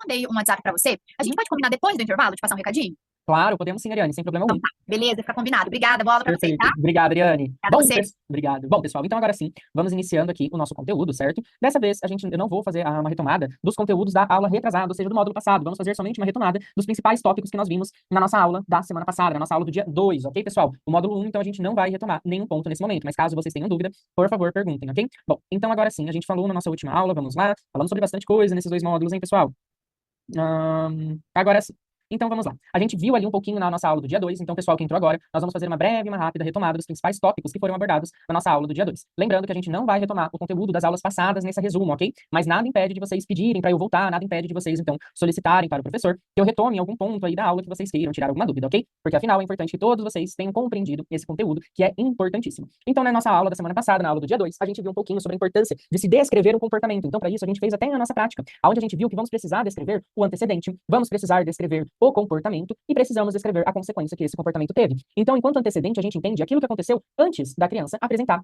mandei um WhatsApp pra você. A gente pode combinar depois do intervalo de passar um recadinho? Claro, podemos sim, Ariane, sem problema Então algum. tá, beleza, fica combinado. Obrigada, boa aula pra vocês, tá? Perfeito. Obrigado, Ariane. Obrigada a você. Obrigado. Bom, pessoal, então agora sim, vamos iniciando aqui o nosso conteúdo, certo? Dessa vez, eu não vou fazer uma retomada dos conteúdos da aula retrasada, ou seja, do módulo passado. Vamos fazer somente uma retomada dos principais tópicos que nós vimos na nossa aula da semana passada, na nossa aula do dia 2, ok, pessoal? O módulo 1, então, a gente não vai retomar nenhum ponto nesse momento, mas caso vocês tenham dúvida, por favor, perguntem, ok? Bom, então agora sim, a gente falou na nossa última aula, vamos lá, falamos sobre bastante coisa nesses dois módulos, hein, pessoal? Agora sim. Então vamos lá. A gente viu ali um pouquinho na nossa aula do dia 2. Então, pessoal que entrou agora, nós vamos fazer uma breve, uma rápida retomada dos principais tópicos que foram abordados na nossa aula do dia 2. Lembrando que a gente não vai retomar o conteúdo das aulas passadas nesse resumo, ok? Mas nada impede de vocês pedirem para eu voltar, nada impede de vocês, então, solicitarem para o professor que eu retome algum ponto aí da aula que vocês queiram tirar alguma dúvida, ok? Porque afinal é importante que todos vocês tenham compreendido esse conteúdo, que é importantíssimo. Então, na nossa aula da semana passada, na aula do dia 2, a gente viu um pouquinho sobre a importância de se descrever um comportamento. Então, para isso, a gente fez até a nossa prática, onde a gente viu que vamos precisar descrever o antecedente, vamos precisar descrever o comportamento e precisamos descrever a consequência que esse comportamento teve. Então, enquanto antecedente, a gente entende aquilo que aconteceu antes da criança apresentar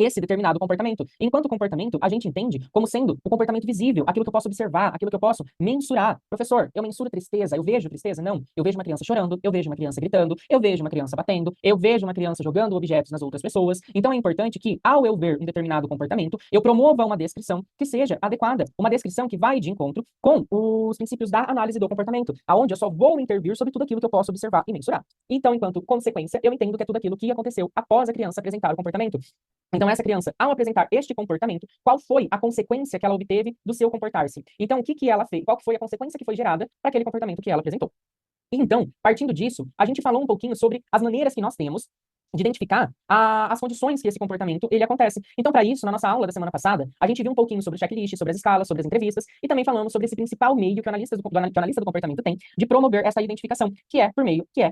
esse determinado comportamento. Enquanto comportamento, a gente entende como sendo o comportamento visível, aquilo que eu posso observar, aquilo que eu posso mensurar. Professor, eu mensuro tristeza, eu vejo tristeza? Não. Eu vejo uma criança chorando, eu vejo uma criança gritando, eu vejo uma criança batendo, eu vejo uma criança jogando objetos nas outras pessoas. Então é importante que, ao eu ver um determinado comportamento, eu promova uma descrição que seja adequada, uma descrição que vai de encontro com os princípios da análise do comportamento, aonde eu só vou intervir sobre tudo aquilo que eu posso observar e mensurar. Então, enquanto consequência, eu entendo que é tudo aquilo que aconteceu após a criança apresentar o comportamento. Então, essa criança, ao apresentar este comportamento, qual foi a consequência que ela obteve do seu comportar-se? Então, o que que ela fez? Qual foi a consequência que foi gerada para aquele comportamento que ela apresentou? Então, partindo disso, a gente falou um pouquinho sobre as maneiras que nós temos de identificar as condições que esse comportamento ele acontece. Então, para isso, na nossa aula da semana passada, a gente viu um pouquinho sobre o checklist, sobre as escalas, sobre as entrevistas, e também falamos sobre esse principal meio que o analista do comportamento tem de promover essa identificação, que é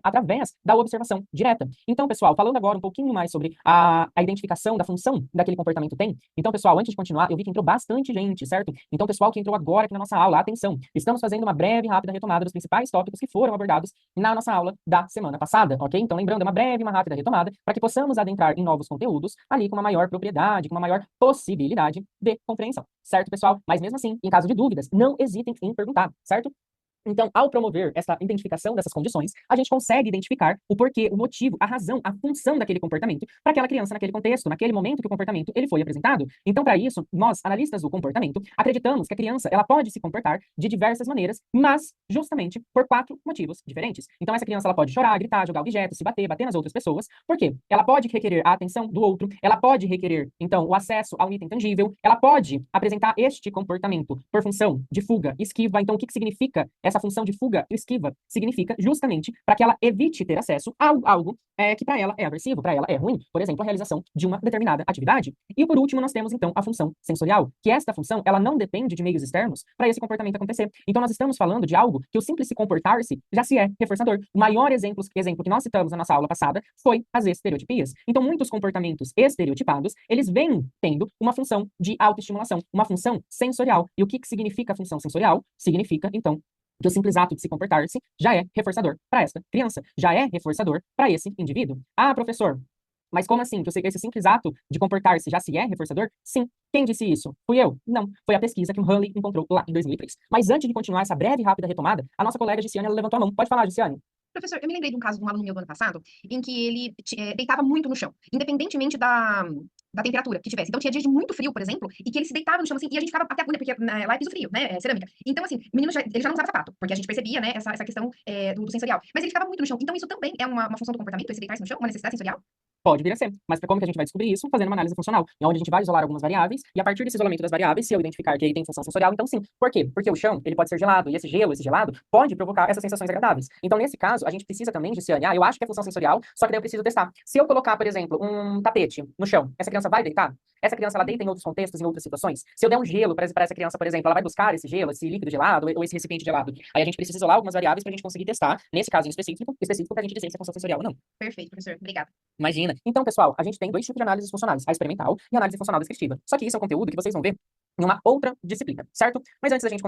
através da observação direta. Então, pessoal, falando agora um pouquinho mais sobre a identificação da função daquele comportamento tem. Então, pessoal, antes de continuar, eu vi que entrou bastante gente, certo? Então, pessoal que entrou agora aqui na nossa aula, atenção, estamos fazendo uma breve e rápida retomada dos principais tópicos que foram abordados na nossa aula da semana passada, ok? Então, lembrando, é uma breve e uma rápida retomada para que possamos adentrar em novos conteúdos ali com uma maior propriedade, com uma maior possibilidade de compreensão, certo, pessoal? Mas mesmo assim, em caso de dúvidas, não hesitem em perguntar, certo? Então, ao promover essa identificação dessas condições, a gente consegue identificar o porquê, o motivo, a razão, a função daquele comportamento para aquela criança naquele contexto, naquele momento que o comportamento ele foi apresentado. Então, para isso, nós, analistas do comportamento, acreditamos que a criança ela pode se comportar de diversas maneiras, mas justamente por 4 motivos diferentes. Então, essa criança ela pode chorar, gritar, jogar objetos, se bater, bater nas outras pessoas. Por quê? Ela pode requerer a atenção do outro, ela pode requerer, então, o acesso a um item tangível, ela pode apresentar este comportamento por função de fuga, esquiva. Então, o que significa essa função de fuga e esquiva? Significa justamente para que ela evite ter acesso a algo que para ela é aversivo, para ela é ruim, por exemplo, a realização de uma determinada atividade. E por último, nós temos então a função sensorial, que esta função ela não depende de meios externos para esse comportamento acontecer. Então nós estamos falando de algo que o simples se comportar-se já se é reforçador. O maior exemplo que nós citamos na nossa aula passada foi as estereotipias. Então muitos comportamentos estereotipados, eles vêm tendo uma função de autoestimulação, uma função sensorial. E o que significa a função sensorial? Significa, então, que o simples ato de se comportar-se já é reforçador para esta criança, já é reforçador para esse indivíduo. Ah, professor, mas como assim? Que esse simples ato de comportar-se já se é reforçador? Sim. Quem disse isso? Fui eu? Não. Foi a pesquisa que o Hanley encontrou lá em 2003. Mas antes de continuar essa breve e rápida retomada, a nossa colega Giciane, ela levantou a mão. Pode falar, Giciane. Professor, eu me lembrei de um caso de um aluno meu do ano passado, em que ele deitava muito no chão, independentemente da temperatura que tivesse. Então, tinha dias de muito frio, por exemplo, e que ele se deitava no chão assim, e a gente ficava até agulha, porque lá é piso frio, né? É cerâmica. Então, assim, o menino ele já não usava sapato, porque a gente percebia, né, essa questão do sensorial. Mas ele ficava muito no chão. Então, isso também é uma função do comportamento, esse deitar-se no chão, uma necessidade sensorial? Pode vir a ser. Mas como que a gente vai descobrir isso? Fazendo uma análise funcional, onde a gente vai isolar algumas variáveis, e a partir desse isolamento das variáveis, se eu identificar que aí tem função sensorial, então sim. Por quê? Porque o chão, ele pode ser gelado, e esse gelo, esse gelado, pode provocar essas sensações agradáveis. Então, nesse caso, a gente precisa também de eu acho que é função sensorial, só que daí eu preciso testar. Se eu colocar, por exemplo, um tapete no chão, essa criança vai deitar? Essa criança, ela deita em outros contextos, em outras situações? Se eu der um gelo para essa criança, por exemplo, ela vai buscar esse gelo, esse líquido gelado, ou esse recipiente gelado? Aí a gente precisa isolar algumas variáveis para a gente conseguir testar, nesse caso em específico para a gente dizer se é função sensorial ou não. Perfeito, professor. Obrigada. Imagina. Então, pessoal, a gente tem 2 tipos de análises funcionais, a experimental e a análise funcional descritiva. Só que isso é um conteúdo que vocês vão ver em uma outra disciplina, certo? Mas antes da gente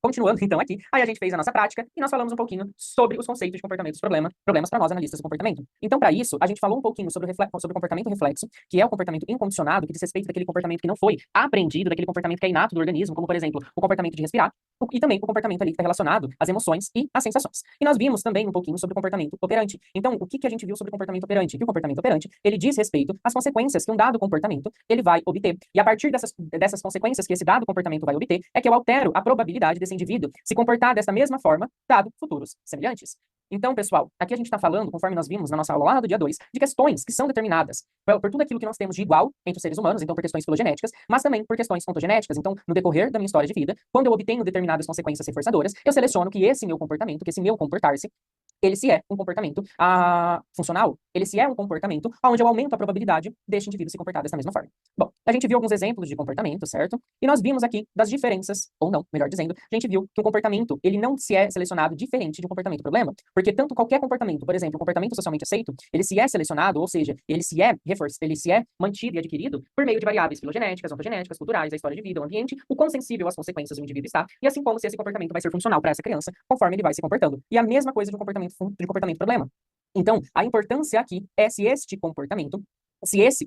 continuando então aqui, aí a gente fez a nossa prática e nós falamos um pouquinho sobre os conceitos de comportamentos problemas para nós analistas do comportamento. Então, para isso, a gente falou um pouquinho sobre o comportamento reflexo, que é o comportamento incondicionado, que diz respeito daquele comportamento que não foi aprendido, daquele comportamento que é inato do organismo, como, por exemplo, o comportamento de respirar, e também o comportamento ali que está relacionado às emoções e às sensações. E nós vimos também um pouquinho sobre o comportamento operante. Então, o que a gente viu sobre o comportamento operante? Que o comportamento operante, ele diz respeito às consequências que um dado comportamento ele vai obter. E a partir dessas consequências que esse dado comportamento vai obter, é que eu altero a probabilidade desse indivíduo se comportar dessa mesma forma, dado futuros semelhantes. Então, pessoal, aqui a gente está falando, conforme nós vimos na nossa aula lá do dia 2, de questões que são determinadas por tudo aquilo que nós temos de igual entre os seres humanos, então por questões filogenéticas, mas também por questões ontogenéticas. Então, no decorrer da minha história de vida, quando eu obtenho determinadas consequências reforçadoras, eu seleciono que esse meu comportamento, que esse meu comportar-se, ele se é um comportamento funcional, ele se é um comportamento onde eu aumento a probabilidade deste indivíduo se comportar dessa mesma forma. Bom, a gente viu alguns exemplos de comportamento, certo? E nós vimos aqui das diferenças, ou não, melhor dizendo, a gente viu que um comportamento, ele não se é selecionado diferente de um comportamento problema, porque tanto qualquer comportamento, por exemplo, um comportamento socialmente aceito, ele se é selecionado, ou seja, ele se é mantido e adquirido por meio de variáveis filogenéticas, ontogenéticas, culturais, a história de vida, o ambiente, o quão sensível às consequências o indivíduo está, e assim como se esse comportamento vai ser funcional para essa criança, conforme ele vai se comportando. E a mesma coisa de um comportamento problema. Então, a importância aqui é se esse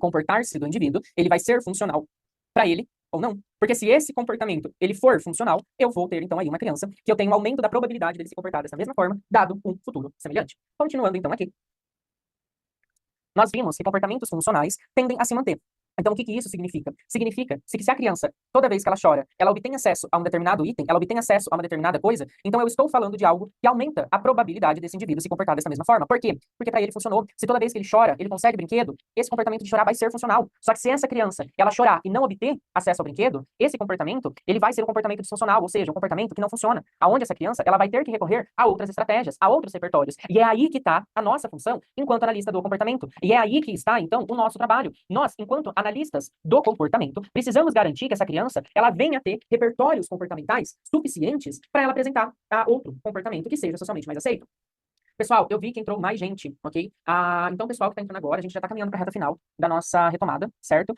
comportar-se do indivíduo, ele vai ser funcional para ele ou não. Porque se esse comportamento ele for funcional, eu vou ter então aí uma criança que eu tenho um aumento da probabilidade dele se comportar dessa mesma forma, dado um futuro semelhante. Continuando então aqui, nós vimos que comportamentos funcionais tendem a se manter. Então, o que isso significa? Significa que se a criança, toda vez que ela chora, ela obtém acesso a um determinado item, ela obtém acesso a uma determinada coisa, então eu estou falando de algo que aumenta a probabilidade desse indivíduo se comportar dessa mesma forma. Por quê? Porque para ele funcionou. Se toda vez que ele chora, ele consegue brinquedo, esse comportamento de chorar vai ser funcional. Só que se essa criança, ela chorar e não obter acesso ao brinquedo, esse comportamento, ele vai ser um comportamento disfuncional, ou seja, um comportamento que não funciona. Aonde essa criança, ela vai ter que recorrer a outras estratégias, a outros repertórios. E é aí que está a nossa função enquanto analista do comportamento. E é aí que está, então, o nosso trabalho. Nós, enquanto analistas do comportamento, precisamos garantir que essa criança ela venha a ter repertórios comportamentais suficientes para ela apresentar outro comportamento que seja socialmente mais aceito. Pessoal, eu vi que entrou mais gente, ok? Então, pessoal que está entrando agora, a gente já está caminhando para a reta final da nossa retomada, certo?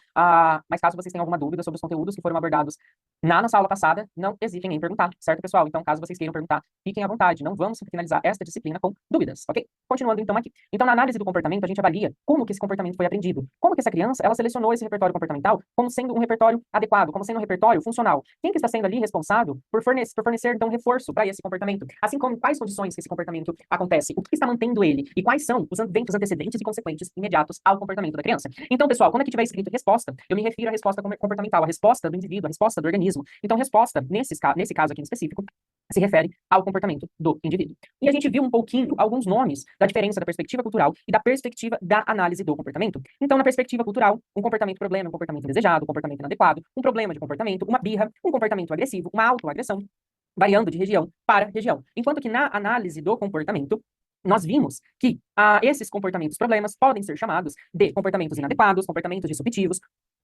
Mas caso vocês tenham alguma dúvida sobre os conteúdos que foram abordados na nossa aula passada, não hesitem em perguntar, certo, pessoal? Então, caso vocês queiram perguntar, fiquem à vontade. Não vamos finalizar esta disciplina com dúvidas, ok? Continuando, então, aqui. Então, na análise do comportamento, a gente avalia como que esse comportamento foi aprendido. Como que essa criança, ela selecionou esse repertório comportamental como sendo um repertório adequado, como sendo um repertório funcional. Quem que está sendo ali responsável por fornecer então, reforço para esse comportamento? Assim como quais condições que esse comportamento acontece, o que está mantendo ele e quais são os eventos antecedentes e consequentes imediatos ao comportamento da criança. Então, pessoal, quando aqui tiver escrito resposta, eu me refiro à resposta comportamental, a resposta do indivíduo, a resposta do organismo. Então, resposta, nesse caso aqui em específico, se refere ao comportamento do indivíduo. E a gente viu um pouquinho alguns nomes da diferença da perspectiva cultural e da perspectiva da análise do comportamento. Então, na perspectiva cultural, um comportamento problema, um comportamento indesejado, um comportamento inadequado, um problema de comportamento, uma birra, um comportamento agressivo, uma autoagressão, variando de região para região. Enquanto que na análise do comportamento, nós vimos que esses comportamentos problemas podem ser chamados de comportamentos inadequados, comportamentos disruptivos,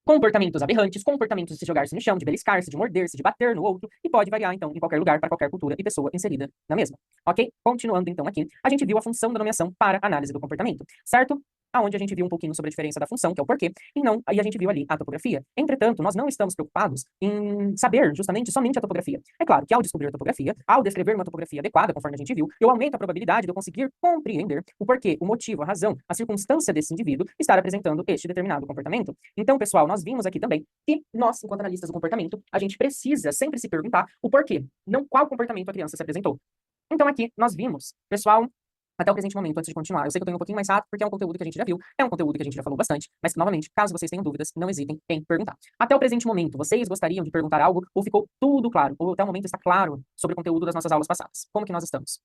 comportamentos aberrantes, comportamentos de se jogar-se no chão, de beliscar-se, de morder-se, de bater no outro, e pode variar, então, em qualquer lugar, para qualquer cultura e pessoa inserida na mesma. Ok? Continuando, então, aqui, a gente viu a função da nomeação para análise do comportamento, certo? Aonde a gente viu um pouquinho sobre a diferença da função, que é o porquê, e não, aí a gente viu ali a topografia. Entretanto, nós não estamos preocupados em saber justamente somente a topografia. É claro que ao descobrir a topografia, ao descrever uma topografia adequada, conforme a gente viu, eu aumento a probabilidade de eu conseguir compreender o porquê, o motivo, a razão, a circunstância desse indivíduo estar apresentando este determinado comportamento. Então, pessoal, nós vimos aqui também que nós, enquanto analistas do comportamento, a gente precisa sempre se perguntar o porquê, não qual comportamento a criança se apresentou. Então, aqui nós vimos, pessoal, até o presente momento, antes de continuar. Eu sei que eu tenho um pouquinho mais rápido, porque é um conteúdo que a gente já viu, é um conteúdo que a gente já falou bastante, mas, novamente, caso vocês tenham dúvidas, não hesitem em perguntar. Até o presente momento, vocês gostariam de perguntar algo, ou ficou tudo claro, ou até o momento está claro sobre o conteúdo das nossas aulas passadas? Como que nós estamos?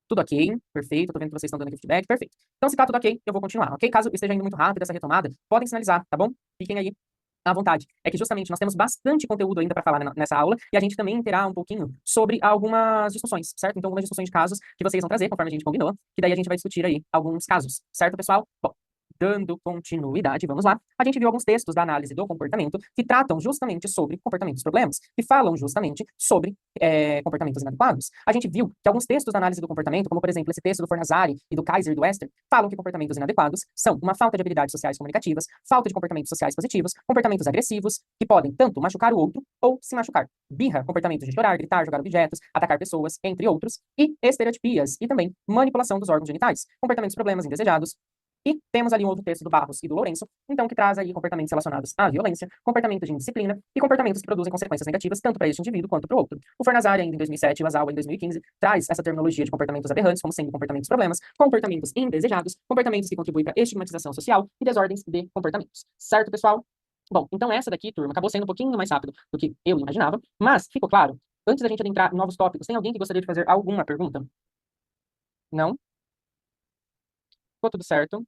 Tudo ok? Perfeito, tô vendo que vocês estão dando aqui feedback, perfeito. Então, se tá tudo ok, eu vou continuar, ok? Caso esteja indo muito rápido essa retomada, podem sinalizar, tá bom? Fiquem aí à vontade. É que justamente nós temos bastante conteúdo ainda para falar nessa aula e a gente também terá um pouquinho sobre algumas discussões, certo? Então, algumas discussões de casos que vocês vão trazer, conforme a gente combinou, que daí a gente vai discutir aí alguns casos, certo, pessoal? Bom, Dando continuidade, vamos lá. A gente viu alguns textos da análise do comportamento que tratam justamente sobre comportamentos problemas, que falam justamente sobre comportamentos inadequados. A gente viu que alguns textos da análise do comportamento, como por exemplo esse texto do Fornazari e do Kaiser e do Wester, falam que comportamentos inadequados são uma falta de habilidades sociais comunicativas, falta de comportamentos sociais positivos, comportamentos agressivos, que podem tanto machucar o outro ou se machucar. Birra, comportamentos de chorar, gritar, jogar objetos, atacar pessoas, entre outros, e estereotipias e também manipulação dos órgãos genitais, comportamentos problemas indesejados. E temos ali um outro texto do Barros e do Lourenço, então, que traz aí comportamentos relacionados à violência, comportamentos de indisciplina e comportamentos que produzem consequências negativas tanto para este indivíduo quanto para o outro. O Fornazari, ainda em 2007, e o Azawa, em 2015, traz essa terminologia de comportamentos aberrantes como sendo comportamentos problemas, comportamentos indesejados, comportamentos que contribuem para a estigmatização social e desordens de comportamentos. Certo, pessoal? Bom, então essa daqui, turma, acabou sendo um pouquinho mais rápido do que eu imaginava, mas ficou claro? Antes da gente adentrar em novos tópicos, tem alguém que gostaria de fazer alguma pergunta? Não? Ficou tudo certo?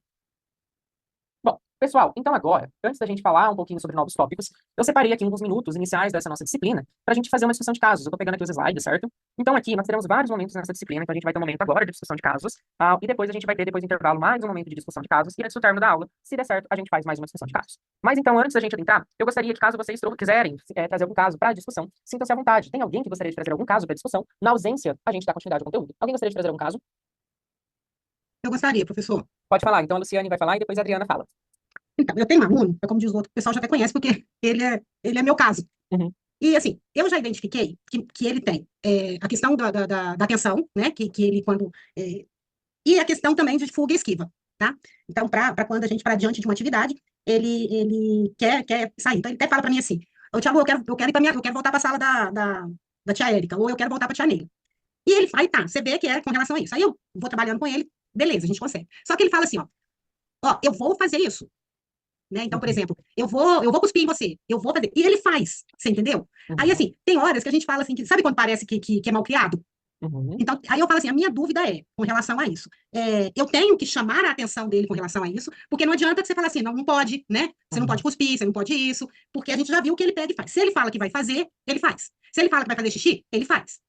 Bom, pessoal, então agora, antes da gente falar um pouquinho sobre novos tópicos, eu separei aqui alguns minutos iniciais dessa nossa disciplina para a gente fazer uma discussão de casos. Eu estou pegando aqui os slides, certo? Então aqui nós teremos vários momentos nessa disciplina, então a gente vai ter um momento agora de discussão de casos, e depois a gente vai ter, depois do intervalo, mais um momento de discussão de casos, e antes do término da aula, se der certo, a gente faz mais uma discussão de casos. Mas então, antes da gente adentrar, eu gostaria que, caso vocês quiserem trazer algum caso para a discussão, sintam-se à vontade. Tem alguém que gostaria de trazer algum caso para a discussão? Na ausência, a gente dá continuidade ao conteúdo. Alguém gostaria de trazer algum caso? Eu gostaria, professor. Pode falar. Então a Luciane vai falar e depois a Adriana fala. Então, eu tenho um aluno, como diz o outro, o pessoal já até conhece, porque ele é meu caso. Uhum. E, assim, eu já identifiquei que ele tem a questão da atenção, né, que ele, quando... e a questão também de fuga e esquiva, tá? Então, para quando a gente para diante de uma atividade, ele quer sair. Então, ele até fala para mim assim, ô, Thiago, eu quero voltar para a sala da tia Érica, ou eu quero voltar para a tia Neila. E ele fala, tá, você vê que é com relação a isso. Aí eu vou trabalhando com ele, beleza, a gente consegue. Só que ele fala assim, ó, eu vou fazer isso. Né? Então, por exemplo, eu vou cuspir em você, eu vou fazer. E ele faz, você entendeu? Uhum. Aí, assim, tem horas que a gente fala assim, sabe quando parece que é mal criado? Uhum. Então, aí eu falo assim, a minha dúvida é com relação a isso. Eu tenho que chamar a atenção dele com relação a isso, porque não adianta que você falar assim, não pode, né? Você não pode cuspir, você não pode isso, porque a gente já viu o que ele pega e faz. Se ele fala que vai fazer, ele faz. Se ele fala que vai fazer xixi, ele faz.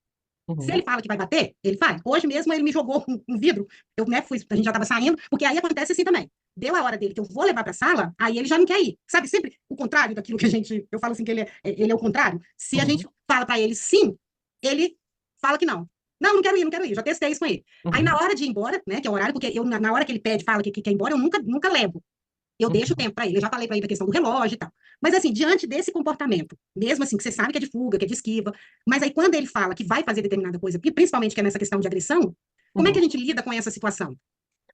Se ele fala que vai bater, ele faz. Hoje mesmo ele me jogou um vidro, eu, né, a gente já estava saindo, porque aí acontece assim também. Deu a hora dele que eu vou levar para a sala, aí ele já não quer ir. Sabe, sempre o contrário daquilo que eu falo assim que ele é o contrário. Se a gente fala para ele sim, ele fala que não. Não, não quero ir, não quero ir. Já testei isso com ele. Aí na hora de ir embora, né, que é o horário, porque na hora que ele pede, fala que quer ir embora, eu nunca levo. Eu deixo o tempo para ele. Eu já falei para ele a questão do relógio e tal. Mas, assim, diante desse comportamento, mesmo assim, que você sabe que é de fuga, que é de esquiva, mas aí quando ele fala que vai fazer determinada coisa, e principalmente que é nessa questão de agressão, como é que a gente lida com essa situação?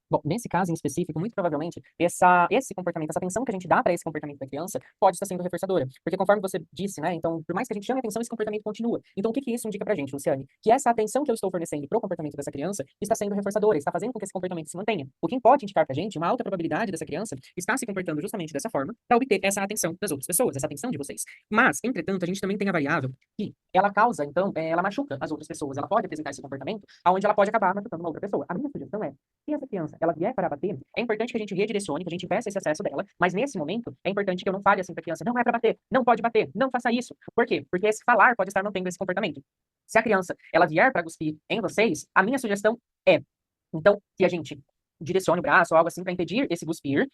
Bom, nesse caso em específico, muito provavelmente, esse comportamento, essa atenção que a gente dá para esse comportamento da criança pode estar sendo reforçadora. Porque conforme você disse, né, então, por mais que a gente chame atenção, esse comportamento continua. Então, o que isso indica pra gente, Luciane? Que essa atenção que eu estou fornecendo pro comportamento dessa criança está sendo reforçadora, está fazendo com que esse comportamento se mantenha. O que pode indicar pra gente uma alta probabilidade dessa criança estar se comportando justamente dessa forma para obter essa atenção das outras pessoas, essa atenção de vocês. Mas, entretanto, a gente também tem a variável que ela causa, então, ela machuca as outras pessoas. Ela pode apresentar esse comportamento onde ela pode acabar machucando uma outra pessoa. A minha sugestão é, se essa criança, ela vier para bater, é importante que a gente redirecione, que a gente peça esse acesso dela, mas nesse momento é importante que eu não fale assim para a criança, não é para bater, não pode bater, não faça isso. Por quê? Porque esse falar pode estar mantendo esse comportamento. Se a criança, ela vier para cuspir em vocês, a minha sugestão é, então, que a gente direcione o braço ou algo assim para impedir esse cuspir,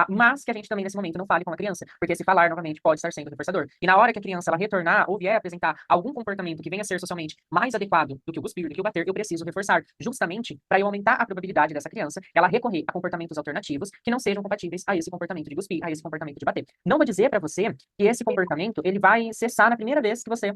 mas que a gente também nesse momento não fale com a criança, porque esse falar novamente pode estar sendo reforçador. E na hora que a criança ela retornar ou vier apresentar algum comportamento que venha a ser socialmente mais adequado do que o cuspir, do que o bater, eu preciso reforçar, justamente para eu aumentar a probabilidade dessa criança ela recorrer a comportamentos alternativos que não sejam compatíveis a esse comportamento de cuspir, a esse comportamento de bater. Não vou dizer para você que esse comportamento ele vai cessar na primeira vez que você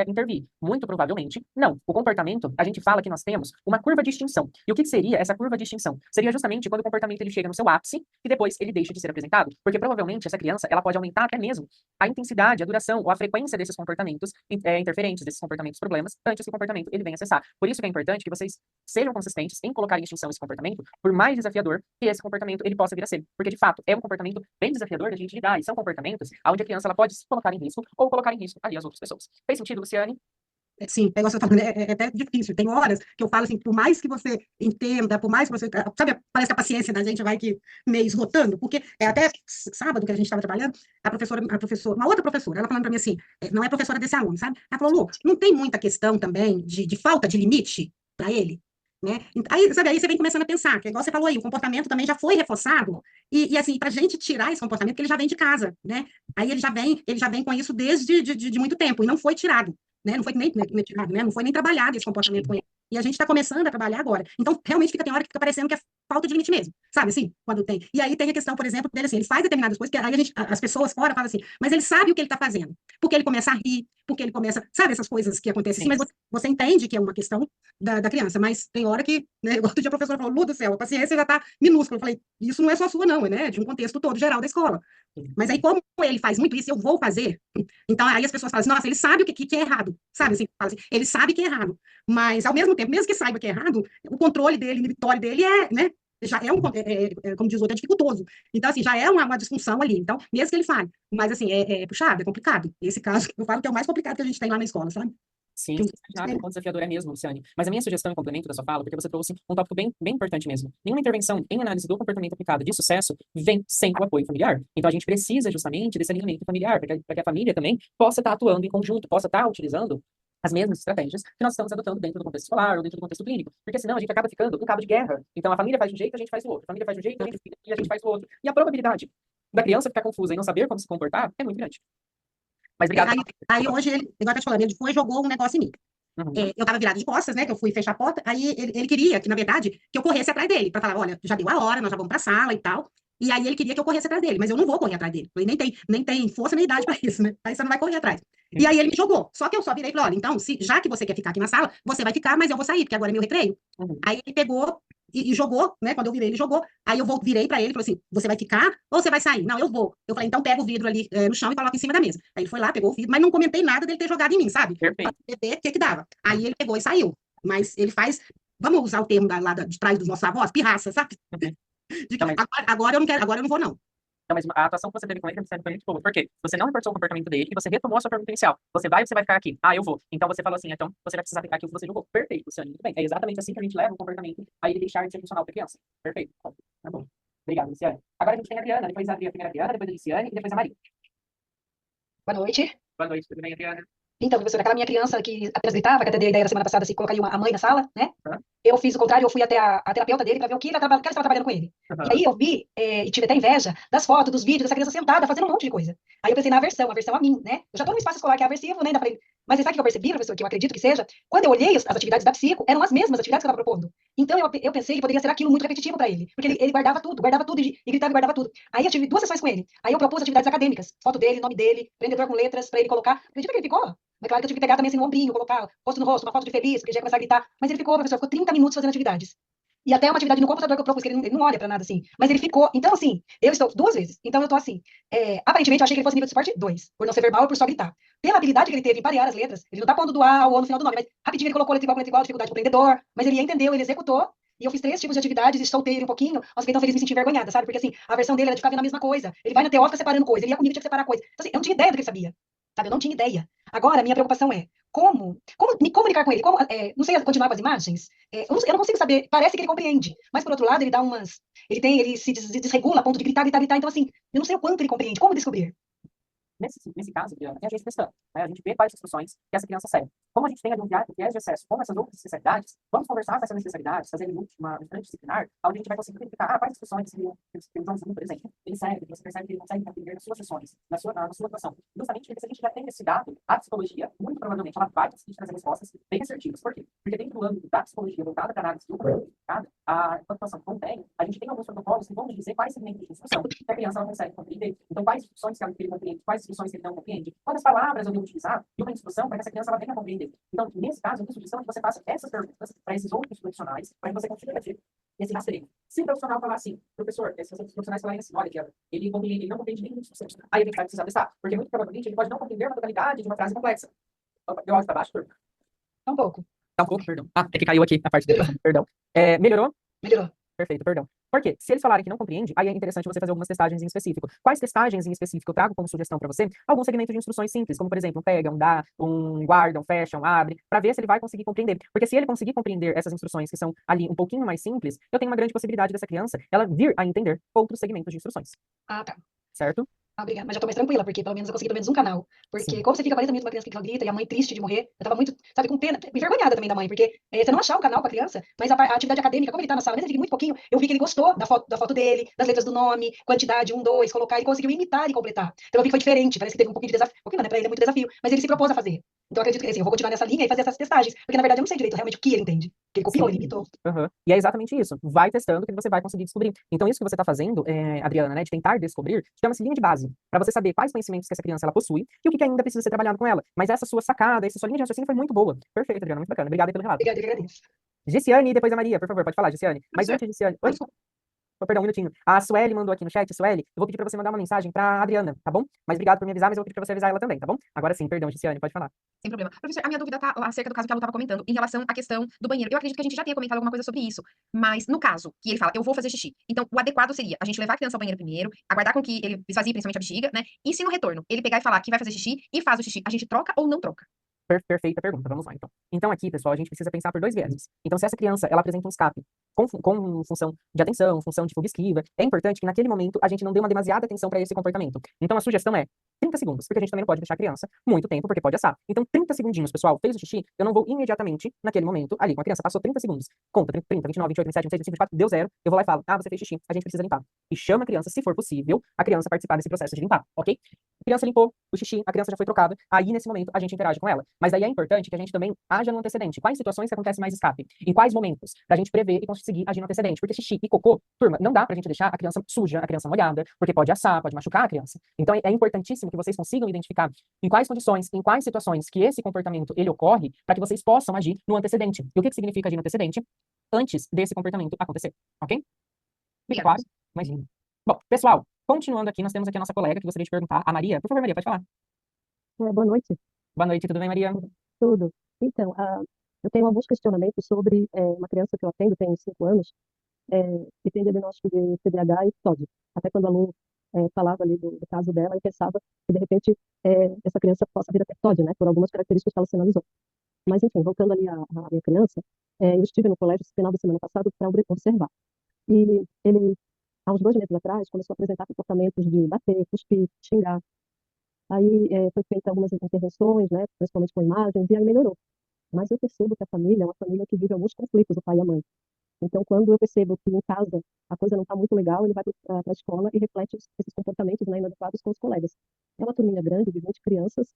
intervir. Muito provavelmente, não. O comportamento, a gente fala que nós temos uma curva de extinção. E o que seria essa curva de extinção? Seria justamente quando o comportamento ele chega no seu ápice e depois ele deixa de ser apresentado, porque provavelmente essa criança ela pode aumentar até mesmo a intensidade, a duração ou a frequência desses comportamentos interferentes, desses comportamentos problemas, antes que o comportamento ele venha a cessar. Por isso que é importante que vocês sejam consistentes em colocar em extinção esse comportamento, por mais desafiador que esse comportamento ele possa vir a ser, porque de fato é um comportamento bem desafiador da gente lidar, e são comportamentos onde a criança ela pode se colocar em risco ou colocar em risco ali as outras pessoas. Fez sentido, Luciane? Sim, é igual você tá falando, é até difícil. Tem horas que eu falo assim, por mais que você entenda, por mais que você. Sabe, parece que a paciência da gente vai que meio esgotando, porque até sábado que a gente estava trabalhando, uma outra professora, ela falando para mim assim, não é professora desse aluno, sabe? Ela falou, Lu, não tem muita questão também de falta de limite para ele? né? Aí, sabe, aí você vem começando a pensar, que é igual você falou aí, o comportamento também já foi reforçado, e assim, para a gente tirar esse comportamento, que ele já vem de casa, né? Aí ele já vem com isso desde de muito tempo, e não foi tirado, né? Não foi nem tirado, né? Não foi nem trabalhado esse comportamento com ele. E a gente está começando a trabalhar agora. Então, realmente, tem hora que fica parecendo que é falta de limite mesmo, sabe, assim, quando tem. E aí tem a questão, por exemplo, dele, assim, ele faz determinadas coisas, que aí as pessoas fora falam assim, mas ele sabe o que ele está fazendo, porque ele começa a rir, porque ele começa, sabe, essas coisas que acontecem assim, Sim. mas você entende que é uma questão da criança, mas tem hora que, né, igual outro dia a professora falou, Lu do céu, a paciência já está minúscula. Eu falei, isso não é só sua, não, é, né, de um contexto todo geral da escola. Mas aí, como ele faz muito isso, eu vou fazer. Então, aí as pessoas falam assim, nossa, ele sabe o que é errado, sabe? Assim, fala assim, ele sabe que é errado. Mas, ao mesmo tempo, mesmo que saiba que é errado, o controle dele, inibitório dele né? Já é como diz o outro, é dificultoso. Então, assim, já é uma disfunção ali. Então, mesmo que ele fale. Mas, assim, é puxado, é complicado. Esse caso, eu falo que é o mais complicado que a gente tem lá na escola, sabe? Sim, imaginar quão desafiador é mesmo, Luciane. Mas a minha sugestão e complemento da sua fala, porque você trouxe um tópico bem importante mesmo. Nenhuma intervenção em análise do comportamento aplicado de sucesso vem sem o apoio familiar. Então a gente precisa justamente desse alinhamento familiar, para que a família também possa estar atuando em conjunto, possa estar utilizando as mesmas estratégias que nós estamos adotando dentro do contexto escolar ou dentro do contexto clínico. Porque senão a gente acaba ficando um cabo de guerra. Então a família faz de um jeito, a gente faz do outro. A família faz de um jeito, e a gente faz do outro. E a probabilidade da criança ficar confusa e não saber como se comportar é muito grande. Mas obrigado. Aí hoje, igual eu tô te falando, ele foi e jogou um negócio em mim. Uhum. Eu tava virada de costas, né, que eu fui fechar a porta, aí ele queria que, na verdade, que eu corresse atrás dele, para falar, olha, já deu a hora, nós já vamos pra sala e tal. E aí ele queria que eu corresse atrás dele, mas eu não vou correr atrás dele. Ele nem tem força nem idade para isso, né? Aí você não vai correr atrás. E aí ele me jogou. Só que eu só virei e falei, olha, então, já que você quer ficar aqui na sala, você vai ficar, mas eu vou sair, porque agora é meu recreio. Uhum. Aí ele pegou e jogou, né? Quando eu virei, ele jogou. Aí eu virei para ele e falei assim: você vai ficar ou você vai sair? Não, eu vou. Eu falei, então pega o vidro ali no chão e coloca em cima da mesa. Aí ele foi lá, pegou o vidro, mas não comentei nada dele ter jogado em mim, sabe? Perfeito. Pra ver o que dava. Aí ele pegou e saiu. Mas ele faz, vamos usar o termo lá de trás dos nossos avós, pirraça, sabe? Uhum. De que, agora eu não quero, agora eu não vou, não. Não, mas a atuação que você teve com ele foi muito boa. Por quê? Você não reforçou o comportamento dele e você retomou a sua pergunta inicial. Você vai ou você vai ficar aqui? Ah, eu vou. Então você falou assim, então você vai precisar ficar aqui o que você jogou. Perfeito, Luciane. Muito bem. É exatamente assim que a gente leva o comportamento a ele deixar de ser funcional para a criança. Perfeito. Tá bom. Obrigado, Luciane. Agora a gente tem a Adriana, depois a primeira Adriana, depois a Luciane e depois a Maria. Boa noite. Boa noite, tudo bem, Adriana? Então, professora, aquela minha criança que apenas gritava, que até dei a ideia da semana passada, se colocaria a mãe na sala, né? Uhum. Eu fiz o contrário, eu fui até a terapeuta dele para ver o que ela estava trabalhando com ele. Uhum. E aí eu vi, e tive até inveja das fotos, dos vídeos, dessa criança sentada, fazendo um monte de coisa. Aí eu pensei na aversão a mim, né? Eu já estou num espaço escolar que é aversivo, né? Ainda falei, mas sabe o que eu percebi, professor, que eu acredito que seja? Quando eu olhei as atividades da psico, eram as mesmas atividades que eu estava propondo. Então eu pensei que poderia ser aquilo muito repetitivo para ele, porque ele guardava tudo e gritava e guardava tudo. Aí eu tive 2 sessões com ele. Aí eu propus atividades acadêmicas, foto dele, nome dele, prendedor com letras, para ele colocar. Acredita que ele ficou? Mas claro que eu tive que pegar também assim no ombrinho, colocar rosto no rosto, uma foto de feliz, porque já ia começar a gritar. Mas ele ficou, professor, ficou 30 minutos fazendo atividades. E até uma atividade no computador que eu propus, que ele não olha para nada assim. Mas ele ficou. Então, assim, eu estou 2 vezes. Então, eu estou assim. Aparentemente, eu achei que ele fosse nível de suporte 2, por não ser verbal ou por só gritar. Pela habilidade que ele teve em parear as letras, ele não está pondo do A ao O no final do nome, mas rapidinho ele colocou letra igual, dificuldade com empreendedor, mas ele entendeu, ele executou. E eu fiz 3 tipos de atividades e soltei ele um pouquinho. Nossa, fiquei tão feliz, me senti envergonhada, sabe? Porque assim, a versão dele era de ficar vendo a mesma coisa. Ele vai na teórica separando coisa, ele ia comigo, tinha que separar coisa. Então, assim, eu não tinha ideia do que ele sabia. Sabe? Eu não tinha ideia. Agora, a minha preocupação é como me comunicar com ele? Não sei continuar com as imagens? Eu não consigo saber. Parece que ele compreende. Mas, por outro lado, ele dá umas. Ele se desregula a ponto de gritar, gritar, gritar. Então, assim, eu não sei o quanto ele compreende. Como descobrir? Nesse caso, Adriana, é a gente testando, né? A gente vê quais instruções que essa criança segue. Como a gente tem ali um viés de acesso com essas outras especialidades, vamos conversar com essas especialidades, fazer uma disciplinar, onde a gente vai conseguir verificar quais instruções que o Joãozinho, por exemplo, ele segue, você percebe que ele consegue compreender nas suas sessões, na sua atuação. Justamente porque se a gente já tem esse dado, a psicologia, muito provavelmente, ela vai conseguir trazer respostas bem assertivas. Por quê? Porque dentro do âmbito da psicologia voltada para a análise do comportamento, a atuação que contém, a gente tem alguns protocolos que vão nos dizer quais segmentos de instrução que a criança ela consegue compreender. Então, quais instruções que ele compreende, quais instruções que ele não compreende, quantas palavras eu devo utilizar de uma instrução para que essa criança ela venha a compreender. Então, nesse caso, eu tenho sugestão que você faça essas perguntas para esses outros profissionais, para que você consiga fazer esse rastreio. Se o profissional falar assim, professor, esses outros profissionais falarem assim, olha, ele não compreende nenhuma instrução, aí a gente vai precisar testar, porque muito provavelmente ele pode não compreender uma totalidade de uma frase complexa. Deu áudio para baixo, turma? Um pouco. Tá um pouco, perdão. Ah, é que caiu aqui a parte dele. Perdão. Melhorou? Melhorou. Perfeito, perdão. Por quê? Se eles falarem que não compreende, aí é interessante você fazer algumas testagens em específico. Quais testagens em específico eu trago como sugestão para você? Alguns segmentos de instruções simples, como por exemplo, pega, dá, guarda, fecha, abre, para ver se ele vai conseguir compreender. Porque se ele conseguir compreender essas instruções que são ali um pouquinho mais simples, eu tenho uma grande possibilidade dessa criança ela vir a entender outros segmentos de instruções. Ah, tá. Certo? Obrigada, mas já tô mais tranquila, porque pelo menos eu consegui pelo menos um canal. Porque Sim. como você fica 40 minutos com uma criança que grita e a mãe triste de morrer, eu tava muito, sabe, com pena, envergonhada também da mãe, porque você não achar um canal pra criança, mas a atividade acadêmica, como ele tá na sala, mesmo ele fica muito pouquinho, eu vi que ele gostou da foto dele, das letras do nome, quantidade, 1, 2, colocar, ele conseguiu imitar e completar. Então eu vi que foi diferente, parece que teve um pouquinho de desafio, um pouquinho não, né, pra ele é muito desafio, mas ele se propôs a fazer. Então eu acredito que assim, eu vou continuar nessa linha e fazer essas testagens, porque na verdade eu não sei direito realmente o que ele entende. Que ele copiou, ele Sim. imitou. Aham. E é exatamente isso. Vai testando que você vai conseguir descobrir. Então, isso que você está fazendo, Adriana, né, de tentar descobrir, chama-se linha de base, para você saber quais conhecimentos que essa criança ela possui e o que ainda precisa ser trabalhado com ela. Mas essa sua sacada, essa sua linha de raciocínio foi muito boa. Perfeito, Adriana, muito bacana. Obrigado aí pelo relato. Obrigada, eu que agradeço. Giciane e depois a Maria, por favor, pode falar, Giciane. Mas Professor, antes, Giciane. Oi? Oh, perdão, um minutinho. A Sueli mandou aqui no chat. Sueli, eu vou pedir pra você mandar uma mensagem pra Adriana, tá bom? Mas obrigado por me avisar, mas eu vou pedir pra você avisar ela também, tá bom? Agora sim, perdão, Giciane, pode falar. sem problema. Professor, a minha dúvida tá acerca do caso que a Lu estava comentando, em relação à questão do banheiro. Eu acredito que a gente já tenha comentado alguma coisa sobre isso, mas no caso que ele fala, eu vou fazer xixi. Então, o adequado seria a gente levar a criança ao banheiro primeiro, aguardar com que ele esvazie principalmente a bexiga, né? E se no retorno ele pegar e falar que vai fazer xixi e faz o xixi, a gente troca ou não troca? Perfeita pergunta, vamos lá então. Então aqui, pessoal, a gente precisa pensar por dois vieses. Então, se essa criança, ela apresenta um escape com função de atenção, função de fuga e esquiva, é importante que naquele momento a gente não dê uma demasiada atenção para esse comportamento. Então a sugestão é 30 segundos, porque a gente também não pode deixar a criança muito tempo, porque pode assar. Então 30 segundinhos, pessoal, fez o xixi, eu não vou imediatamente, naquele momento, ali, com a criança, passou 30 segundos, conta 30, 29, 28, 27, 26, 25, 24, deu zero, eu vou lá e falo, você fez xixi, a gente precisa limpar. E chama a criança, se for possível, a criança participar desse processo de limpar, ok? A criança limpou o xixi, a criança já foi trocada, aí nesse momento a gente interage com ela. Mas aí é importante que a gente também haja no antecedente. Quais situações que acontece mais escape? Em quais momentos? Pra gente prever e conseguir agir no antecedente. Porque xixi e cocô, turma, não dá pra gente deixar a criança suja, a criança molhada, porque pode assar, pode machucar a criança. Então é importantíssimo que vocês consigam identificar em quais condições, em quais situações que esse comportamento ele ocorre, para que vocês possam agir no antecedente. E o que significa agir no antecedente? Antes desse comportamento acontecer, ok? Fica Obrigada, claro? professor. Imagina. Bom, pessoal, continuando aqui, nós temos aqui a nossa colega que gostaria de perguntar, a Maria. Por favor, Maria, pode falar. Boa noite, Boa noite, tudo bem, Maria? tudo. Então, eu tenho alguns questionamentos sobre uma criança que eu atendo, tem 5 anos, que tem diagnóstico de TDAH e TOD. Até quando a Lu falava ali do caso dela, eu pensava que, de repente, essa criança possa vir a ter TOD, né, por algumas características que ela sinalizou. Mas, enfim, voltando ali à minha criança, eu estive no colégio esse final de semana passado para observar. E ele, há uns 2 meses atrás, começou a apresentar comportamentos de bater, cuspir, xingar. Aí foi feita algumas intervenções, né, principalmente com imagens, e aí melhorou. Mas eu percebo que a família é uma família que vive alguns conflitos, o pai e a mãe. Então, quando eu percebo que em casa a coisa não está muito legal, ele vai para a escola e reflete esses comportamentos, né, inadequados com os colegas. É uma turminha grande, de 20 crianças,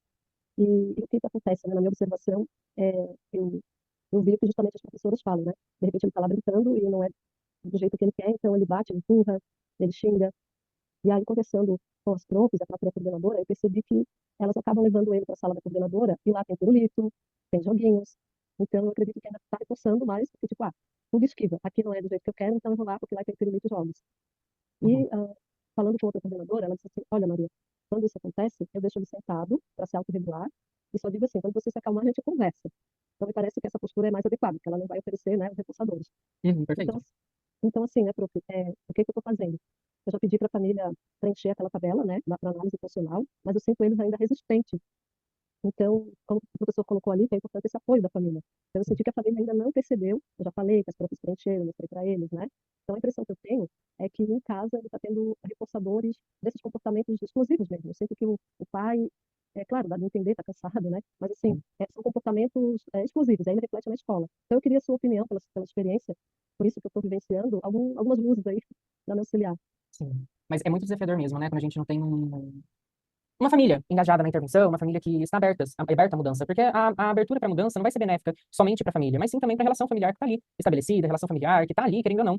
e o que acontece, né, na minha observação, eu vi que justamente as professoras falam, né? De repente ele está lá brincando e não é do jeito que ele quer, então ele bate, ele empurra, ele xinga. E aí, conversando com as profs, a própria coordenadora, eu percebi que elas acabam levando ele para a sala da coordenadora e lá tem pirulito, tem joguinhos. Então, eu acredito que ainda está reforçando mais, porque, tipo, tudo esquiva. Aqui não é do jeito que eu quero, então eu vou lá porque lá tem pirulito e jogos. Uhum. E, falando com outra coordenadora, ela disse assim, olha, Maria, quando isso acontece, eu deixo ele sentado para se autorregular e só digo assim, quando você se acalmar, a gente conversa. Então, me parece que essa postura é mais adequada, porque ela não vai oferecer, né, os reforçadores. Perfeito. Então, assim, né, prof, o que que eu estou fazendo? Eu já pedi para a família preencher aquela tabela, né, para análise funcional, mas eu sinto eles ainda resistentes. Então, como o professor colocou ali, que é importante esse apoio da família. Então, eu senti que a família ainda não percebeu, eu já falei que as profs preencheram, mostrei para eles, né? Então, a impressão que eu tenho é que em casa ele está tendo reforçadores desses comportamentos explosivos mesmo. Eu sinto que o pai, é claro, dá de entender, está cansado, né? Mas, assim, são comportamentos explosivos, aí ele reflete na escola. Então, eu queria a sua opinião pela experiência, por isso que eu estou vivenciando algumas luzes aí da minha auxiliar. Sim. Mas é muito desafiador mesmo, né? Quando a gente não tem uma família engajada na intervenção, uma família que está aberta à mudança, porque a abertura para a mudança não vai ser benéfica somente para a família, mas sim também para a relação familiar que está ali estabelecida, a relação familiar que está ali, querendo ou não,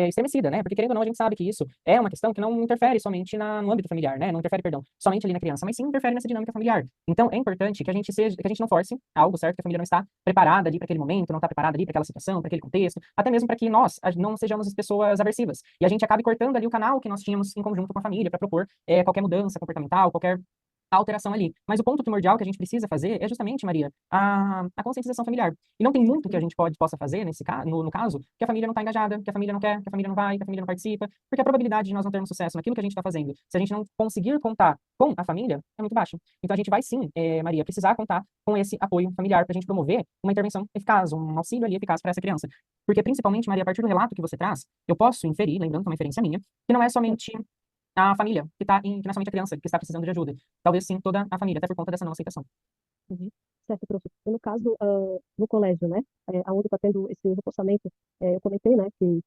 estremecida, né? Porque querendo ou não, a gente sabe que isso é uma questão que não interfere somente no âmbito familiar, né? Não interfere, perdão, somente ali na criança, mas sim interfere nessa dinâmica familiar. Então, é importante que a gente não force algo, certo? Que a família não está preparada ali para aquele momento, não está preparada ali para aquela situação, para aquele contexto, até mesmo para que nós não sejamos pessoas aversivas e a gente acabe cortando ali o canal que nós tínhamos em conjunto com a família para propor qualquer mudança comportamental, qualquer alteração ali. Mas o ponto primordial que a gente precisa fazer é justamente, Maria, a conscientização familiar. E não tem muito que a gente possa fazer no caso, que a família não está engajada, que a família não quer, que a família não vai, que a família não participa, porque a probabilidade de nós não termos sucesso naquilo que a gente está fazendo, se a gente não conseguir contar com a família, é muito baixa. Então a gente vai sim, Maria, precisar contar com esse apoio familiar para a gente promover uma intervenção eficaz, um auxílio ali eficaz para essa criança. Porque principalmente, Maria, a partir do relato que você traz, eu posso inferir, lembrando que é uma inferência minha, que não é somente a família, que não é somente a criança que está precisando de ajuda. Talvez sim toda a família, até por conta dessa não aceitação. Uhum. Certo, prof. E no caso, no colégio, né, onde está tendo esse reforçamento, eu comentei, né, que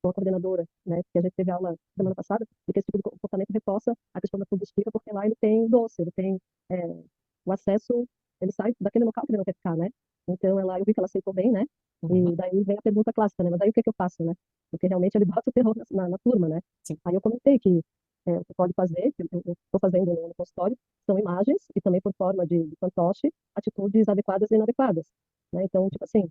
com a coordenadora, né, que a gente teve aula semana passada, e que esse tipo de comportamento reforça a questão da food esfirra, porque lá ele tem doce, ele tem o acesso, ele sai daquele local que ele não quer ficar, né? Então, eu vi que ela aceitou bem, né? Uhum. E daí vem a pergunta clássica, né? Mas aí o que é que eu faço, né? Porque realmente ele bota o terror na turma, né? Sim. Aí eu comentei que o que pode fazer, que eu estou fazendo no consultório, são imagens e também por forma de fantoche, atitudes adequadas e inadequadas, né? Então, tipo assim,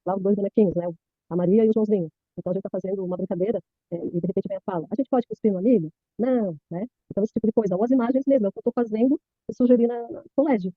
lá os dois bonequinhos, né? A Maria e o Joãozinho. Então, a gente está fazendo uma brincadeira e de repente vem a fala, a gente pode cuspir no amigo? Não, né? Então, esse tipo de coisa. Ou as imagens mesmo, é o que eu estou fazendo e sugerir no colégio.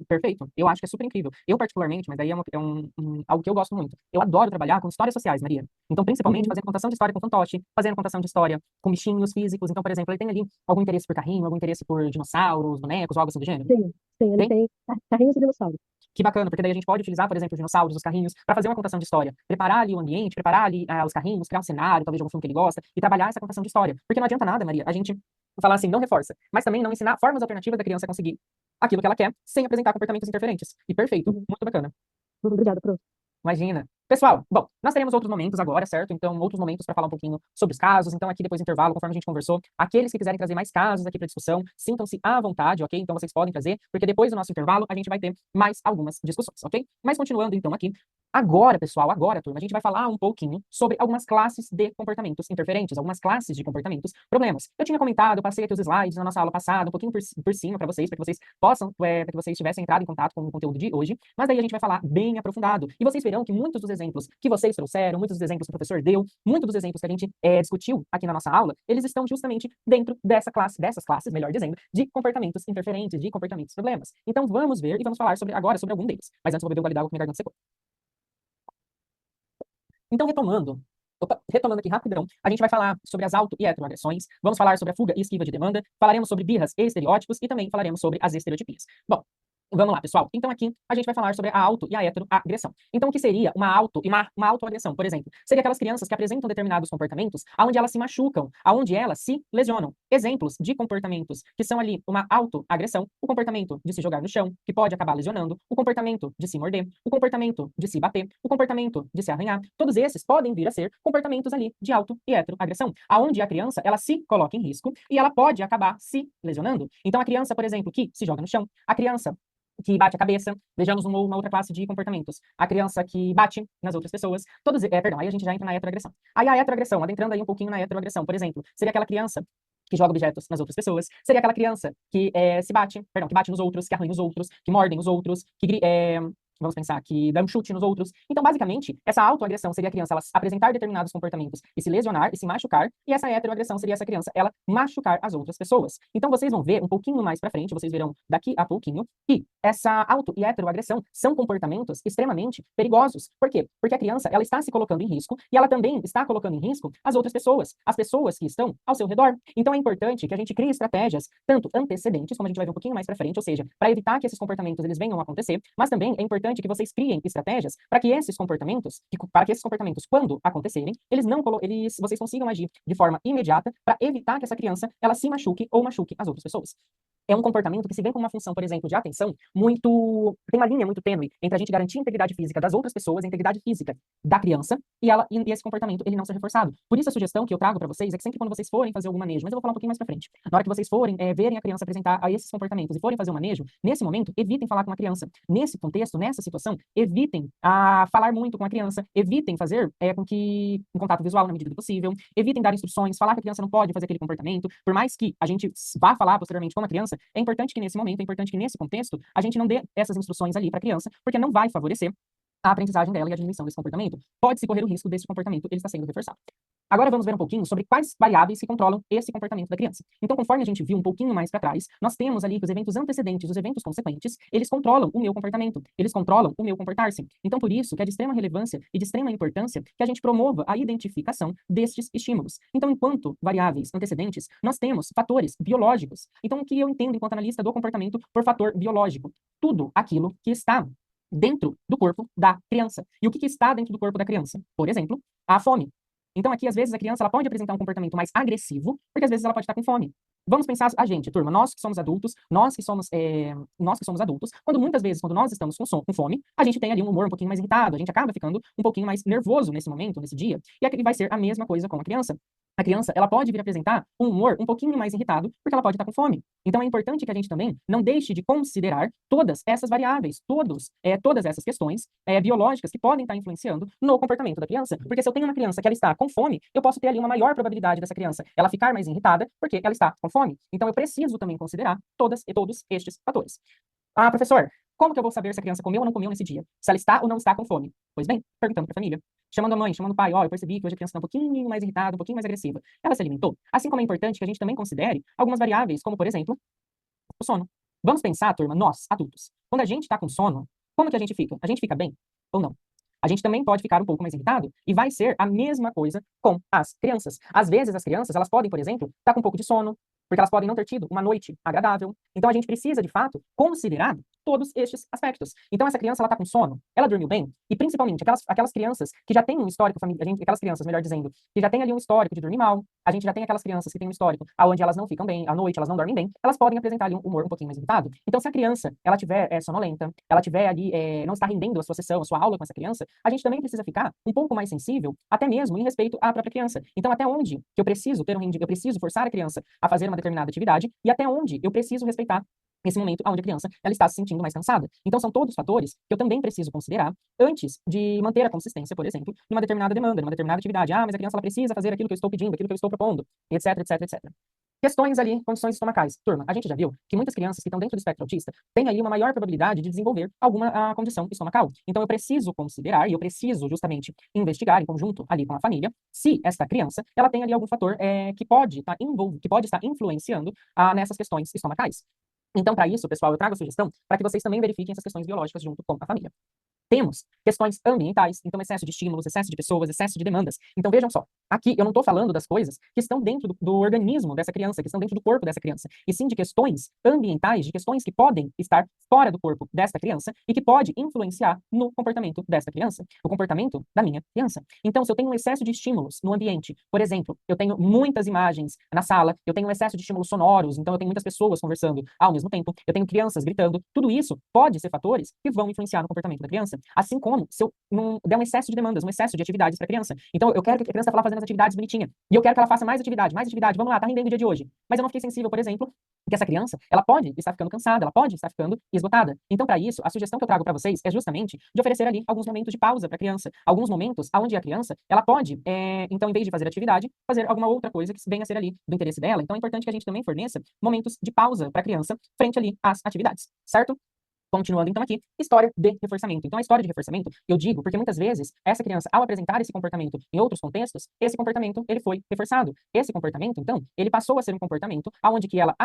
Perfeito. Eu acho que é super incrível. Eu, particularmente, mas daí algo que eu gosto muito. Eu adoro trabalhar com histórias sociais, Maria. Então, principalmente, Uhum. fazendo contação de história com fantoche, fazendo contação de história com bichinhos físicos. Então, por exemplo, ele tem ali algum interesse por carrinho, algum interesse por dinossauros, bonecos, algo assim do gênero? Sim, sim, ele Tem? tem carrinhos e dinossauros. Que bacana, porque daí a gente pode utilizar, por exemplo, os dinossauros, os carrinhos, para fazer uma contação de história. Preparar ali o ambiente, preparar ali os carrinhos, criar um cenário, talvez de algum filme que ele gosta, e trabalhar essa contação de história. Porque não adianta nada, Maria, a gente falar assim, não reforça, mas também não ensinar formas alternativas da criança conseguir aquilo que ela quer, sem apresentar comportamentos interferentes. E perfeito, Uhum. muito bacana. Obrigada, prof. Imagina. Pessoal, bom, nós teremos outros momentos agora, certo? Então, outros momentos para falar um pouquinho sobre os casos. Então, aqui depois do intervalo, conforme a gente conversou, aqueles que quiserem trazer mais casos aqui para discussão, sintam-se à vontade, ok? Então, vocês podem trazer, porque depois do nosso intervalo, a gente vai ter mais algumas discussões, ok? Mas continuando, então, aqui. Agora, pessoal, agora, turma, a gente vai falar um pouquinho sobre algumas classes de comportamentos interferentes, algumas classes de comportamentos problemas. Eu tinha comentado, eu passei aqui os slides na nossa aula passada, um pouquinho por cima para vocês possam, para que vocês tivessem entrado em contato com o conteúdo de hoje, mas daí a gente vai falar bem aprofundado. E vocês verão que muitos dos exemplos que vocês trouxeram, muitos dos exemplos que o professor deu, muitos dos exemplos que a gente discutiu aqui na nossa aula, eles estão justamente dentro dessas classes, melhor dizendo, de comportamentos interferentes, de comportamentos problemas. Então vamos ver e vamos falar agora sobre algum deles. Mas antes eu vou beber um gole d'água que minha garganta secou. Então, retomando aqui rapidão, a gente vai falar sobre as auto e heteroagressões, vamos falar sobre a fuga e esquiva de demanda, falaremos sobre birras e estereótipos e também falaremos sobre as estereotipias. Bom, vamos lá, pessoal. Então, aqui a gente vai falar sobre a auto e a heteroagressão. Então, o que seria uma autoagressão, por exemplo? Seria aquelas crianças que apresentam determinados comportamentos onde elas se machucam, onde elas se lesionam. Exemplos de comportamentos que são ali uma autoagressão: o comportamento de se jogar no chão, que pode acabar lesionando, o comportamento de se morder, o comportamento de se bater, o comportamento de se arranhar. Todos esses podem vir a ser comportamentos ali de auto e heteroagressão, aonde a criança ela se coloca em risco e ela pode acabar se lesionando. Então, a criança, por exemplo, que se joga no chão, a criança que bate a cabeça, vejamos uma outra classe de comportamentos. A criança que bate nas outras pessoas, perdão, aí a gente já entra na heteroagressão. Aí a heteroagressão, adentrando aí um pouquinho na heteroagressão, por exemplo, seria aquela criança que joga objetos nas outras pessoas, seria aquela criança que que bate nos outros, que arranha os outros, que mordem os outros, vamos pensar, que dá um chute nos outros. Então, basicamente, essa autoagressão seria a criança ela apresentar determinados comportamentos e se lesionar e se machucar, e essa heteroagressão seria essa criança ela machucar as outras pessoas. Então, vocês vão ver um pouquinho mais pra frente, vocês verão daqui a pouquinho, que essa auto e heteroagressão são comportamentos extremamente perigosos. Por quê? Porque a criança ela está se colocando em risco e ela também está colocando em risco as outras pessoas, as pessoas que estão ao seu redor. Então, é importante que a gente crie estratégias tanto antecedentes, como a gente vai ver um pouquinho mais pra frente, ou seja, para evitar que esses comportamentos eles venham a acontecer, mas também é importante que vocês criem estratégias para que esses comportamentos, quando acontecerem, vocês consigam agir de forma imediata para evitar que essa criança ela se machuque ou machuque as outras pessoas. É um comportamento que se vem com uma função, por exemplo, de atenção, tem uma linha muito tênue entre a gente garantir a integridade física das outras pessoas, a integridade física da criança, e esse comportamento ele não ser reforçado. Por isso a sugestão que eu trago para vocês é que sempre quando vocês forem fazer algum manejo, mas eu vou falar um pouquinho mais para frente, na hora que vocês forem verem a criança apresentar a esses comportamentos e forem fazer um manejo, nesse momento, evitem falar com a criança. Nesse contexto, nessa situação, evitem falar muito com a criança, evitem fazer com que um contato visual na medida do possível, evitem dar instruções, falar que a criança não pode fazer aquele comportamento, por mais que a gente vá falar posteriormente com a criança, é importante que nesse momento, é importante que nesse contexto, a gente não dê essas instruções ali para a criança, porque não vai favorecer a aprendizagem dela e a diminuição desse comportamento. Pode-se correr o risco desse comportamento ele estar sendo reforçado. Agora vamos ver um pouquinho sobre quais variáveis que controlam esse comportamento da criança. Então, conforme a gente viu um pouquinho mais para trás, nós temos ali que os eventos antecedentes, os eventos consequentes, eles controlam o meu comportamento, eles controlam o meu comportar-se. Então, por isso que é de extrema relevância e de extrema importância que a gente promova a identificação destes estímulos. Então, enquanto variáveis antecedentes, nós temos fatores biológicos. Então, o que eu entendo enquanto analista do comportamento por fator biológico? Tudo aquilo que está dentro do corpo da criança. E o que está dentro do corpo da criança? Por exemplo, a fome. Então aqui, às vezes, a criança ela pode apresentar um comportamento mais agressivo, porque às vezes ela pode estar com fome. Vamos pensar a gente, turma, nós que somos adultos, nós que somos adultos, quando muitas vezes, quando nós estamos com fome, a gente tem ali um humor um pouquinho mais irritado, a gente acaba ficando um pouquinho mais nervoso nesse momento, nesse dia, e aqui vai ser a mesma coisa com a criança. A criança, ela pode vir apresentar um humor um pouquinho mais irritado, porque ela pode estar com fome. Então, é importante que a gente também não deixe de considerar todas essas variáveis, todas essas questões biológicas que podem estar influenciando no comportamento da criança. Porque se eu tenho uma criança que ela está com fome, eu posso ter ali uma maior probabilidade dessa criança ela ficar mais irritada, porque ela está com fome. Então, eu preciso também considerar todos estes fatores. Ah, professor, como que eu vou saber se a criança comeu ou não comeu nesse dia? Se ela está ou não está com fome? Pois bem, perguntando para a família. Chamando a mãe, chamando o pai, eu percebi que hoje a criança está um pouquinho mais irritada, um pouquinho mais agressiva. Ela se alimentou? Assim como é importante que a gente também considere algumas variáveis, como, por exemplo, o sono. Vamos pensar, turma, nós, adultos. Quando a gente está com sono, como que a gente fica? A gente fica bem ou não? A gente também pode ficar um pouco mais irritado e vai ser a mesma coisa com as crianças. Às vezes, as crianças, elas podem, por exemplo, estar com um pouco de sono, porque elas podem não ter tido uma noite agradável. Então, a gente precisa, de fato, considerar todos estes aspectos. Então, essa criança, ela está com sono, ela dormiu bem, e principalmente aquelas crianças que já têm um histórico familiar, aquelas crianças, melhor dizendo, que já têm ali um histórico de dormir mal, a gente já tem aquelas crianças que têm um histórico onde elas não ficam bem, à noite elas não dormem bem, elas podem apresentar ali um humor um pouquinho mais irritado. Então, se a criança, ela tiver sonolenta, ela tiver ali, não está rendendo a sua sessão, a sua aula com essa criança, a gente também precisa ficar um pouco mais sensível, até mesmo em respeito à própria criança. Então, até onde que eu preciso ter eu preciso forçar a criança a fazer uma determinada atividade, e até onde eu preciso respeitar esse momento onde a criança ela está se sentindo mais cansada. Então, são todos fatores que eu também preciso considerar antes de manter a consistência, por exemplo, numa determinada demanda, numa determinada atividade. Ah, mas a criança ela precisa fazer aquilo que eu estou pedindo, aquilo que eu estou propondo, etc, etc, etc. Questões ali, condições estomacais. Turma, a gente já viu que muitas crianças que estão dentro do espectro autista têm ali uma maior probabilidade de desenvolver alguma condição estomacal. Então, eu preciso considerar e eu preciso justamente investigar em conjunto ali com a família se esta criança ela tem ali algum fator que pode estar influenciando nessas questões estomacais. Então, para isso, pessoal, eu trago a sugestão para que vocês também verifiquem essas questões biológicas junto com a família. Temos questões ambientais, então excesso de estímulos, excesso de pessoas, excesso de demandas. Então vejam só, aqui eu não estou falando das coisas que estão dentro do organismo dessa criança, que estão dentro do corpo dessa criança, e sim de questões ambientais, de questões que podem estar fora do corpo desta criança e que pode influenciar no comportamento desta criança, no comportamento da minha criança. Então, se eu tenho um excesso de estímulos no ambiente, por exemplo, eu tenho muitas imagens na sala, eu tenho um excesso de estímulos sonoros, então eu tenho muitas pessoas conversando ao mesmo tempo, eu tenho crianças gritando, tudo isso pode ser fatores que vão influenciar no comportamento da criança. Assim como se eu não der um excesso de demandas, um excesso de atividades para a criança. Então, eu quero que a criança vá fazendo as atividades bonitinha. E eu quero que ela faça mais atividade, vamos lá, tá rendendo o dia de hoje. Mas eu não fiquei sensível, por exemplo, que essa criança, ela pode estar ficando cansada, ela pode estar ficando esgotada. Então, para isso, a sugestão que eu trago para vocês é justamente de oferecer ali alguns momentos de pausa para a criança. Alguns momentos onde a criança, ela pode, então, em vez de fazer atividade, fazer alguma outra coisa que venha a ser ali do interesse dela. Então, é importante que a gente também forneça momentos de pausa para a criança frente ali às atividades, certo? Continuando, então, aqui, história de reforçamento. Então, a história de reforçamento, eu digo, porque muitas vezes, essa criança, ao apresentar esse comportamento em outros contextos, esse comportamento, ele foi reforçado. Esse comportamento, então, ele passou a ser um comportamento onde que ela,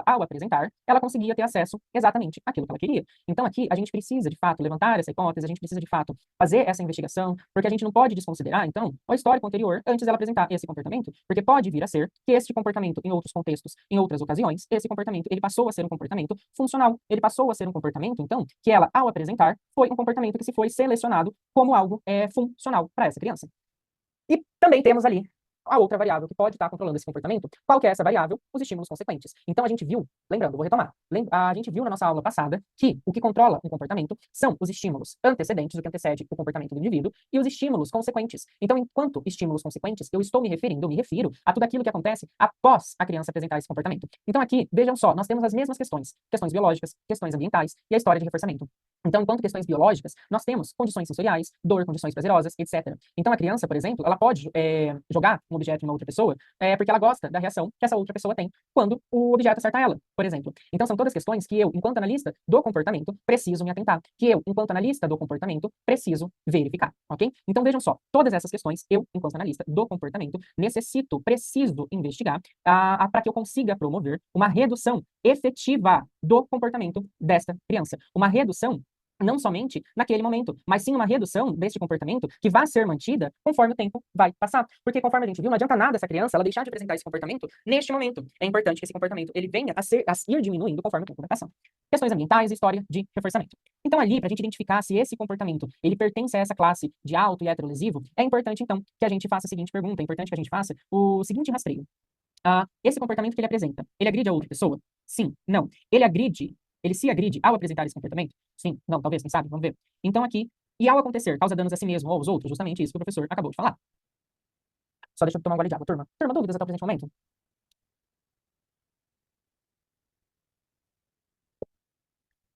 ao apresentar, ela conseguia ter acesso exatamente àquilo que ela queria. Então, aqui, a gente precisa, de fato, levantar essa hipótese, a gente precisa, de fato, fazer essa investigação, porque a gente não pode desconsiderar, então, o histórico anterior, antes dela apresentar esse comportamento, porque pode vir a ser que este comportamento, em outros contextos, em outras ocasiões, esse comportamento, ele passou a ser um comportamento funcional, ele passou a ser um comportamento, então, que ela, ao apresentar, foi um comportamento que se foi selecionado como algo funcional para essa criança. E também temos ali a outra variável que pode estar controlando esse comportamento. Qual que é essa variável? Os estímulos consequentes. Então, a gente viu, lembrando, vou retomar, a gente viu na nossa aula passada que o que controla um comportamento são os estímulos antecedentes, o que antecede o comportamento do indivíduo, e os estímulos consequentes. Então, enquanto estímulos consequentes, eu me refiro a tudo aquilo que acontece após a criança apresentar esse comportamento. Então, aqui, vejam só, nós temos as mesmas questões biológicas, questões ambientais e a história de reforçamento. Então, enquanto questões biológicas, nós temos condições sensoriais, dor, condições prazerosas, etc. Então, a criança, por exemplo, ela pode jogar um objeto em uma outra pessoa porque ela gosta da reação que essa outra pessoa tem quando o objeto acerta ela, por exemplo. Então, são todas questões que eu, enquanto analista do comportamento, preciso me atentar, que eu, enquanto analista do comportamento, preciso verificar, ok? Então, vejam só, todas essas questões, eu, enquanto analista do comportamento, preciso investigar para que eu consiga promover uma redução efetiva do comportamento desta criança. Uma redução não somente naquele momento, mas sim uma redução deste comportamento que vai ser mantida conforme o tempo vai passar. Porque conforme a gente viu, não adianta nada essa criança ela deixar de apresentar esse comportamento neste momento. É importante que esse comportamento ele venha a ir diminuindo conforme o tempo vai passando. Questões ambientais e história de reforçamento. Então ali, para a gente identificar se esse comportamento ele pertence a essa classe de auto e heterolesivo, é importante então que a gente faça a seguinte pergunta, é importante que a gente faça o seguinte rastreio. Esse comportamento que ele apresenta, ele agride a outra pessoa? Sim, não. Ele se agride ao apresentar esse comportamento? Sim, não, talvez, quem sabe, vamos ver. Então aqui, e ao acontecer, causa danos a si mesmo ou aos outros, justamente isso que o professor acabou de falar. Só deixa eu tomar um gole de água, turma. Turma, dúvidas até o presente momento?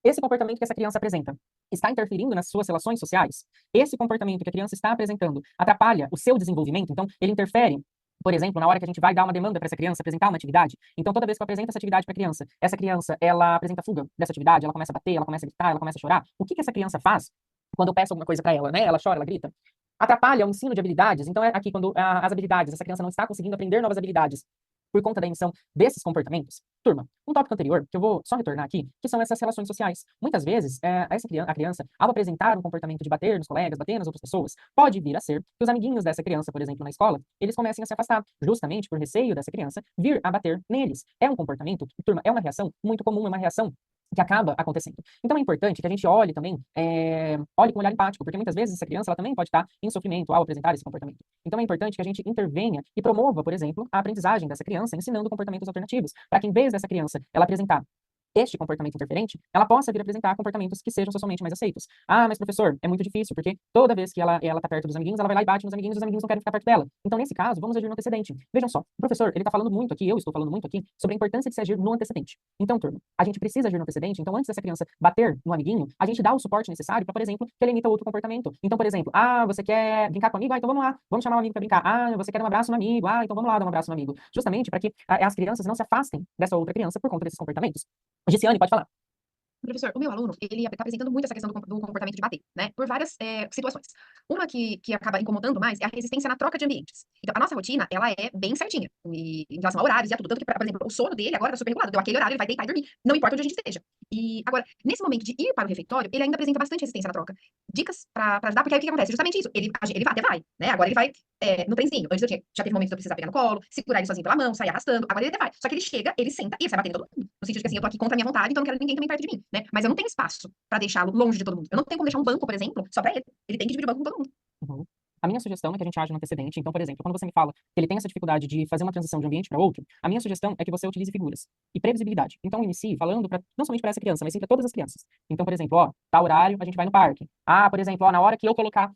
Esse comportamento que essa criança apresenta está interferindo nas suas relações sociais? Esse comportamento que a criança está apresentando atrapalha o seu desenvolvimento? Então, ele interfere, por exemplo, na hora que a gente vai dar uma demanda para essa criança apresentar uma atividade. Então, toda vez que eu apresento essa atividade para a criança, essa criança, ela apresenta fuga dessa atividade, ela começa a bater, ela começa a gritar, ela começa a chorar. O que que essa criança faz quando eu peço alguma coisa para ela, né? Ela chora, ela grita. Atrapalha o ensino de habilidades. Então, é aqui quando as habilidades, essa criança não está conseguindo aprender novas habilidades por conta da emissão desses comportamentos. Turma, um tópico anterior, que eu vou só retornar aqui, que são essas relações sociais. Muitas vezes, a criança, ao apresentar um comportamento de bater nos colegas, bater nas outras pessoas, pode vir a ser que os amiguinhos dessa criança, por exemplo, na escola, eles comecem a se afastar, justamente por receio dessa criança vir a bater neles. É um comportamento, turma, é uma reação muito comum, é uma reação que acaba acontecendo. Então é importante que a gente olhe também, olhe com um olhar empático, porque muitas vezes essa criança ela também pode estar em sofrimento ao apresentar esse comportamento. Então é importante que a gente intervenha e promova, por exemplo, a aprendizagem dessa criança, ensinando comportamentos alternativos, para que em vez dessa criança ela apresentar este comportamento interferente, ela possa vir apresentar comportamentos que sejam socialmente mais aceitos. Mas professor, é muito difícil, porque toda vez que ela tá perto dos amiguinhos, ela vai lá e bate nos amiguinhos, e os amiguinhos não querem ficar perto dela. Então, nesse caso, vamos agir no antecedente. Vejam só, o professor, ele tá falando muito aqui, eu estou falando muito aqui, sobre a importância de se agir no antecedente. Então, turma, a gente precisa agir no antecedente, então antes dessa criança bater no amiguinho, a gente dá o suporte necessário para, por exemplo, que ele imita outro comportamento. Então, por exemplo, você quer brincar com o amigo? Então vamos lá, vamos chamar o amigo para brincar. Você quer dar um abraço no amigo? Então vamos lá dar um abraço no amigo. Justamente para que as crianças não se afastem dessa outra criança por conta desses comportamentos. Giciane, pode falar. Professor, o meu aluno, ele está apresentando muito essa questão do comportamento de bater, né? Por várias situações. Uma que acaba incomodando mais é a resistência na troca de ambientes. Então, a nossa rotina, ela é bem certinha, em relação a horários e a tudo. Tanto que, por exemplo, o sono dele agora está super regulado. Então, aquele horário ele vai deitar e dormir, não importa onde a gente esteja. E, agora, nesse momento de ir para o refeitório, ele ainda apresenta bastante resistência na troca. Dicas para ajudar, porque aí o que acontece? Justamente isso. Ele até vai, né? Agora ele vai no trenzinho. Antes já teve momentos de eu precisar pegar no colo, segurar ele sozinho pela mão, sair arrastando. Agora ele até vai. Só que ele chega, ele senta e ele sai batendo todo mundo. No sentido de que, assim, eu tô aqui contra a minha vontade, então eu não quero ninguém também perto de mim, né? Mas eu não tenho espaço para deixá-lo longe de todo mundo. Eu não tenho como deixar um banco, por exemplo, só para ele. Ele tem que dividir o banco com todo mundo. Uhum. A minha sugestão é que a gente age no antecedente. Então, por exemplo, quando você me fala que ele tem essa dificuldade de fazer uma transição de um ambiente para outro, a minha sugestão é que você utilize figuras e previsibilidade. Então, inicie falando não somente para essa criança, mas sim para todas as crianças. Então, por exemplo, tal horário, a gente vai no parque. Por exemplo, na hora que eu colocar,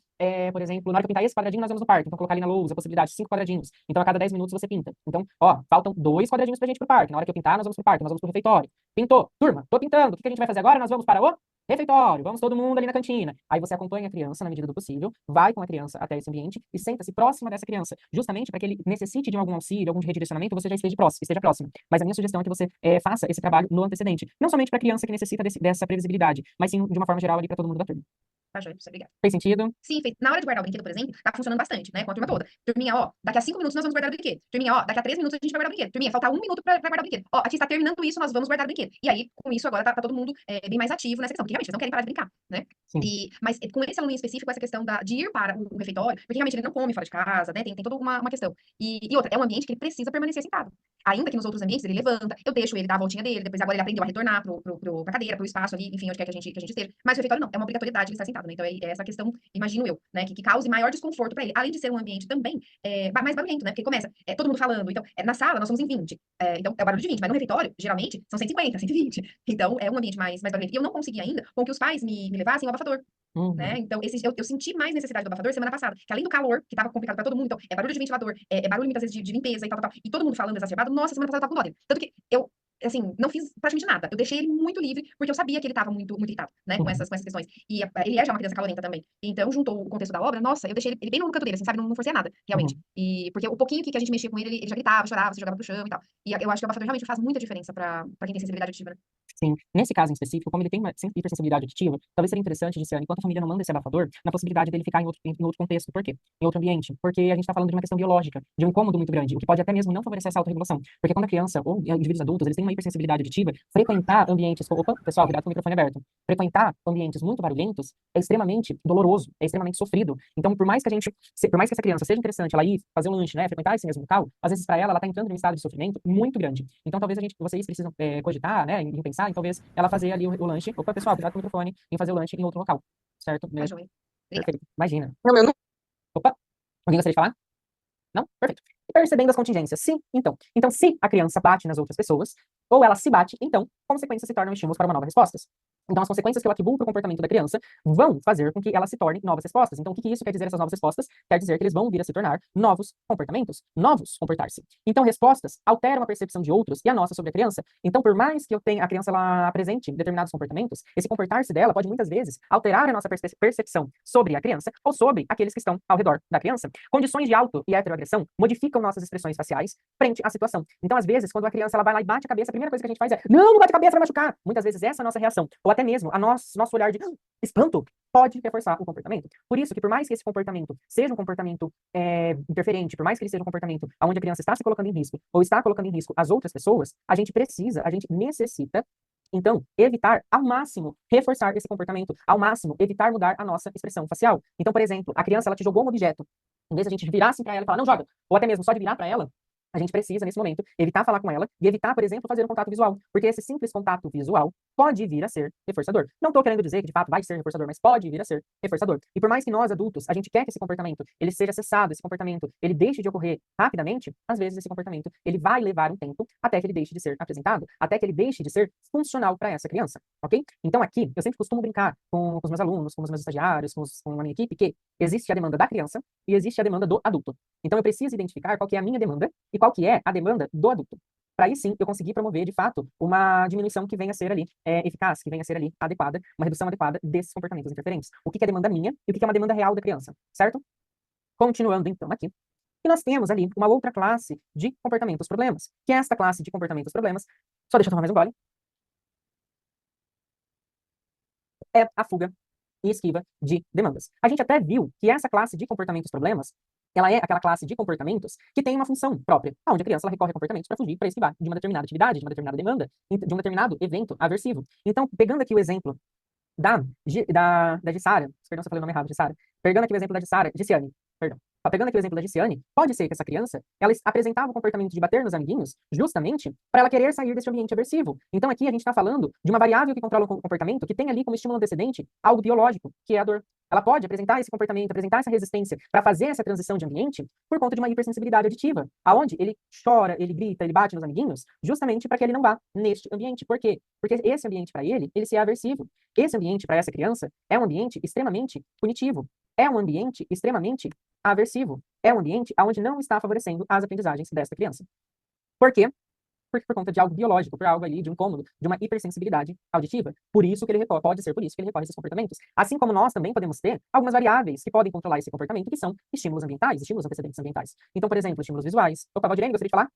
por exemplo, na hora que eu pintar esse quadradinho, nós vamos no parque. Então, colocar ali na lousa a possibilidade, 5 quadradinhos. Então, a cada 10 minutos você pinta. Então, faltam 2 quadradinhos pra gente ir pro parque. Na hora que eu pintar, nós vamos pro parque, nós vamos pro refeitório. Pintou. Turma, tô pintando. O que a gente vai fazer agora? Nós vamos para o refeitório. Vamos todo mundo ali na cantina. Aí você acompanha a criança na medida do possível, vai com a criança até esse ambiente e senta-se próxima dessa criança, justamente para que ele necessite de algum auxílio, algum redirecionamento, você já esteja próximo. Mas a minha sugestão é que você faça esse trabalho no antecedente. Não somente para a criança que necessita dessa previsibilidade, mas sim de uma forma geral ali para todo mundo da turma. Tá, joia, obrigada. Fez sentido? Sim, fez. Na hora de guardar o brinquedo, por exemplo, tá funcionando bastante, né? Com a turma toda. Turminha, daqui a 5 minutos nós vamos guardar o brinquedo. Turminha, daqui a 3 minutos a gente vai guardar o brinquedo. Turminha, falta 1 minuto pra guardar o brinquedo. Aqui está terminando isso, nós vamos guardar o brinquedo. E aí, com isso, agora tá todo mundo bem mais ativo nessa questão, porque realmente eles não querem parar de brincar, né? Mas com esse aluno em específico, essa questão de ir para o refeitório, porque realmente ele não come fora de casa, né? Tem toda uma questão. E outra, é um ambiente que ele precisa permanecer sentado. Ainda que nos outros ambientes ele levanta, eu deixo ele dar a voltinha dele, depois agora ele aprendeu a retornar pra cadeira, pro espaço ali, enfim, onde quer que a gente esteja. Mas o refeitório não, é uma obrigatoriedade ele estar sentado, né? Então é essa questão, imagino eu, né? Que cause maior desconforto para ele. Além de ser um ambiente também mais barulhento, né? Porque começa todo mundo falando. Então, na sala nós somos em 20. Então, é o barulho de 20, mas no refeitório, geralmente, são 150, 120. Então, é um ambiente mais barulhento. E eu não consegui ainda com que os pais me levassem o abafador. Né? Então, eu senti mais necessidade do abafador semana passada, que além do calor, que tava complicado pra todo mundo, então, é barulho de ventilador, é barulho muitas vezes de limpeza e tal, e todo mundo falando exacerbado, nossa, semana passada eu tava com dó dele. Tanto que eu, assim, não fiz praticamente nada, eu deixei ele muito livre, porque eu sabia que ele tava muito irritado, né, com essas questões. E ele é já uma criança calorenta também. Então, juntou o contexto da obra, nossa, eu deixei ele bem no canto dele, assim, sabe, não forcei nada, realmente. E porque o pouquinho que a gente mexia com ele já gritava, chorava, se jogava pro chão e tal. E eu acho que o abafador realmente faz muita diferença pra quem tem sensibilidade auditiva, né? Sim. Nesse caso em específico, como ele tem uma hipersensibilidade auditiva, talvez seria interessante, Luciano, enquanto a família não manda esse abafador, na possibilidade dele ficar em outro contexto. Por quê? Em outro ambiente. Porque a gente está falando de uma questão biológica, de um incômodo muito grande, o que pode até mesmo não favorecer essa autorregulação. Porque quando a criança ou indivíduos adultos, eles têm uma uma hipersensibilidade auditiva, frequentar ambientes... Opa, pessoal, cuidado com o microfone aberto. Frequentar ambientes muito barulhentos é extremamente doloroso, é extremamente sofrido. Então, por mais que essa criança seja interessante, ela ir fazer um lanche, né, frequentar esse mesmo local, às vezes para ela tá entrando em um estado de sofrimento muito grande. Então, talvez vocês precisam cogitar, né, em pensar em talvez ela fazer ali o lanche. Opa, pessoal, cuidado com o microfone, em fazer o lanche em outro local, certo? Tá, joia. Obrigada. Perfeito. Imagina. Não, eu não. Opa, alguém gostaria de falar? Não? Perfeito. E percebendo as contingências. Sim, então. Então, se a criança bate nas outras pessoas, ou ela se bate, então, consequências se tornam estímulos para uma nova resposta. Então, as consequências que eu atribuo para o comportamento da criança vão fazer com que ela se torne novas respostas. Então, o que isso quer dizer, essas novas respostas? Quer dizer que eles vão vir a se tornar novos comportamentos, novos comportar-se. Então, respostas alteram a percepção de outros e a nossa sobre a criança. Então, por mais que a criança ela apresente determinados comportamentos, esse comportar-se dela pode muitas vezes alterar a nossa percepção sobre a criança ou sobre aqueles que estão ao redor da criança. Condições de auto e heteroagressão modificam nossas expressões faciais frente à situação. Então, às vezes, quando a criança ela vai lá e bate a cabeça, a primeira coisa que a gente faz é: não bate a cabeça, vai machucar. Muitas vezes essa é a nossa reação. Ou até mesmo nosso olhar de espanto pode reforçar o comportamento. Por isso que, por mais que esse comportamento seja um comportamento interferente, por mais que ele seja um comportamento onde a criança está se colocando em risco ou está colocando em risco as outras pessoas, a gente necessita, então, evitar ao máximo reforçar esse comportamento, ao máximo evitar mudar a nossa expressão facial. Então, por exemplo, a criança ela te jogou um objeto. Em vez de a gente virar assim para ela e falar, não joga, ou até mesmo só de virar para ela, a gente precisa, nesse momento, evitar falar com ela e evitar, por exemplo, fazer um contato visual, porque esse simples contato visual pode vir a ser reforçador. Não estou querendo dizer que, de fato, vai ser reforçador, mas pode vir a ser reforçador. E por mais que nós, adultos, a gente quer que esse comportamento, ele seja cessado, esse comportamento, ele deixe de ocorrer rapidamente, às vezes esse comportamento, ele vai levar um tempo até que ele deixe de ser apresentado, até que ele deixe de ser funcional para essa criança, ok? Então, aqui, eu sempre costumo brincar com os meus alunos, com os meus estagiários, com a minha equipe, que existe a demanda da criança e existe a demanda do adulto. Então, eu preciso identificar qual que é a minha demanda e qual que é a demanda do adulto. Para aí sim eu conseguir promover, de fato, uma diminuição que venha a ser ali eficaz, que venha a ser ali adequada, uma redução adequada desses comportamentos interferentes. O que é demanda minha e o que é uma demanda real da criança, certo? Continuando, então, aqui. E nós temos ali uma outra classe de comportamentos problemas, que é esta classe de comportamentos problemas. Só deixa eu tomar mais um gole. É a fuga e esquiva de demandas. A gente até viu que essa classe de comportamentos problemas, ela é aquela classe de comportamentos que tem uma função própria, onde a criança ela recorre a comportamentos para fugir, para esquivar de uma determinada atividade, de uma determinada demanda, de um determinado evento aversivo. Então, pegando aqui o exemplo da Gissara, perdão se eu falei o nome errado, Gissara, pegando aqui o exemplo da Giciane, perdão. Pegando aqui o exemplo da Giciane, pode ser que essa criança, ela apresentava o comportamento de bater nos amiguinhos justamente para ela querer sair desse ambiente aversivo. Então aqui a gente está falando de uma variável que controla o comportamento, que tem ali como estímulo antecedente algo biológico, que é a dor. Ela pode apresentar esse comportamento, apresentar essa resistência para fazer essa transição de ambiente por conta de uma hipersensibilidade auditiva, aonde ele chora, ele grita, ele bate nos amiguinhos, justamente para que ele não vá neste ambiente. Por quê? Porque esse ambiente para ele se é aversivo. Esse ambiente para essa criança é um ambiente extremamente punitivo. É um ambiente extremamente aversivo. É um ambiente onde não está favorecendo as aprendizagens desta criança. Por quê? Porque por conta de algo biológico, por algo ali, de um incômodo, de uma hipersensibilidade auditiva. Por isso que ele recorre, pode ser por isso que ele recorre a esses comportamentos. Assim como nós também podemos ter algumas variáveis que podem controlar esse comportamento, que são estímulos ambientais, estímulos antecedentes ambientais. Então, por exemplo, estímulos visuais. Opa, Valdirene, gostaria de falar?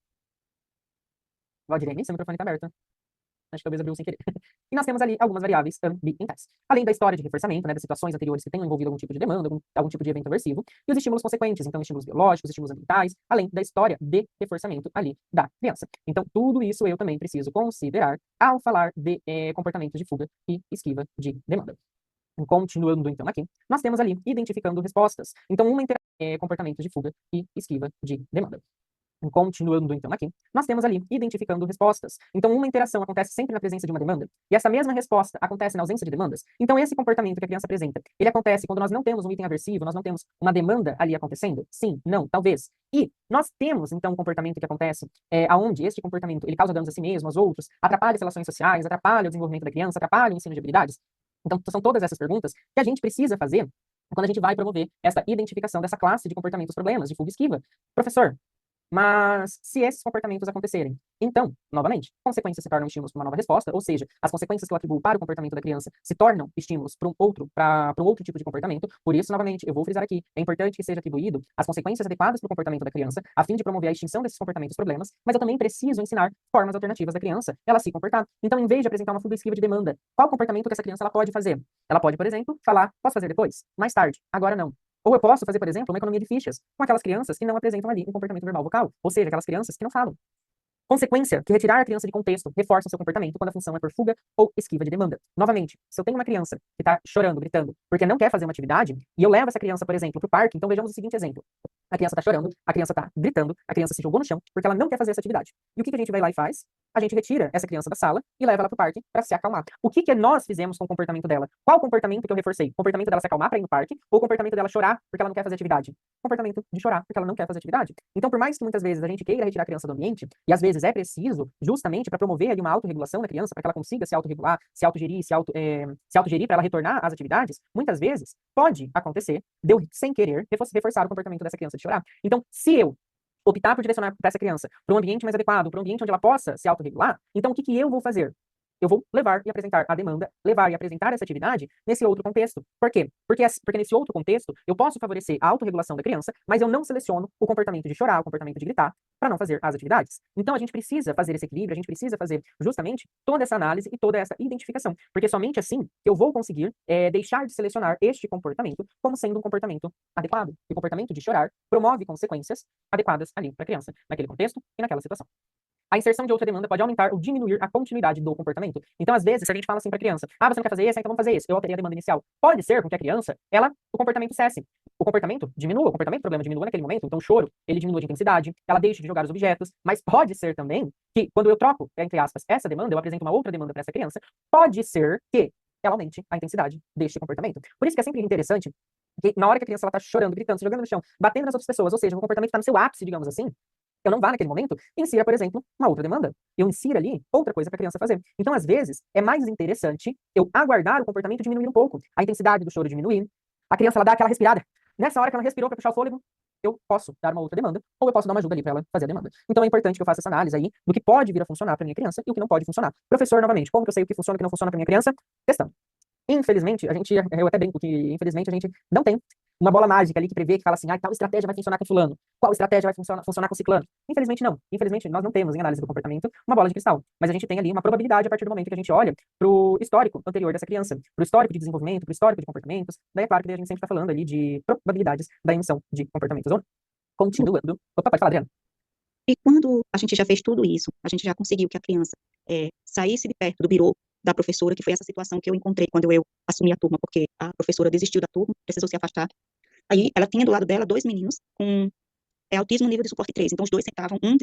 Valdirene, seu microfone está aberto. Acho que talvez abriu sem querer. E nós temos ali algumas variáveis ambientais. Além da história de reforçamento, né, das situações anteriores que tenham envolvido algum tipo de demanda, algum tipo de evento aversivo, e os estímulos consequentes, então estímulos biológicos, estímulos ambientais, além da história de reforçamento ali da criança. Então, tudo isso eu também preciso considerar ao falar de comportamentos de fuga e esquiva de demanda. Continuando, então, aqui, nós temos ali identificando respostas. Então, comportamentos de fuga e esquiva de demanda. Continuando, então, aqui, nós temos ali identificando respostas. Então, uma interação acontece sempre na presença de uma demanda, e essa mesma resposta acontece na ausência de demandas. Então, esse comportamento que a criança apresenta, ele acontece quando nós não temos um item aversivo, nós não temos uma demanda ali acontecendo? Sim, não, talvez. E nós temos, então, um comportamento que acontece aonde este comportamento, ele causa danos a si mesmo, aos outros, atrapalha as relações sociais, atrapalha o desenvolvimento da criança, atrapalha o ensino de habilidades. Então, são todas essas perguntas que a gente precisa fazer quando a gente vai promover essa identificação dessa classe de comportamentos problemas, de fuga e esquiva. Professor, mas se esses comportamentos acontecerem, então, novamente, consequências se tornam estímulos para uma nova resposta, ou seja, as consequências que eu atribuo para o comportamento da criança se tornam estímulos para um outro tipo de comportamento. Por isso, novamente, eu vou frisar aqui, é importante que seja atribuído as consequências adequadas para o comportamento da criança, a fim de promover a extinção desses comportamentos problemas, mas eu também preciso ensinar formas alternativas da criança ela se comportar. Então, em vez de apresentar uma fuga esquiva de demanda, qual comportamento que essa criança ela pode fazer? Ela pode, por exemplo, falar, posso fazer depois? Mais tarde, agora não. Ou eu posso fazer, por exemplo, uma economia de fichas com aquelas crianças que não apresentam ali um comportamento verbal vocal, ou seja, aquelas crianças que não falam. Consequência, que retirar a criança de contexto reforça o seu comportamento quando a função é por fuga ou esquiva de demanda. Novamente, se eu tenho uma criança que está chorando, gritando, porque não quer fazer uma atividade, e eu levo essa criança, por exemplo, para o parque, então vejamos o seguinte exemplo. A criança está chorando, a criança está gritando, a criança se jogou no chão porque ela não quer fazer essa atividade. E o que a gente vai lá e faz? A gente retira essa criança da sala e leva ela para o parque para se acalmar. O que nós fizemos com o comportamento dela? Qual o comportamento que eu reforcei? O comportamento dela se acalmar para ir no parque ou o comportamento dela chorar porque ela não quer fazer atividade? Comportamento de chorar porque ela não quer fazer atividade. Então, por mais que muitas vezes a gente queira retirar a criança do ambiente, e às vezes é preciso justamente para promover ali uma autorregulação da criança, para que ela consiga se autorregular, se autogerir, se autogerir para ela retornar às atividades, muitas vezes pode acontecer de eu, sem querer, reforçar o comportamento dessa criança de chorar. Então, se eu optar por direcionar para essa criança para um ambiente mais adequado, para um ambiente onde ela possa se autorregular, então o que eu vou fazer? Eu vou levar e apresentar a demanda, levar e apresentar essa atividade nesse outro contexto. Por quê? Porque nesse outro contexto, eu posso favorecer a autorregulação da criança, mas eu não seleciono o comportamento de chorar, o comportamento de gritar, para não fazer as atividades. Então, a gente precisa fazer esse equilíbrio, a gente precisa fazer justamente toda essa análise e toda essa identificação. Porque somente assim eu vou conseguir deixar de selecionar este comportamento como sendo um comportamento adequado. E o comportamento de chorar promove consequências adequadas ali para a criança, naquele contexto e naquela situação. A inserção de outra demanda pode aumentar ou diminuir a continuidade do comportamento. Então, às vezes, se a gente fala assim para a criança, você não quer fazer esse, então vamos fazer esse. Eu alterei a demanda inicial. Pode ser com que a criança, o comportamento cesse. O comportamento diminua, o comportamento problema diminua naquele momento. Então, o choro, ele diminui de intensidade, ela deixa de jogar os objetos. Mas pode ser também que, quando eu troco, entre aspas, essa demanda, eu apresento uma outra demanda para essa criança, pode ser que ela aumente a intensidade deste comportamento. Por isso que é sempre interessante que, na hora que a criança está chorando, gritando, se jogando no chão, batendo nas outras pessoas, ou seja, o comportamento está no seu ápice, digamos assim, eu não vá naquele momento e insira, por exemplo, uma outra demanda. Eu insira ali outra coisa para a criança fazer. Então, às vezes, é mais interessante eu aguardar o comportamento diminuir um pouco, a intensidade do choro diminuir, a criança ela dá aquela respirada. Nessa hora que ela respirou para puxar o fôlego, eu posso dar uma outra demanda, ou eu posso dar uma ajuda ali para ela fazer a demanda. Então é importante que eu faça essa análise aí do que pode vir a funcionar para minha criança e o que não pode funcionar. Professor, novamente, como que eu sei o que funciona e o que não funciona para minha criança? Testando. Infelizmente, eu até brinco que, infelizmente, a gente não tem uma bola mágica ali que prevê, que fala assim, tal estratégia vai funcionar com fulano, qual estratégia vai funcionar com ciclano. Infelizmente, não. Infelizmente, nós não temos, em análise do comportamento, uma bola de cristal. Mas a gente tem ali uma probabilidade a partir do momento que a gente olha para o histórico anterior dessa criança, para o histórico de desenvolvimento, para o histórico de comportamentos. Daí é claro que daí a gente sempre está falando ali de probabilidades da emissão de comportamentos. Continuando. Opa, pode falar, Adriana. E quando a gente já fez tudo isso, a gente já conseguiu que a criança saísse de perto do birô da professora, que foi essa situação que eu encontrei quando eu assumi a turma, porque a professora desistiu da turma, precisou se afastar. Aí ela tinha do lado dela 2 meninos com autismo nível de suporte 3. Então os dois sentavam um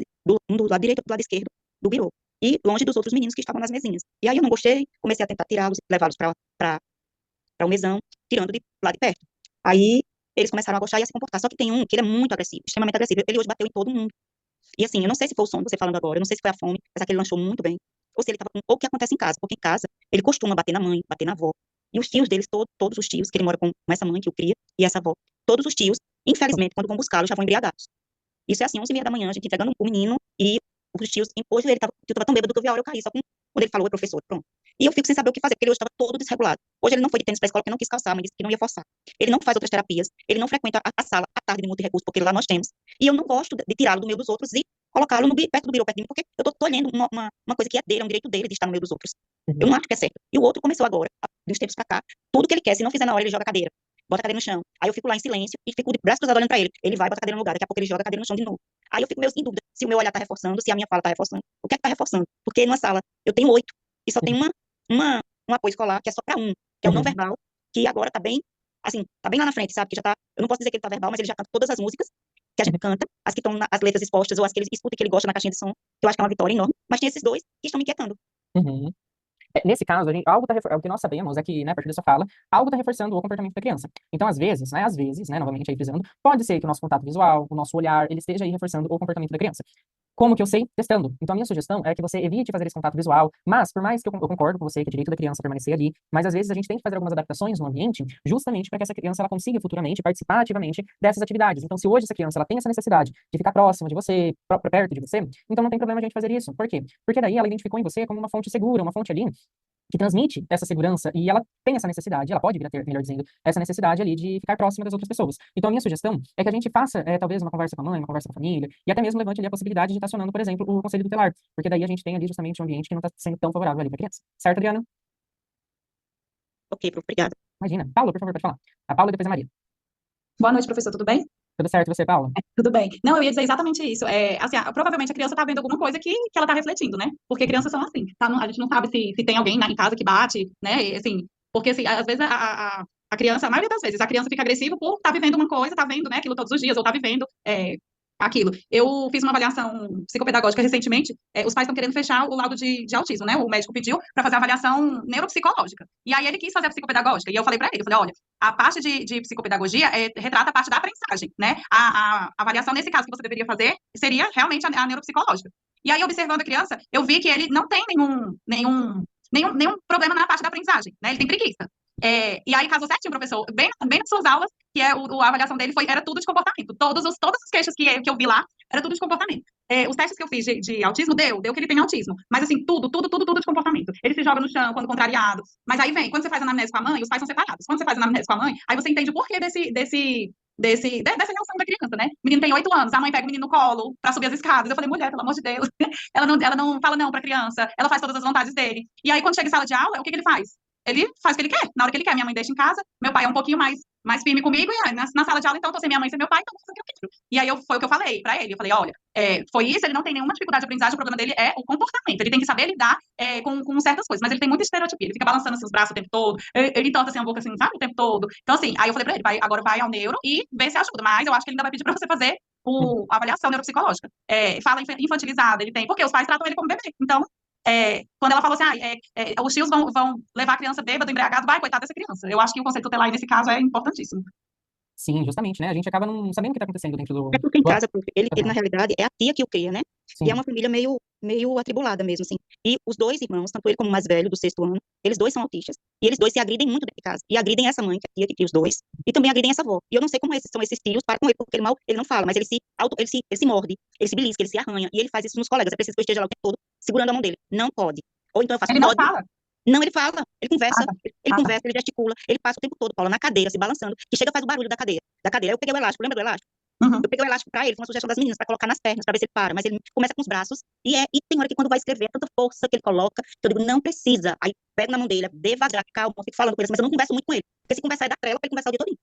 do lado direito e do lado esquerdo do birô. E longe dos outros meninos que estavam nas mesinhas. E aí eu não gostei, comecei a tentar tirá-los, levá-los para um mesão, tirando de lá de perto. Aí eles começaram a gostar e a se comportar. Só que tem um que ele é muito agressivo, extremamente agressivo. Ele hoje bateu em todo mundo. E assim, eu não sei se foi o som, você falando agora, eu não sei se foi a fome, mas que ele lanchou muito bem. Ou se ele tava ou o que acontece em casa, porque em casa ele costuma bater na mãe, bater na avó. E os tios deles, todos os tios, que ele mora com essa mãe que o cria e essa avó, todos os tios, infelizmente, quando vão buscá-lo, já vão embriagados. Isso é assim, 11h30 da manhã, a gente entregando o menino e os tios, hoje ele tava tão bêbado que eu vi a hora eu caí, só quando ele falou, professor, pronto. E eu fico sem saber o que fazer, porque ele hoje estava todo desregulado. Hoje ele não foi de tênis para a escola porque não quis calçar, mas disse que não ia forçar. Ele não faz outras terapias, ele não frequenta a sala à tarde de multirrecurso, porque lá nós temos. E eu não gosto de tirá-lo do meio dos outros e colocá-lo perto do birô, perto de mim, porque eu tô olhando uma coisa que é dele, é um direito dele de estar no meio dos outros. Eu não acho que é certo. E o outro começou agora, de uns tempos pra cá, tudo que ele quer, se não fizer na hora, ele joga a cadeira. Bota a cadeira no chão. Aí eu fico lá em silêncio e fico de braço cruzado olhando pra ele. Ele vai, bota a cadeira no lugar, daqui a pouco ele joga a cadeira no chão de novo. Aí eu fico meio em dúvida se o meu olhar tá reforçando, se a minha fala tá reforçando. O que é que tá reforçando? Porque numa sala eu tenho 8 e só tem um apoio escolar que é só pra um, que é o não verbal, que agora tá bem, assim, tá bem lá na frente, sabe? Que já tá, eu não posso dizer que ele tá verbal, mas ele já canta todas as músicas que a gente canta, as que estão as letras expostas ou as que ele escuta e que ele gosta na caixinha de som, que eu acho que é uma vitória enorme, mas tem esses dois que estão me inquietando. Uhum. Nesse caso, o que nós sabemos é que, né, a partir da sua fala, algo está reforçando o comportamento da criança. Então, às vezes, né, novamente aí frisando, pode ser que o nosso contato visual, o nosso olhar, ele esteja aí reforçando o comportamento da criança. Como que eu sei? Testando. Então, a minha sugestão é que você evite fazer esse contato visual, mas, por mais que eu concordo com você que é direito da criança permanecer ali, mas às vezes a gente tem que fazer algumas adaptações no ambiente, justamente para que essa criança ela consiga futuramente participar ativamente dessas atividades. Então, se hoje essa criança ela tem essa necessidade de ficar próxima de você, perto de você, então não tem problema a gente fazer isso. Por quê? Porque daí ela identificou em você como uma fonte segura, uma fonte ali que transmite essa segurança e ela tem essa necessidade, ela pode vir a ter, melhor dizendo, essa necessidade ali de ficar próxima das outras pessoas. Então, a minha sugestão é que a gente faça, talvez, uma conversa com a mãe, uma conversa com a família, e até mesmo levante ali a possibilidade de estar acionando, por exemplo, o conselho tutelar, porque daí a gente tem ali justamente um ambiente que não está sendo tão favorável ali para a criança. Certo, Adriana? Ok, prof, obrigada. Imagina. Paula, por favor, pode falar. A Paula e depois a Maria. Boa noite, professor, tudo bem? Tudo certo, e você, Paula? Tudo bem. Não, eu ia dizer exatamente isso. Assim, provavelmente a criança está vendo alguma coisa que ela está refletindo, né? Porque crianças são assim. Tá? A gente não sabe se tem alguém em casa que bate, né? E, assim, porque assim, às vezes a criança, a maioria das vezes, a criança fica agressiva por estar vivendo uma coisa, tá vendo, né, aquilo todos os dias, ou tá vivendo aquilo. Eu fiz uma avaliação psicopedagógica recentemente, os pais estão querendo fechar o laudo de autismo, né? O médico pediu para fazer a avaliação neuropsicológica. E aí ele quis fazer a psicopedagógica. E eu falei para ele, eu falei, olha, a parte de psicopedagogia retrata a parte da aprendizagem, né? A avaliação, nesse caso, que você deveria fazer seria realmente a neuropsicológica. E aí, observando a criança, eu vi que ele não tem nenhum problema na parte da aprendizagem, né? Ele tem preguiça. E aí, casou certinho, professor, bem nas suas aulas, que a avaliação dele era tudo de comportamento. Todos os queixos que eu vi lá, era tudo de comportamento. Os testes que eu fiz de autismo, deu que ele tem autismo. Mas, assim, tudo de comportamento. Ele se joga no chão quando contrariado. Mas aí vem, quando você faz anamnese com a mãe, os pais são separados. Quando você faz anamnese com a mãe, aí você entende o porquê dessa reação da criança, né? O menino tem 8 anos, a mãe pega o menino no colo pra subir as escadas. Eu falei, mulher, pelo amor de Deus. Ela não fala não pra criança, ela faz todas as vontades dele. E aí, quando chega em sala de aula, o que ele faz? Ele faz o que ele quer, na hora que ele quer. Minha mãe deixa em casa, meu pai é um pouquinho mais firme comigo, e na sala de aula, então, eu tô sem minha mãe, sem meu pai, então eu vou fazer o que eu quero. E aí, foi o que eu falei pra ele. Eu falei, olha, foi isso, ele não tem nenhuma dificuldade de aprendizagem, o problema dele é o comportamento. Ele tem que saber lidar com certas coisas, mas ele tem muita estereotipia, ele fica balançando seus braços o tempo todo, ele entorta assim a boca assim, sabe, o tempo todo. Então, assim, aí eu falei pra ele, agora vai ao neuro e vê se ajuda, mas eu acho que ele ainda vai pedir pra você fazer a avaliação neuropsicológica. Fala infantilizada, ele tem, porque os pais tratam ele como bebê. Então, quando ela falou assim, os tios vão levar a criança bêbada, embriagado, vai, coitada dessa criança. Eu acho que o conceito tutelar aí, nesse caso, é importantíssimo. Sim, justamente, né? A gente acaba não sabendo o que está acontecendo dentro do... É porque em casa, ele na realidade, é a tia que o cria, né? Sim. E é uma família meio atribulada mesmo, assim. E os dois irmãos, tanto ele como o mais velho, do 6º ano, eles dois são autistas. E eles dois se agridem muito dentro de casa. E agridem essa mãe, que é a tia que cria os dois. E também agridem essa avó. E eu não sei como são esses tios para com ele, porque ele não fala, mas ele se morde, ele se belisca, ele se arranha. E ele faz isso nos colegas. É preciso que eu esteja lá o tempo todo, segurando a mão dele. Não pode. Ou então eu faço Ele não pode. fala. Não, ele fala, ele conversa, Tá. ele conversa, ele gesticula, ele passa o tempo todo, Paula, na cadeira, se balançando, que chega e faz o barulho da cadeira. Aí eu peguei o elástico, lembra do elástico? Uhum. Eu peguei o elástico pra ele, foi uma sugestão das meninas, pra colocar nas pernas, pra ver se ele para, mas ele começa com os braços, e tem hora que quando vai escrever, é tanta força que ele coloca, que eu digo, não precisa. Aí pego na mão dele, devagar, calma, fico falando com ele, mas eu não converso muito com ele, porque se conversar é da trela pra ele conversar o dia todo.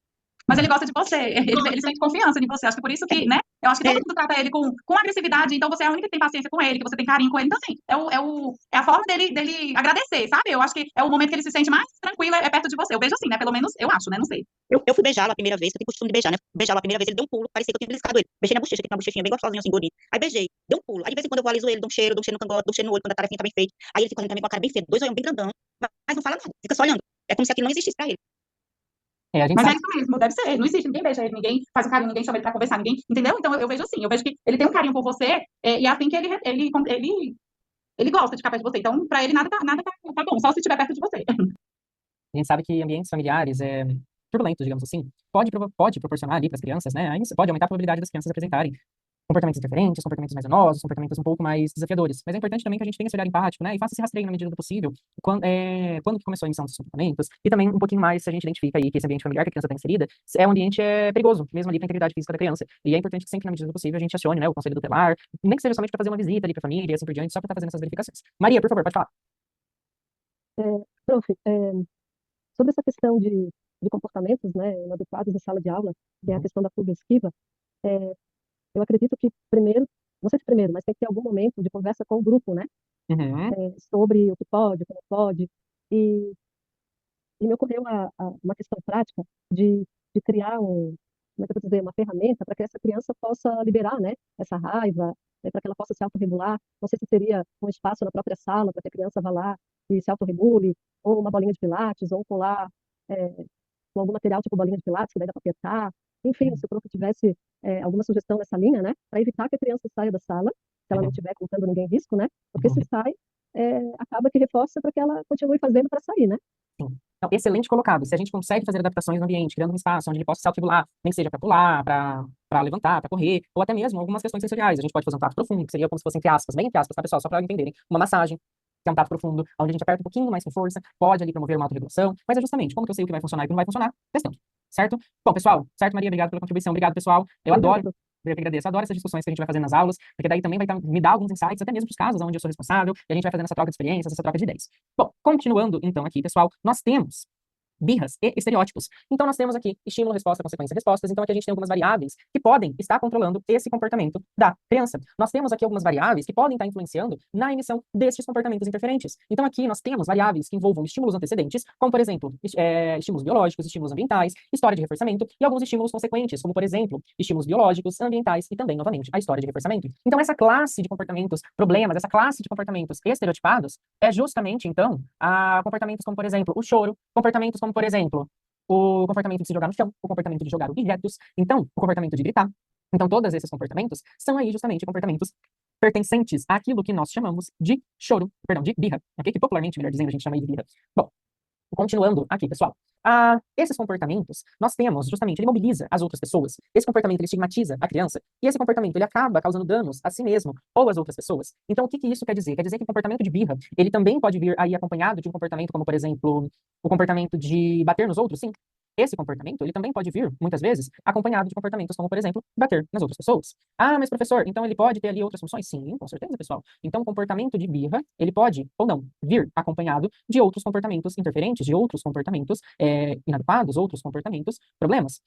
Mas ele gosta de você, ele sente confiança em você. Acho que por isso que, né? Eu acho que todo mundo trata ele com agressividade, então você é a única que tem paciência com ele, que você tem carinho com ele. Então, assim, é a forma dele agradecer, sabe? Eu acho que é o momento que ele se sente mais tranquilo, é perto de você. Eu vejo assim, né? Pelo menos eu acho, né? Não sei. Eu fui beijá-lo a primeira vez, eu tenho costume de beijar, né? Beijá-lo a primeira vez, ele deu um pulo, parecia que eu tinha beliscado ele. Beijei na bochecha, que tem uma bochechinha bem gostosinha, assim, gordinha. Aí beijei, deu um pulo. Aí de vez em quando eu vou aliso ele, dou um cheiro no cangote, dou um cheiro no olho, quando a tarefinha tá bem feita. Aí ele fica olhando também com a cara bem feita, 2 olhos bem grandão, mas não fala nada, fica só olhando. É como se aquilo não existisse pra ele. A gente Mas é sabe. isso mesmo, deve ser. Não existe, ninguém beija ele, ninguém faz um carinho, ninguém chama ele pra conversar, ninguém, entendeu? Então eu vejo assim, eu vejo que ele tem um carinho por você, e é assim que ele gosta de ficar perto de você. Então, pra ele nada tá bom, só se estiver perto de você. A gente sabe que ambientes familiares turbulentos, digamos assim, pode proporcionar ali para as crianças, né? Isso pode aumentar a probabilidade das crianças apresentarem comportamentos diferentes, comportamentos mais danosos, comportamentos um pouco mais desafiadores. Mas é importante também que a gente tenha esse olhar empático, né? E faça esse rastreio na medida do possível, quando que começou a emissão desses comportamentos, e também um pouquinho mais se a gente identifica aí que esse ambiente familiar que a criança está inserida é um ambiente perigoso, mesmo ali para a integridade física da criança. E é importante que sempre, na medida do possível, a gente acione, né, o conselho tutelar, nem que seja somente para fazer uma visita ali para a família e assim por diante, só para estar fazendo essas verificações. Maria, por favor, pode falar. Prof, sobre essa questão de comportamentos, né, inadequados em sala de aula, que é a questão da fuga esquiva, eu acredito que primeiro, não sei se primeiro, mas tem que ter algum momento de conversa com o grupo, né, sobre o que pode, o que não pode, e me ocorreu uma questão prática de criar como é que eu vou dizer, uma ferramenta para que essa criança possa liberar, né, essa raiva, para que ela possa se autorregular. Não sei se seria um espaço na própria sala para que a criança vá lá e se autorregule, ou uma bolinha de pilates, ou um colar com algum material tipo bolinha de pilates, que daí dá para apertar. Enfim, se o prof tivesse alguma sugestão nessa linha, né, para evitar que a criança saia da sala, se ela não estiver colocando ninguém em risco, né, porque se sai, acaba que reforça para que ela continue fazendo para sair, né? Sim. Então, excelente colocado. Se a gente consegue fazer adaptações no ambiente, criando um espaço onde ele possa se autorregular, nem que seja para pular, para levantar, para correr, ou até mesmo algumas questões sensoriais. A gente pode fazer um tato profundo, que seria como se fosse entre aspas, bem entre aspas, tá, pessoal? Só para entenderem. Uma massagem, que é um tato profundo, onde a gente aperta um pouquinho mais com força, pode ali promover uma autorregulação, mas é justamente como que eu sei o que vai funcionar e o que não vai funcionar, testando. Certo? Bom, pessoal, certo, Maria? Obrigado pela contribuição. Obrigado, pessoal. Eu que agradeço, adoro essas discussões que a gente vai fazer nas aulas, porque daí também vai me dar alguns insights, até mesmo para os casos onde eu sou responsável, e a gente vai fazendo essa troca de experiências, essa troca de ideias. Bom, continuando então aqui, pessoal, nós temos birras e estereótipos. Então, nós temos aqui estímulo, resposta, consequência, respostas. Então, aqui a gente tem algumas variáveis que podem estar controlando esse comportamento da criança. Nós temos aqui algumas variáveis que podem estar influenciando na emissão destes comportamentos interferentes. Então, aqui nós temos variáveis que envolvam estímulos antecedentes, como, por exemplo, estímulos biológicos, estímulos ambientais, história de reforçamento e alguns estímulos consequentes, como, por exemplo, estímulos biológicos, ambientais e também, novamente, a história de reforçamento. Então, essa classe de comportamentos problemas, essa classe de comportamentos estereotipados é justamente, então, comportamentos como, por exemplo, o choro, comportamentos como, por exemplo, o comportamento de se jogar no chão, o comportamento de jogar objetos, então, o comportamento de gritar. Então, todos esses comportamentos são aí justamente comportamentos pertencentes àquilo que nós chamamos de choro, perdão, de birra, ok? Que popularmente, melhor dizendo, a gente chama aí de birra. Bom, continuando aqui, pessoal. Esses comportamentos, nós temos, justamente, ele mobiliza as outras pessoas. Esse comportamento, ele estigmatiza a criança. E esse comportamento, ele acaba causando danos a si mesmo ou às outras pessoas. Então, o que isso quer dizer? Quer dizer que o comportamento de birra, ele também pode vir aí acompanhado de um comportamento como, por exemplo, o comportamento de bater nos outros, sim. Esse comportamento, ele também pode vir, muitas vezes, acompanhado de comportamentos como, por exemplo, bater nas outras pessoas. Mas professor, então ele pode ter ali outras funções? Sim, com certeza, pessoal. Então, o comportamento de birra, ele pode, ou não, vir acompanhado de outros comportamentos interferentes, de outros comportamentos inadequados, outros comportamentos, problemas.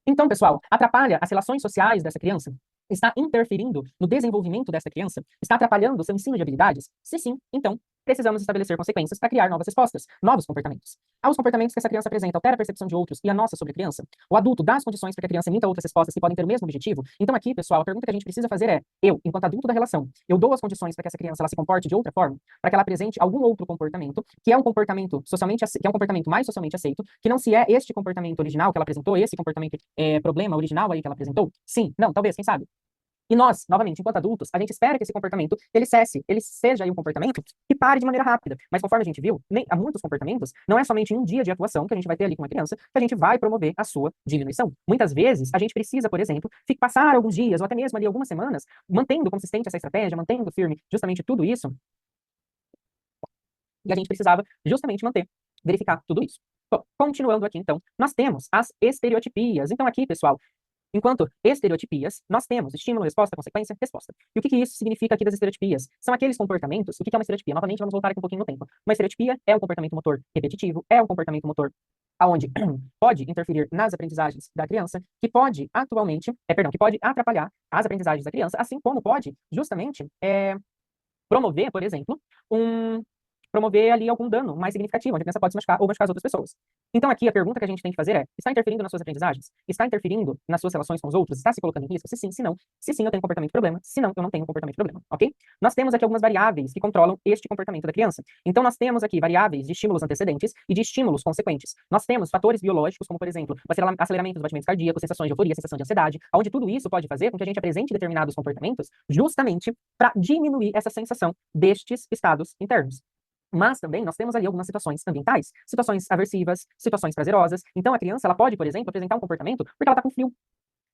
Então, pessoal, atrapalha as relações sociais dessa criança? Está interferindo no desenvolvimento dessa criança? Está atrapalhando o seu ensino de habilidades? Se sim, então, precisamos estabelecer consequências para criar novas respostas, novos comportamentos. Os comportamentos que essa criança apresenta altera a percepção de outros e a nossa sobre a criança. O adulto dá as condições para que a criança emita outras respostas que podem ter o mesmo objetivo. Então aqui, pessoal, a pergunta que a gente precisa fazer é, eu, enquanto adulto da relação, eu dou as condições para que essa criança ela se comporte de outra forma, para que ela apresente algum outro comportamento, que é um comportamento que é um comportamento mais socialmente aceito, que não se é este comportamento original que ela apresentou, esse comportamento problema original aí que ela apresentou? Sim, não, talvez, quem sabe? E nós, novamente, enquanto adultos, a gente espera que esse comportamento, ele seja aí um comportamento que pare de maneira rápida. Mas conforme a gente viu, há muitos comportamentos, não é somente em um dia de atuação que a gente vai ter ali com uma criança, que a gente vai promover a sua diminuição. Muitas vezes, a gente precisa, por exemplo, passar alguns dias, ou até mesmo ali algumas semanas, mantendo consistente essa estratégia, mantendo firme justamente tudo isso. E a gente precisava justamente verificar tudo isso. Bom, continuando aqui, então, nós temos as estereotipias. Então aqui, pessoal, enquanto estereotipias, nós temos estímulo, resposta, consequência, resposta. E o que isso significa aqui das estereotipias? São aqueles comportamentos. O que é uma estereotipia? Novamente, vamos voltar aqui um pouquinho no tempo. Uma estereotipia é um comportamento motor repetitivo, é um comportamento motor onde pode interferir nas aprendizagens da criança, que pode que pode atrapalhar as aprendizagens da criança, assim como pode justamente promover, por exemplo, promover ali algum dano mais significativo, onde a criança pode se machucar ou machucar as outras pessoas. Então aqui a pergunta que a gente tem que fazer é, está interferindo nas suas aprendizagens? Está interferindo nas suas relações com os outros? Está se colocando em risco? Se sim, se não. Se sim, eu tenho comportamento problema. Se não, eu não tenho comportamento problema, ok? Nós temos aqui algumas variáveis que controlam este comportamento da criança. Então nós temos aqui variáveis de estímulos antecedentes e de estímulos consequentes. Nós temos fatores biológicos, como por exemplo, o aceleramento dos batimentos cardíacos, sensações de euforia, sensação de ansiedade, onde tudo isso pode fazer com que a gente apresente determinados comportamentos justamente para diminuir essa sensação destes estados internos. Mas também nós temos ali algumas situações ambientais, situações aversivas, situações prazerosas. Então a criança ela pode, por exemplo, apresentar um comportamento porque ela está com frio.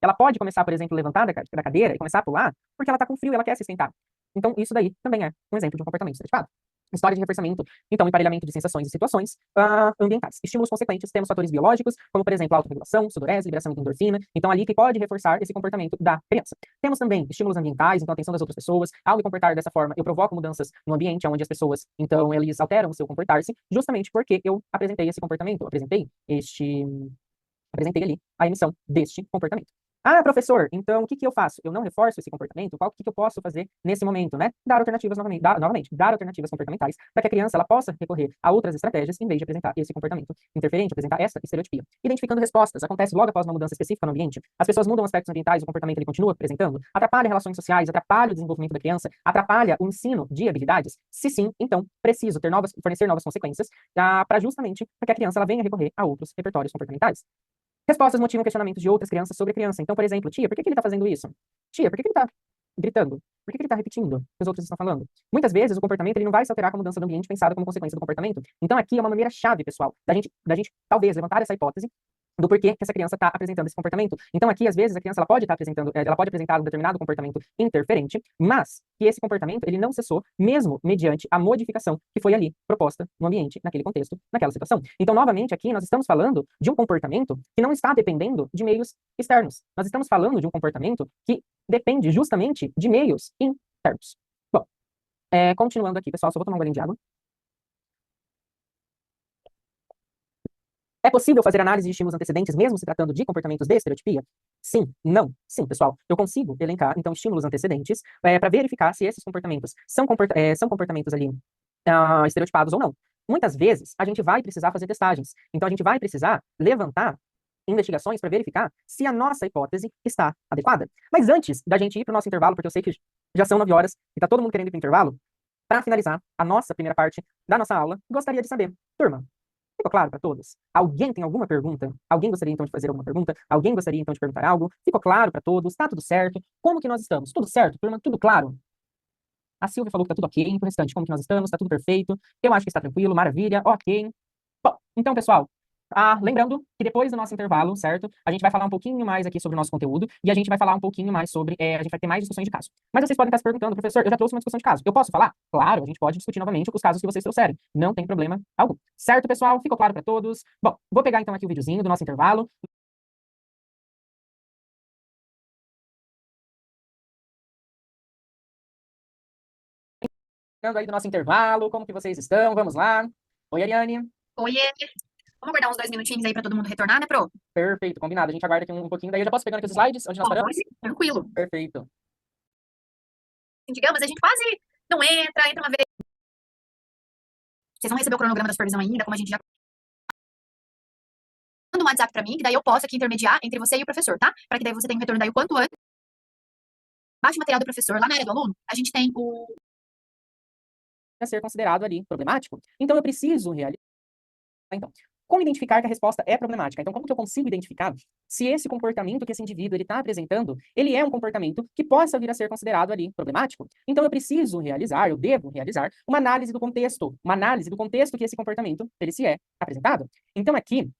Ela pode começar, por exemplo, a levantar da cadeira e começar a pular porque ela está com frio e ela quer se esquentar. Então isso daí também é um exemplo de um comportamento estereotipado. História de reforçamento, então, emparelhamento de sensações e situações ambientais. Estímulos consequentes, temos fatores biológicos, como, por exemplo, autorregulação, sudorese, liberação de endorfina, então ali que pode reforçar esse comportamento da criança. Temos também estímulos ambientais, então, atenção das outras pessoas. Ao me comportar dessa forma, eu provoco mudanças no ambiente, onde as pessoas, então, eles alteram o seu comportar-se, justamente porque eu apresentei esse comportamento, apresentei ali a emissão deste comportamento. Professor, então o que eu faço? Eu não reforço esse comportamento? O que eu posso fazer nesse momento, né? Dar alternativas dar alternativas comportamentais para que a criança ela possa recorrer a outras estratégias em vez de apresentar esse comportamento interferente, apresentar essa estereotipia. Identificando respostas, acontece logo após uma mudança específica no ambiente. As pessoas mudam aspectos ambientais, o comportamento ele continua apresentando, atrapalha relações sociais, atrapalha o desenvolvimento da criança, atrapalha o ensino de habilidades. Se sim, então preciso fornecer novas consequências para justamente para que a criança ela venha recorrer a outros repertórios comportamentais. Respostas motivam questionamentos de outras crianças sobre a criança. Então, por exemplo, tia, por que ele está fazendo isso? Tia, por que ele está gritando? Por que ele está repetindo o que os outros estão falando? Muitas vezes o comportamento ele não vai se alterar com a mudança do ambiente pensada como consequência do comportamento. Então, aqui é uma maneira chave, pessoal, da gente talvez levantar essa hipótese do porquê que essa criança está apresentando esse comportamento. Então, aqui, às vezes, a criança ela pode apresentar um determinado comportamento interferente, mas que esse comportamento ele não cessou, mesmo mediante a modificação que foi ali proposta no ambiente, naquele contexto, naquela situação. Então, novamente, aqui nós estamos falando de um comportamento que não está dependendo de meios externos. Nós estamos falando de um comportamento que depende justamente de meios internos. Bom, continuando aqui, pessoal, só vou tomar um golinho de água. É possível fazer análise de estímulos antecedentes mesmo se tratando de comportamentos de estereotipia? Sim, não. Sim, pessoal. Eu consigo elencar, então, estímulos antecedentes para verificar se esses comportamentos são comportamentos ali estereotipados ou não. Muitas vezes, a gente vai precisar fazer testagens. Então, a gente vai precisar levantar investigações para verificar se a nossa hipótese está adequada. Mas antes da gente ir para o nosso intervalo, porque eu sei que já são 9 horas e está todo mundo querendo ir para o intervalo, para finalizar a nossa primeira parte da nossa aula, gostaria de saber, turma, ficou claro para todos? Alguém tem alguma pergunta? Alguém gostaria então de fazer alguma pergunta? Alguém gostaria então de perguntar algo? Ficou claro para todos? Está tudo certo? Como que nós estamos? Tudo certo, turma? Tudo claro? A Silvia falou que está tudo ok. Então, restante, como que nós estamos? Está tudo perfeito. Eu acho que está tranquilo, maravilha, ok. Bom, então, pessoal, lembrando que depois do nosso intervalo, certo? A gente vai falar um pouquinho mais aqui sobre o nosso conteúdo e a gente vai falar um pouquinho mais sobre, a gente vai ter mais discussões de caso. Mas vocês podem estar se perguntando, professor, eu já trouxe uma discussão de caso. Eu posso falar? Claro, a gente pode discutir novamente os casos que vocês trouxerem. Não tem problema algum. Certo, pessoal? Ficou claro para todos? Bom, vou pegar então aqui o videozinho do nosso intervalo. Aí do nosso intervalo, como que vocês estão? Vamos lá. Oi, Ariane. Oiê. Vamos aguardar uns 2 minutinhos aí para todo mundo retornar, né, Pro? Perfeito, combinado. A gente aguarda aqui um pouquinho, daí eu já posso pegando aqui os slides, onde nós paramos? Tranquilo. Perfeito. Digamos, a gente quase não entra uma vez. Vocês vão receber o cronograma da supervisão ainda, como a gente já... Manda um WhatsApp para mim, que daí eu posso aqui intermediar entre você e o professor, tá? Para que daí você tenha um retorno daí o quanto antes. Baixe o material do professor. Lá na área do aluno, a gente tem o... A ser considerado ali problemático. Então, eu preciso realizar... Então, como identificar que a resposta é problemática? Então, como que eu consigo identificar se esse comportamento que esse indivíduo está apresentando, ele é um comportamento que possa vir a ser considerado ali problemático? Então, eu preciso realizar, eu devo realizar uma análise do contexto que esse comportamento, ele se é apresentado. Então, aqui,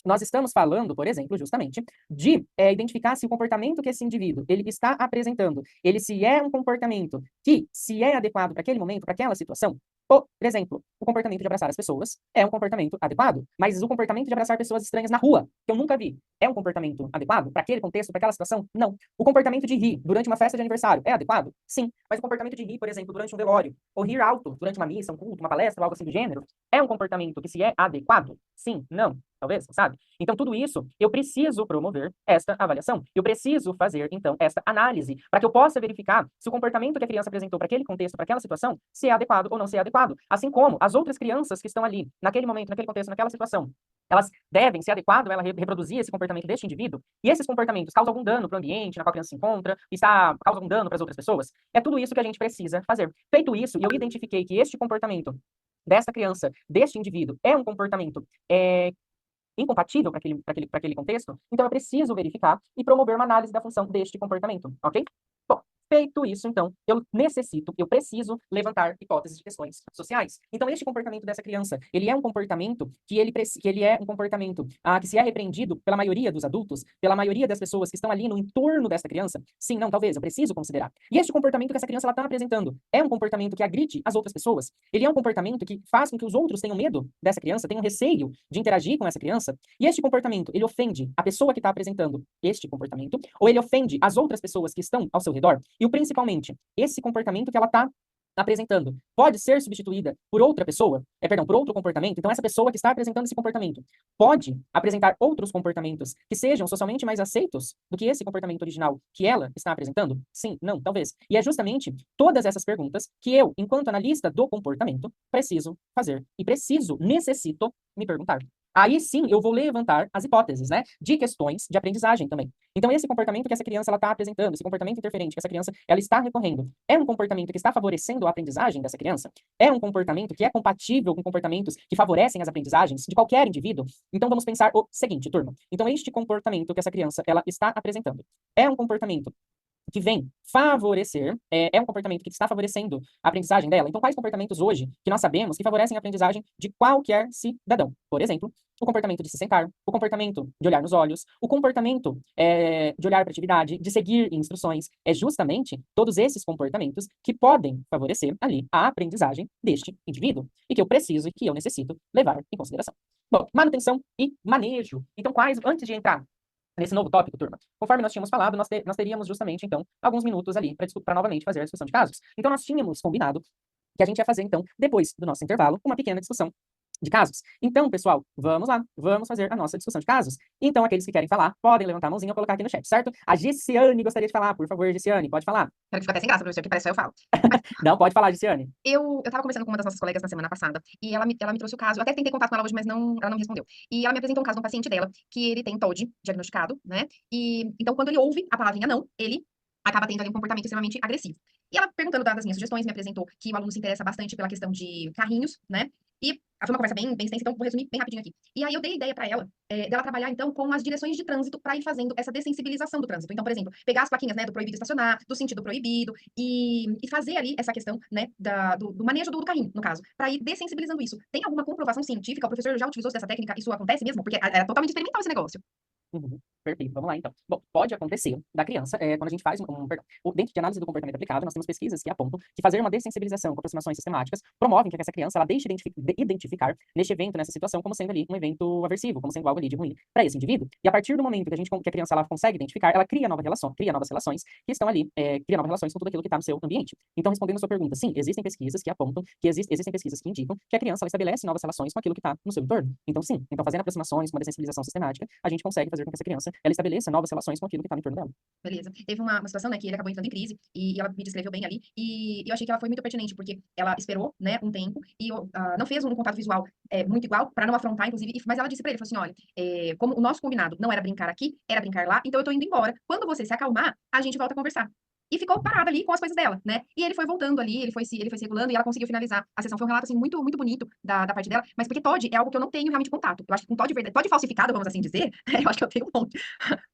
nós estamos falando, por exemplo, justamente, de identificar se o comportamento que esse indivíduo ele está apresentando, ele se é um comportamento que se é adequado para aquele momento, para aquela situação. Por exemplo, o comportamento de abraçar as pessoas é um comportamento adequado, mas o comportamento de abraçar pessoas estranhas na rua, que eu nunca vi, é um comportamento adequado para aquele contexto, para aquela situação? Não. O comportamento de rir durante uma festa de aniversário é adequado? Sim. Mas o comportamento de rir, por exemplo, durante um velório, ou rir alto durante uma missa, um culto, uma palestra, ou algo assim do gênero, é um comportamento que se é adequado? Sim, não. Talvez, sabe? Então, tudo isso, eu preciso promover esta avaliação. Eu preciso fazer, então, esta análise, para que eu possa verificar se o comportamento que a criança apresentou para aquele contexto, para aquela situação, se é adequado ou não se é adequado. Assim como as outras crianças que estão ali, naquele momento, naquele contexto, naquela situação, elas devem ser adequadas, ela reproduzir esse comportamento deste indivíduo, e esses comportamentos causam algum dano para o ambiente na qual a criança se encontra, causa algum dano para as outras pessoas. É tudo isso que a gente precisa fazer. Feito isso, eu identifiquei que este comportamento desta criança, deste indivíduo, é um comportamento incompatível para aquele contexto, então eu preciso verificar e promover uma análise da função deste comportamento, ok? Bom, feito isso, então, eu preciso levantar hipóteses de questões sociais. Então, este comportamento dessa criança, ele é um comportamento que ele é um comportamento que se é repreendido pela maioria dos adultos, pela maioria das pessoas que estão ali no entorno dessa criança? Sim, não, talvez, eu preciso considerar. E este comportamento que essa criança está apresentando é um comportamento que agride as outras pessoas? Ele é um comportamento que faz com que os outros tenham medo dessa criança, tenham receio de interagir com essa criança? E este comportamento, ele ofende a pessoa que está apresentando este comportamento, ou ele ofende as outras pessoas que estão ao seu redor? E principalmente, esse comportamento que ela está apresentando pode ser substituída por outra pessoa, por outro comportamento. Então, essa pessoa que está apresentando esse comportamento pode apresentar outros comportamentos que sejam socialmente mais aceitos do que esse comportamento original que ela está apresentando? Sim, não, talvez. E é justamente todas essas perguntas que eu, enquanto analista do comportamento, preciso fazer e necessito me perguntar. Aí sim, eu vou levantar as hipóteses, né, de questões de aprendizagem também. Então, esse comportamento que essa criança está apresentando, esse comportamento interferente que essa criança ela está recorrendo, é um comportamento que está favorecendo a aprendizagem dessa criança? É um comportamento que é compatível com comportamentos que favorecem as aprendizagens de qualquer indivíduo? Então, vamos pensar o seguinte, turma. Então, este comportamento que essa criança ela está apresentando é um comportamento que vem favorecer, é um comportamento que está favorecendo a aprendizagem dela. Então, quais comportamentos hoje que nós sabemos que favorecem a aprendizagem de qualquer cidadão? Por exemplo, o comportamento de se sentar, o comportamento de olhar nos olhos, o comportamento de olhar para a atividade, de seguir instruções. É justamente todos esses comportamentos que podem favorecer ali a aprendizagem deste indivíduo e que eu preciso e que eu necessito levar em consideração. Bom, manutenção e manejo. Então, antes de entrar nesse novo tópico, turma, conforme nós tínhamos falado, nós teríamos justamente, então, alguns minutos ali para novamente fazer a discussão de casos. Então, nós tínhamos combinado que a gente ia fazer, então, depois do nosso intervalo, uma pequena discussão de casos. Então, pessoal, vamos lá, vamos fazer a nossa discussão de casos. Então, aqueles que querem falar, podem levantar a mãozinha ou colocar aqui no chat, certo? A Gessiane gostaria de falar, por favor, Gessiane, pode falar. Quero que fique até sem graça, professor, porque parece só eu falo. Não, pode falar, Gessiane. Eu tava conversando com uma das nossas colegas na semana passada, e ela me trouxe o caso, eu até tentei contato com ela hoje, mas ela não me respondeu. E ela me apresentou um caso de um paciente dela, que ele tem TOD diagnosticado, né? E então, quando ele ouve a palavrinha não, ele acaba tendo ali um comportamento extremamente agressivo. E ela, perguntando das minhas sugestões, me apresentou que o aluno se interessa bastante pela questão de carrinhos, né? E foi uma conversa bem extensa, então vou resumir bem rapidinho aqui. E aí eu dei a ideia para ela, dela trabalhar, então, com as direções de trânsito para ir fazendo essa dessensibilização do trânsito. Então, por exemplo, pegar as plaquinhas, né, do proibido estacionar, do sentido proibido, e fazer ali essa questão, né, do manejo do carrinho, no caso, para ir dessensibilizando isso. Tem alguma comprovação científica? O professor já utilizou dessa técnica? Isso acontece mesmo? Porque era totalmente experimental esse negócio. Uhum. Perfeito, vamos lá então. Bom, pode acontecer da criança, quando a gente faz perdão, dentro de análise do comportamento aplicado, nós temos pesquisas que apontam que fazer uma dessensibilização com aproximações sistemáticas promovem que essa criança ela deixe de identificar neste evento, nessa situação, como sendo ali um evento aversivo, como sendo algo ali de ruim para esse indivíduo. E a partir do momento que a criança ela consegue identificar, ela cria novas relações que estão ali, cria novas relações com tudo aquilo que está no seu ambiente. Então, respondendo a sua pergunta, sim, existem pesquisas que apontam que existem pesquisas que indicam que a criança ela estabelece novas relações com aquilo que está no seu entorno. Então, sim, então fazendo aproximações, com uma dessensibilização sistemática, a gente consegue fazer com que essa criança ela estabeleça novas relações com aquilo que está no entorno dela. Beleza. Teve uma situação, né, que ele acabou entrando em crise, e ela me descreveu bem ali, e eu achei que ela foi muito pertinente, porque ela esperou, né, um tempo, e não fez um contato visual muito igual, para não afrontar, inclusive, mas ela disse para ele, falou assim, olha, como o nosso combinado não era brincar aqui, era brincar lá, então eu tô indo embora. Quando você se acalmar, a gente volta a conversar. E ficou parada ali com as coisas dela, né? E ele foi voltando ali, ele foi se regulando e ela conseguiu finalizar a sessão. Foi um relato, assim, muito bonito da parte dela, mas porque TOD é algo que eu não tenho realmente contato. Eu acho que com TOD falsificado, vamos assim dizer, eu acho que eu tenho um monte.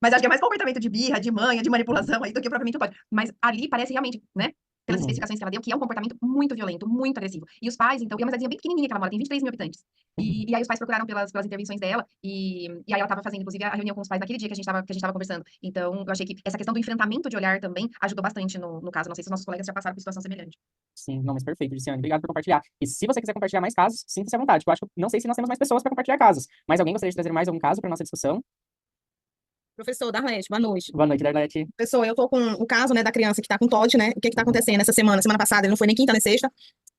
Mas acho que é mais comportamento de birra, de manha, de manipulação aí do que propriamente o TOD. Mas ali parece realmente, né? Pelas especificações que ela deu, que é um comportamento muito violento, muito agressivo. E os pais, então, e é uma cidadezinha bem pequenininha que ela mora, tem 23 mil habitantes. E aí os pais procuraram pelas intervenções dela, e aí ela estava fazendo, inclusive, a reunião com os pais naquele dia que a gente tava conversando. Então, eu achei que essa questão do enfrentamento de olhar também ajudou bastante no caso. Não sei se os nossos colegas já passaram por situação semelhante. Sim, não, mas perfeito, Luciane. Obrigado por compartilhar. E se você quiser compartilhar mais casos, sinta-se à vontade. Eu acho que não sei se nós temos mais pessoas para compartilhar casos, mas alguém gostaria de trazer mais algum caso para nossa discussão? Professor Darlete, boa noite. Boa noite, Darlete. Professor, eu tô com o caso, né, da criança que tá com TOD, né? O que tá acontecendo essa semana? Semana passada ele não foi nem quinta nem sexta.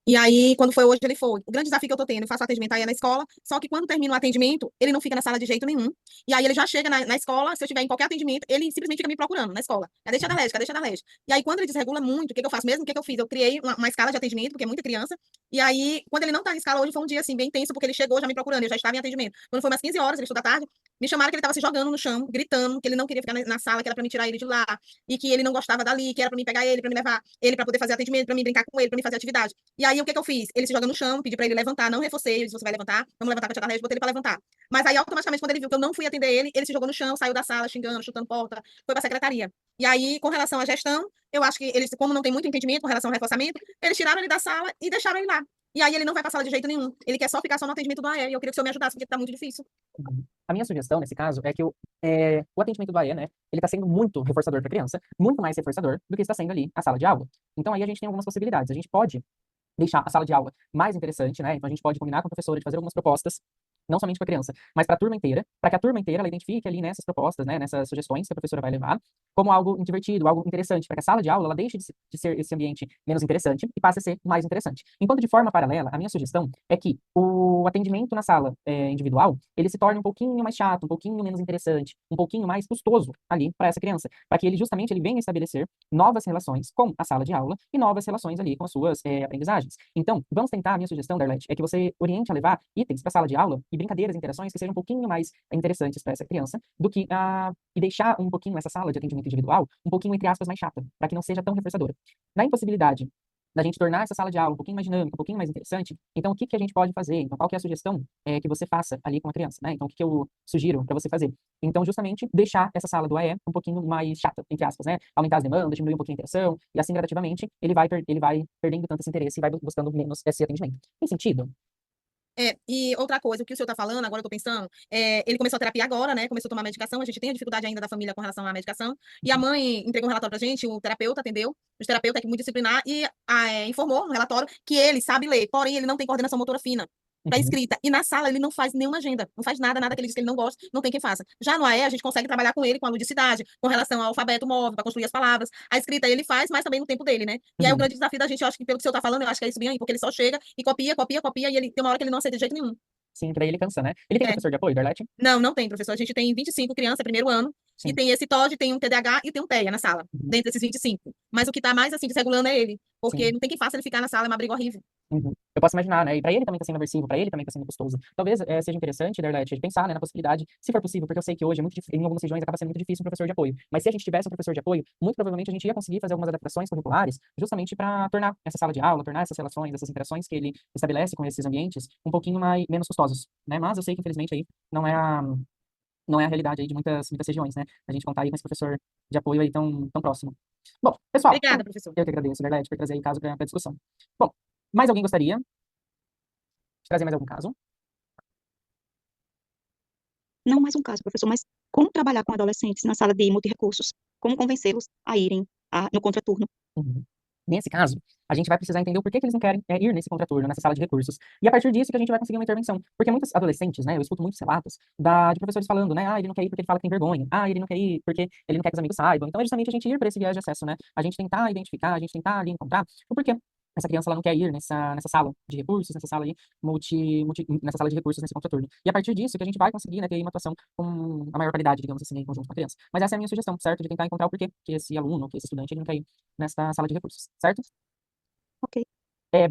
E aí, quando foi hoje, ele foi. O grande desafio que eu tô tendo, eu faço atendimento aí na escola, só que quando termina o atendimento, ele não fica na sala de jeito nenhum. E aí ele já chega na escola, se eu estiver em qualquer atendimento, ele simplesmente fica me procurando na escola. Cadê tia Darlete? Cadê tia Darlete? E aí, quando ele desregula muito, o que eu faço mesmo? O que eu fiz? Eu criei uma escala de atendimento, porque é muita criança. E aí, quando ele não tá em escala, hoje foi um dia, assim, bem tenso, porque ele chegou já me procurando, eu já estava em atendimento. Quando foi umas 15 horas, ele estudou da tarde, me chamaram que ele estava se jogando no chão, gritando, que ele não queria ficar na sala, que era para me tirar ele de lá, e que ele não gostava dali, que era para mim pegar ele, para me levar ele para poder fazer atendimento, para mim brincar com ele, para mim fazer atividade. E aí o que eu fiz? Ele se joga no chão, pedi para ele levantar, não reforcei, eu disse, você vai levantar, vamos levantar com a tia Darlete, botei ele para levantar. Mas aí automaticamente quando ele viu que eu não fui atender ele se jogou no chão, saiu da sala xingando, chutando porta, foi para a secretaria. E aí com relação à gestão, eu acho que eles, como não tem muito entendimento com relação ao reforçamento, eles tiraram ele da sala e deixaram ele lá. E aí ele não vai para a sala de jeito nenhum. Ele quer só ficar só no atendimento do AE. E eu queria que o senhor me ajudasse, porque tá muito difícil. A minha sugestão, nesse caso, é que o atendimento do AE, né, ele está sendo muito reforçador para a criança, muito mais reforçador do que está sendo ali a sala de aula. Então, aí a gente tem algumas possibilidades. A gente pode deixar a sala de aula mais interessante, né? Então, a gente pode combinar com a professora de fazer algumas propostas, não somente para a criança, mas para a turma inteira, para que a turma inteira ela identifique ali nessas propostas, né, nessas sugestões que a professora vai levar, como algo divertido, algo interessante, para que a sala de aula ela deixe de ser esse ambiente menos interessante e passe a ser mais interessante. Enquanto de forma paralela, a minha sugestão é que o atendimento na sala individual, ele se torne um pouquinho mais chato, um pouquinho menos interessante, um pouquinho mais custoso ali para essa criança, para que ele justamente ele venha estabelecer novas relações com a sala de aula e novas relações ali com as suas aprendizagens. Então, vamos tentar, a minha sugestão, Darlete, é que você oriente a levar itens para a sala de aula e brincadeiras, interações que sejam um pouquinho mais interessantes para essa criança do que e deixar um pouquinho essa sala de atendimento individual um pouquinho, entre aspas, mais chata, para que não seja tão reforçadora. Na impossibilidade da gente tornar essa sala de aula um pouquinho mais dinâmica, um pouquinho mais interessante, então o que a gente pode fazer? Então, qual que é a sugestão que você faça ali com a criança, né? Então, o que eu sugiro para você fazer? Então, justamente, deixar essa sala do AE um pouquinho mais chata, entre aspas, né? Aumentar as demandas, diminuir um pouquinho a interação, e assim, gradativamente, ele vai perdendo tanto esse interesse e vai buscando menos esse atendimento. Tem sentido? E outra coisa, o que o senhor está falando, agora eu estou pensando, ele começou a terapia agora, né? Começou a tomar medicação, a gente tem a dificuldade ainda da família com relação à medicação, e a mãe entregou um relatório pra gente, o terapeuta atendeu, o terapeuta é muito disciplinar, e informou no relatório que ele sabe ler, porém ele não tem coordenação motora fina para escrita. E na sala ele não faz nenhuma agenda, não faz nada que ele diz que ele não gosta, não tem quem faça. Já no AE, a gente consegue trabalhar com ele, com a ludicidade, com relação ao alfabeto móvel, para construir as palavras. A escrita ele faz, mas também no tempo dele, né? E aí o grande desafio da gente, eu acho que pelo que o senhor tá falando, eu acho que é isso bem aí, porque ele só chega e copia, e ele tem uma hora que ele não aceita de jeito nenhum. Sim, que daí ele cansa, né? Ele tem É. professor de apoio, Darlete? Não tem, professor. A gente tem 25 crianças, primeiro ano, e Sim. tem esse TOD, tem um TDAH e tem um TEA na sala, Uhum. dentre esses 25. Mas o que tá mais, assim, desregulando é ele, porque Sim. não tem quem faça ele ficar na sala, é uma briga horrível. Uhum. Eu posso imaginar, né? E pra ele também tá sendo aversivo, pra ele também tá sendo custoso. Talvez seja interessante, Darlete, pensar, né, na possibilidade, se for possível, porque eu sei que hoje, em algumas regiões, acaba sendo muito difícil um professor de apoio. Mas se a gente tivesse um professor de apoio, muito provavelmente a gente ia conseguir fazer algumas adaptações curriculares, justamente para tornar essa sala de aula, tornar essas relações, essas interações que ele estabelece com esses ambientes um pouquinho menos custosos, né? Mas eu sei que, infelizmente, aí não é a realidade aí de muitas regiões, né? A gente contar aí com esse professor de apoio aí tão próximo. Bom, pessoal, Obrigada, professor. eu que agradeço, Darlete, por trazer aí o caso para discussão. Bom, mais alguém gostaria de trazer mais algum caso? Não mais um caso, professor, mas como trabalhar com adolescentes na sala de multirrecursos? Como convencê-los a irem no contraturno? Uhum. Nesse caso, a gente vai precisar entender o porquê que eles não querem ir nesse contraturno, nessa sala de recursos. E a partir disso que a gente vai conseguir uma intervenção. Porque muitos adolescentes, né, eu escuto muitos relatos de professores falando, né, ele não quer ir porque ele fala que tem vergonha. Ele não quer ir porque ele não quer que os amigos saibam. Então é justamente a gente ir para esse viés de acesso, né? A gente tentar identificar, a gente tentar ali encontrar o porquê essa criança ela não quer ir nessa sala de recursos, nessa sala aí, nessa sala de recursos, nesse contraturno. E a partir disso que a gente vai conseguir, né, ter aí uma atuação com a maior qualidade, digamos assim, em conjunto com a criança. Mas essa é a minha sugestão, certo? De tentar encontrar o porquê que esse aluno, que esse estudante, ele não quer ir nessa sala de recursos, certo? Ok.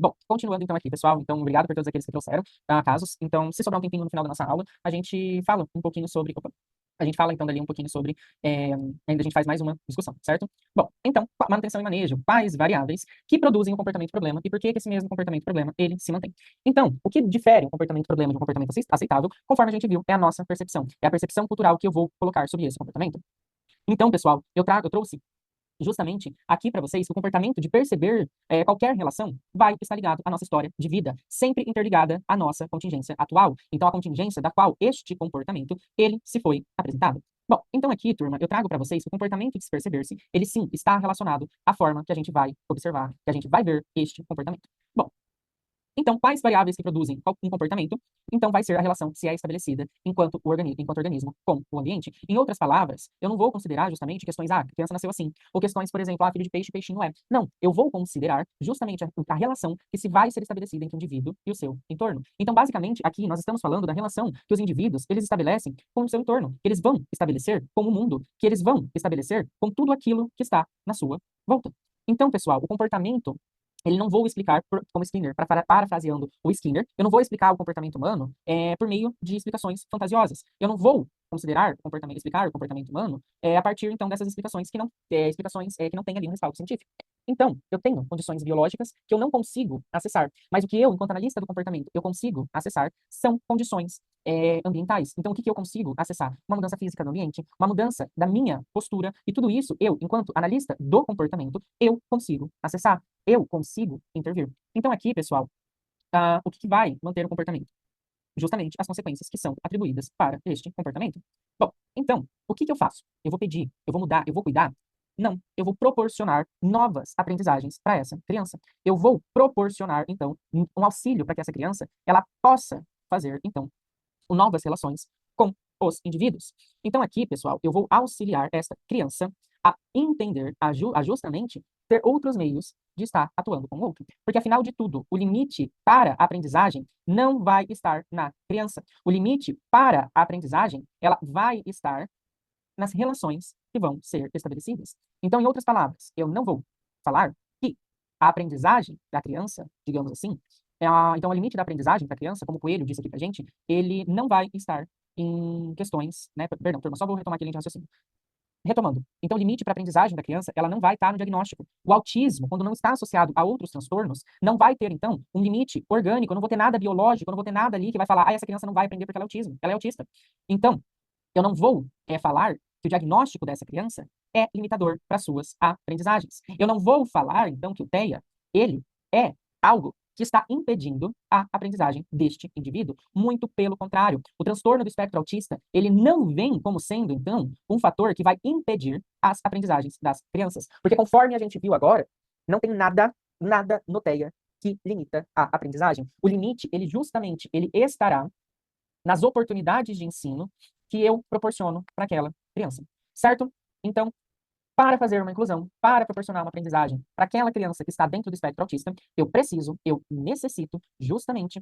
Bom, continuando então aqui, pessoal. Então, obrigado por todos aqueles que trouxeram casos. Então, se sobrar um tempinho no final da nossa aula, a gente fala um pouquinho sobre. Opa, a gente fala então dali um pouquinho sobre. Ainda a gente faz mais uma discussão, certo? Bom, então, manutenção e manejo, quais variáveis que produzem um comportamento problema e por que esse mesmo comportamento problema ele se mantém. Então, o que difere um comportamento problema de um comportamento aceitável, conforme a gente viu, é a nossa percepção. É a percepção cultural que eu vou colocar sobre esse comportamento. Então, pessoal, eu trouxe justamente aqui para vocês que o comportamento de perceber qualquer relação vai estar ligado à nossa história de vida, sempre interligada à nossa contingência atual. Então, a contingência da qual este comportamento, ele se foi apresentado. Bom, então aqui, turma, eu trago para vocês que o comportamento de se perceber-se, ele sim está relacionado à forma que a gente vai observar, que a gente vai ver este comportamento. Bom, então, quais variáveis que produzem um comportamento? Então, vai ser a relação que se é estabelecida enquanto organismo com o ambiente. Em outras palavras, eu não vou considerar justamente questões, a criança nasceu assim, ou questões, por exemplo, filho de peixe, peixinho é. Não, eu vou considerar justamente a relação que se vai ser estabelecida entre o indivíduo e o seu entorno. Então, basicamente, aqui nós estamos falando da relação que os indivíduos, eles estabelecem com o seu entorno, que eles vão estabelecer com o mundo, que eles vão estabelecer com tudo aquilo que está na sua volta. Então, pessoal, o comportamento ele não vou explicar como Skinner, parafraseando o Skinner, eu não vou explicar o comportamento humano por meio de explicações fantasiosas. Eu não vou explicar o comportamento humano a partir, então, dessas explicações que não têm ali um respaldo científico. Então, eu tenho condições biológicas que eu não consigo acessar, mas o que eu, enquanto analista do comportamento, eu consigo acessar são condições ambientais. Então, o que eu consigo acessar? Uma mudança física no ambiente, uma mudança da minha postura, e tudo isso, eu, enquanto analista do comportamento, eu consigo acessar, eu consigo intervir. Então, aqui, pessoal, o que vai manter o comportamento? Justamente as consequências que são atribuídas para este comportamento. Bom, então, o que eu faço? Eu vou pedir, eu vou mudar, eu vou cuidar? Não, eu vou proporcionar novas aprendizagens para essa criança. Eu vou proporcionar, então, um auxílio para que essa criança ela possa fazer, então, novas relações com os indivíduos. Então, aqui, pessoal, eu vou auxiliar esta criança a entender, a justamente ter outros meios de estar atuando com o outro. Porque, afinal de tudo, o limite para a aprendizagem não vai estar na criança. O limite para a aprendizagem, ela vai estar nas relações que vão ser estabelecidas. Então, em outras palavras, eu não vou falar que a aprendizagem da criança, digamos assim, então o limite da aprendizagem da criança, como o Coelho disse aqui pra gente, ele não vai estar em questões, né? Perdão, turma, só vou retomar aquele raciocínio. Retomando, então o limite para a aprendizagem da criança, ela não vai estar no diagnóstico. O autismo, quando não está associado a outros transtornos, não vai ter, então, um limite orgânico, eu não vou ter nada biológico, eu não vou ter nada ali que vai falar, essa criança não vai aprender porque ela é autista. Então, eu não vou falar que o diagnóstico dessa criança é limitador para suas aprendizagens. Eu não vou falar, então, que o TEA, ele é algo que está impedindo a aprendizagem deste indivíduo. Muito pelo contrário. O transtorno do espectro autista, ele não vem como sendo, então, um fator que vai impedir as aprendizagens das crianças. Porque conforme a gente viu agora, não tem nada no TEA que limita a aprendizagem. O limite, ele justamente, ele estará nas oportunidades de ensino que eu proporciono para aquela criança, certo? Então, para fazer uma inclusão, para proporcionar uma aprendizagem para aquela criança que está dentro do espectro autista, eu necessito justamente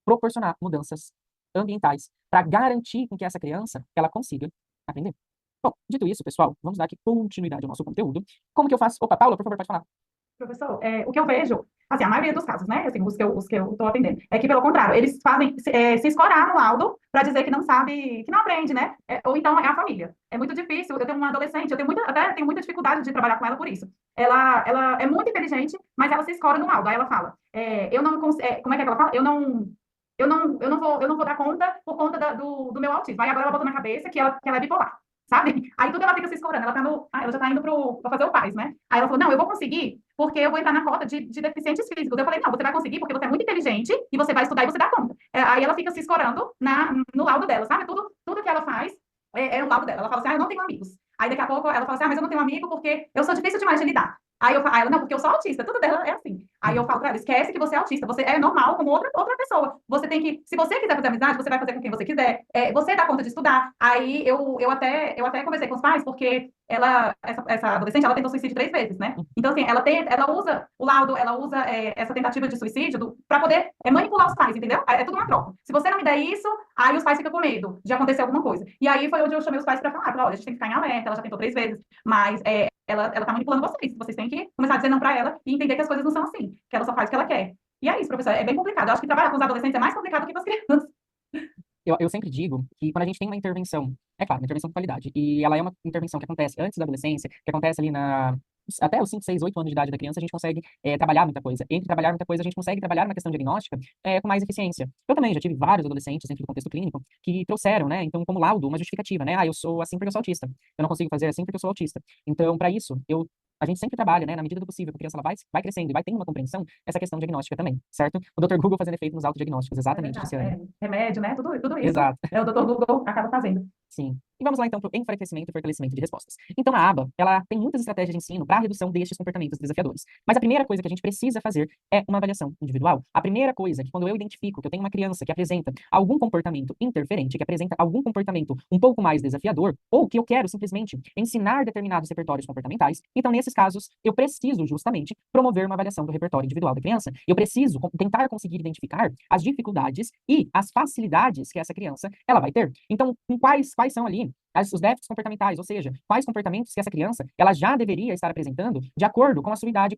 proporcionar mudanças ambientais para garantir com que essa criança ela consiga aprender. Bom, dito isso, pessoal, vamos dar aqui continuidade ao nosso conteúdo. Como que eu faço? Opa, Paula, por favor, pode falar. Professor, o que eu vejo, assim, a maioria dos casos, né, assim, os que eu estou atendendo, é que, pelo contrário, eles fazem se escorar no laudo para dizer que não sabe, que não aprende, né? Ou então é a família. É muito difícil. Eu tenho uma adolescente, eu tenho muita dificuldade de trabalhar com ela por isso. Ela é muito inteligente, mas ela se escora no laudo. Aí ela fala, eu não consigo, como é que ela fala? Eu não vou dar conta por conta do meu autismo. Aí agora ela botou na cabeça que ela é bipolar. Sabe? Aí tudo ela fica se escorando, ela já tá indo pra fazer o PAS, né? Aí ela falou, não, eu vou conseguir, porque eu vou entrar na cota de deficientes físicos. Eu falei, não, você vai conseguir porque você é muito inteligente e você vai estudar e você dá conta. Aí ela fica se escorando no laudo dela, sabe? Tudo que ela faz é o laudo dela. Ela fala assim, eu não tenho amigos. Aí daqui a pouco ela fala assim, mas eu não tenho amigo porque eu sou difícil demais de lidar. Aí ela, não, porque eu sou autista, tudo dela é assim. Aí eu falo pra ela, esquece que você é autista, você é normal como outra pessoa. Você tem que, se você quiser fazer amizade, você vai fazer com quem você quiser. Você dá conta de estudar. Aí eu até conversei com os pais, porque essa adolescente, ela tentou suicídio 3 vezes, né? Então, assim, ela usa o laudo, ela usa essa tentativa de suicídio para poder manipular os pais, entendeu? É tudo uma troca. Se você não me der isso, aí os pais ficam com medo de acontecer alguma coisa. E aí foi onde eu chamei os pais para falar, olha, a gente tem que ficar em alerta, ela já tentou 3 vezes, mas ela tá manipulando vocês têm que começar a dizer não para ela e entender que as coisas não são assim, que ela só faz o que ela quer. E é isso, professor, é bem complicado. Eu acho que trabalhar com os adolescentes é mais complicado do que com as crianças. Eu sempre digo que quando a gente tem uma intervenção, é claro, uma intervenção de qualidade, e ela é uma intervenção que acontece antes da adolescência, que acontece ali até os 5, 6, 8 anos de idade da criança, a gente consegue trabalhar muita coisa. Entre trabalhar muita coisa, a gente consegue trabalhar na questão diagnóstica com mais eficiência. Eu também já tive vários adolescentes dentro do contexto clínico que trouxeram, né, então, como laudo, uma justificativa, né, eu sou assim porque eu sou autista. Eu não consigo fazer assim porque eu sou autista. Então, para isso, a gente sempre trabalha, né, na medida do possível, porque a criança ela vai crescendo e vai tendo uma compreensão, essa questão diagnóstica também, certo? O Dr. Google fazendo efeito nos autodiagnósticos, exatamente, Luciane. Remédio, né? Tudo isso. Exato. O Dr. Google acaba fazendo. Sim. E vamos lá, então, para o enfraquecimento e fortalecimento de respostas. Então, a aba, ela tem muitas estratégias de ensino para a redução destes comportamentos desafiadores. Mas a primeira coisa que a gente precisa fazer é uma avaliação individual. A primeira coisa que, quando eu identifico que eu tenho uma criança que apresenta algum comportamento interferente, que apresenta algum comportamento um pouco mais desafiador, ou que eu quero simplesmente ensinar determinados repertórios comportamentais, então, nesses casos, eu preciso justamente promover uma avaliação do repertório individual da criança. Eu preciso tentar conseguir identificar as dificuldades e as facilidades que essa criança ela vai ter. Então, quais são ali os déficits comportamentais, ou seja, quais comportamentos que essa criança ela já deveria estar apresentando de acordo com a sua idade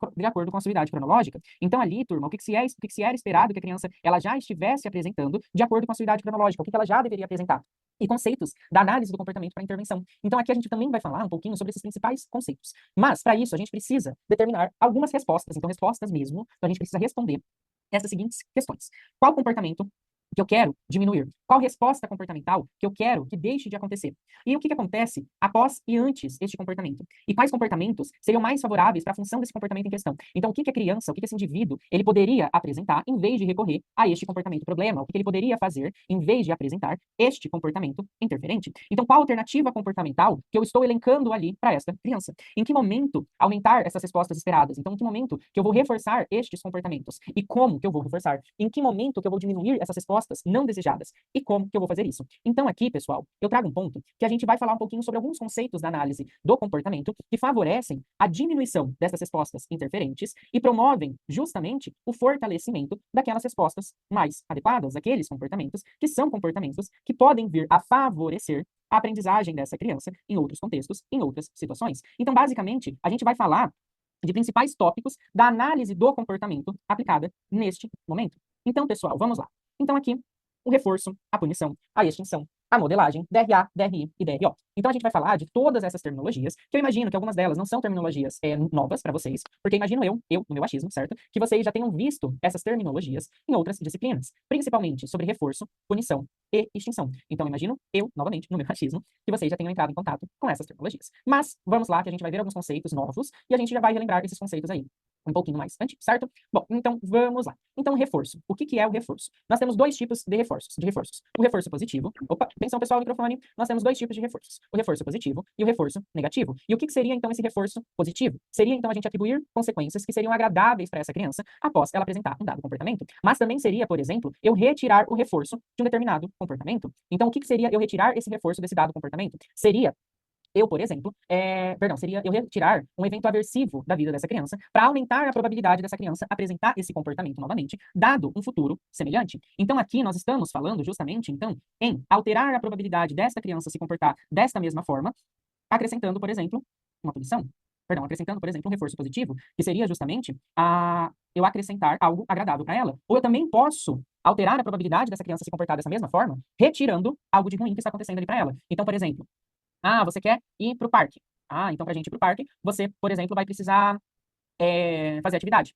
cronológica. Então ali, turma, o que se era esperado que a criança ela já estivesse apresentando de acordo com a sua idade cronológica, o que ela já deveria apresentar. E conceitos da análise do comportamento para intervenção. Então aqui a gente também vai falar um pouquinho sobre esses principais conceitos. Mas para isso a gente precisa determinar algumas respostas, então respostas mesmo, então a gente precisa responder essas seguintes questões. Qual comportamento que eu quero diminuir? Qual resposta comportamental que eu quero que deixe de acontecer? E o que acontece após e antes este comportamento? E quais comportamentos seriam mais favoráveis para a função desse comportamento em questão? Então, o que a criança, o que esse indivíduo, ele poderia apresentar em vez de recorrer a este comportamento problema? O que ele poderia fazer em vez de apresentar este comportamento interferente? Então, qual alternativa comportamental que eu estou elencando ali para esta criança? Em que momento aumentar essas respostas esperadas? Então, em que momento que eu vou reforçar estes comportamentos? E como que eu vou reforçar? Em que momento que eu vou diminuir essas respostas não desejadas? E como que eu vou fazer isso? Então aqui, pessoal, eu trago um ponto que a gente vai falar um pouquinho sobre alguns conceitos da análise do comportamento que favorecem a diminuição dessas respostas interferentes e promovem justamente o fortalecimento daquelas respostas mais adequadas, aqueles comportamentos que são comportamentos que podem vir a favorecer a aprendizagem dessa criança em outros contextos, em outras situações. Então, basicamente, a gente vai falar de principais tópicos da análise do comportamento aplicada neste momento. Então, pessoal, vamos lá. Então, aqui, o reforço, a punição, a extinção, a modelagem, DRA, DRI e DRO. Então, a gente vai falar de todas essas terminologias, que eu imagino que algumas delas não são terminologias novas para vocês, porque imagino eu, no meu achismo, certo? Que vocês já tenham visto essas terminologias em outras disciplinas, principalmente sobre reforço, punição e extinção. Então, imagino eu, novamente, no meu achismo, que vocês já tenham entrado em contato com essas terminologias. Mas, vamos lá, que a gente vai ver alguns conceitos novos, e a gente já vai relembrar esses conceitos aí um pouquinho mais antes, certo? Bom, então vamos lá. Então, reforço. O que é o reforço? Nós temos dois tipos de reforços. O reforço positivo. Opa, atenção pessoal, microfone. Nós temos dois tipos de reforços. O reforço positivo e o reforço negativo. E o que seria então esse reforço positivo? Seria então a gente atribuir consequências que seriam agradáveis para essa criança após ela apresentar um dado comportamento. Mas também seria, por exemplo, eu retirar o reforço de um determinado comportamento. Então, o que seria eu retirar esse reforço desse dado comportamento? Seria eu, por exemplo, seria eu retirar um evento aversivo da vida dessa criança para aumentar a probabilidade dessa criança apresentar esse comportamento novamente, dado um futuro semelhante. Então, aqui nós estamos falando justamente, então, em alterar a probabilidade desta criança se comportar desta mesma forma, acrescentando, por exemplo, uma punição. Perdão, acrescentando, por exemplo, um reforço positivo, que seria justamente eu acrescentar algo agradável para ela. Ou eu também posso alterar a probabilidade dessa criança se comportar dessa mesma forma, retirando algo de ruim que está acontecendo ali para ela. Então, por exemplo, você quer ir para o parque. Então, para a gente ir para o parque, você, por exemplo, vai precisar fazer atividade.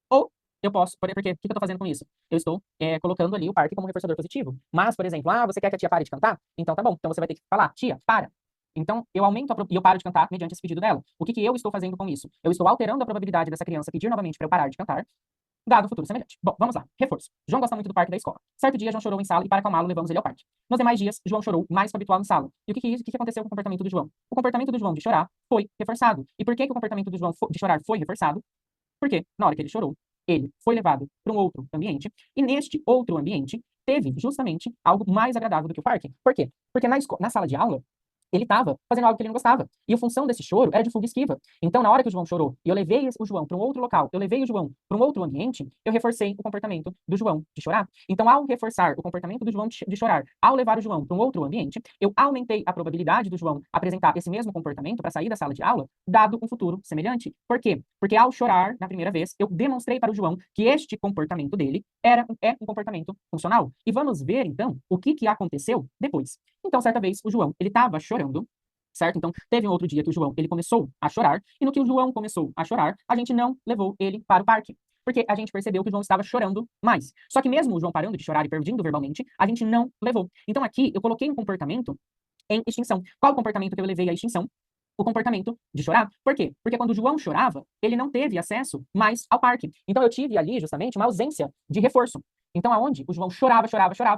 Ou eu posso, porque o que eu estou fazendo com isso? Eu estou colocando ali o parque como reforçador positivo. Mas, por exemplo, você quer que a tia pare de cantar? Então tá bom. Então você vai ter que falar, tia, para. Então, eu aumento e eu paro de cantar mediante esse pedido dela. O que eu estou fazendo com isso? Eu estou alterando a probabilidade dessa criança pedir novamente para eu parar de cantar, dado o futuro semelhante. Bom, vamos lá. Reforço. João gosta muito do parque da escola. Certo dia, João chorou em sala e, para acalmá-lo, levamos ele ao parque. Nos demais dias, João chorou mais que o habitual em sala. E o que aconteceu com o comportamento do João? O comportamento do João de chorar foi reforçado. E por que o comportamento do João de chorar foi reforçado? Porque, na hora que ele chorou, ele foi levado para um outro ambiente, e neste outro ambiente teve justamente algo mais agradável do que o parque. Por quê? Porque na sala de aula, ele estava fazendo algo que ele não gostava. E a função desse choro era de fuga e esquiva. Então, na hora que o João chorou, e eu levei o João para um outro local, eu levei o João para um outro ambiente, eu reforcei o comportamento do João de chorar. Então, ao reforçar o comportamento do João de chorar, ao levar o João para um outro ambiente, eu aumentei a probabilidade do João apresentar esse mesmo comportamento para sair da sala de aula, dado um futuro semelhante. Por quê? Porque ao chorar, na primeira vez, eu demonstrei para o João que este comportamento dele é um comportamento funcional. E vamos ver, então, o que aconteceu depois. Então, certa vez, o João, ele estava chorando, certo? Então, teve um outro dia que o João, ele começou a chorar, e no que o João começou a chorar, a gente não levou ele para o parque, porque a gente percebeu que o João estava chorando mais. Só que mesmo o João parando de chorar e perdendo verbalmente, a gente não levou. Então, aqui, eu coloquei um comportamento em extinção. Qual o comportamento que eu levei à extinção? O comportamento de chorar. Por quê? Porque quando o João chorava, ele não teve acesso mais ao parque. Então, eu tive ali, justamente, uma ausência de reforço. Então, aonde o João chorava,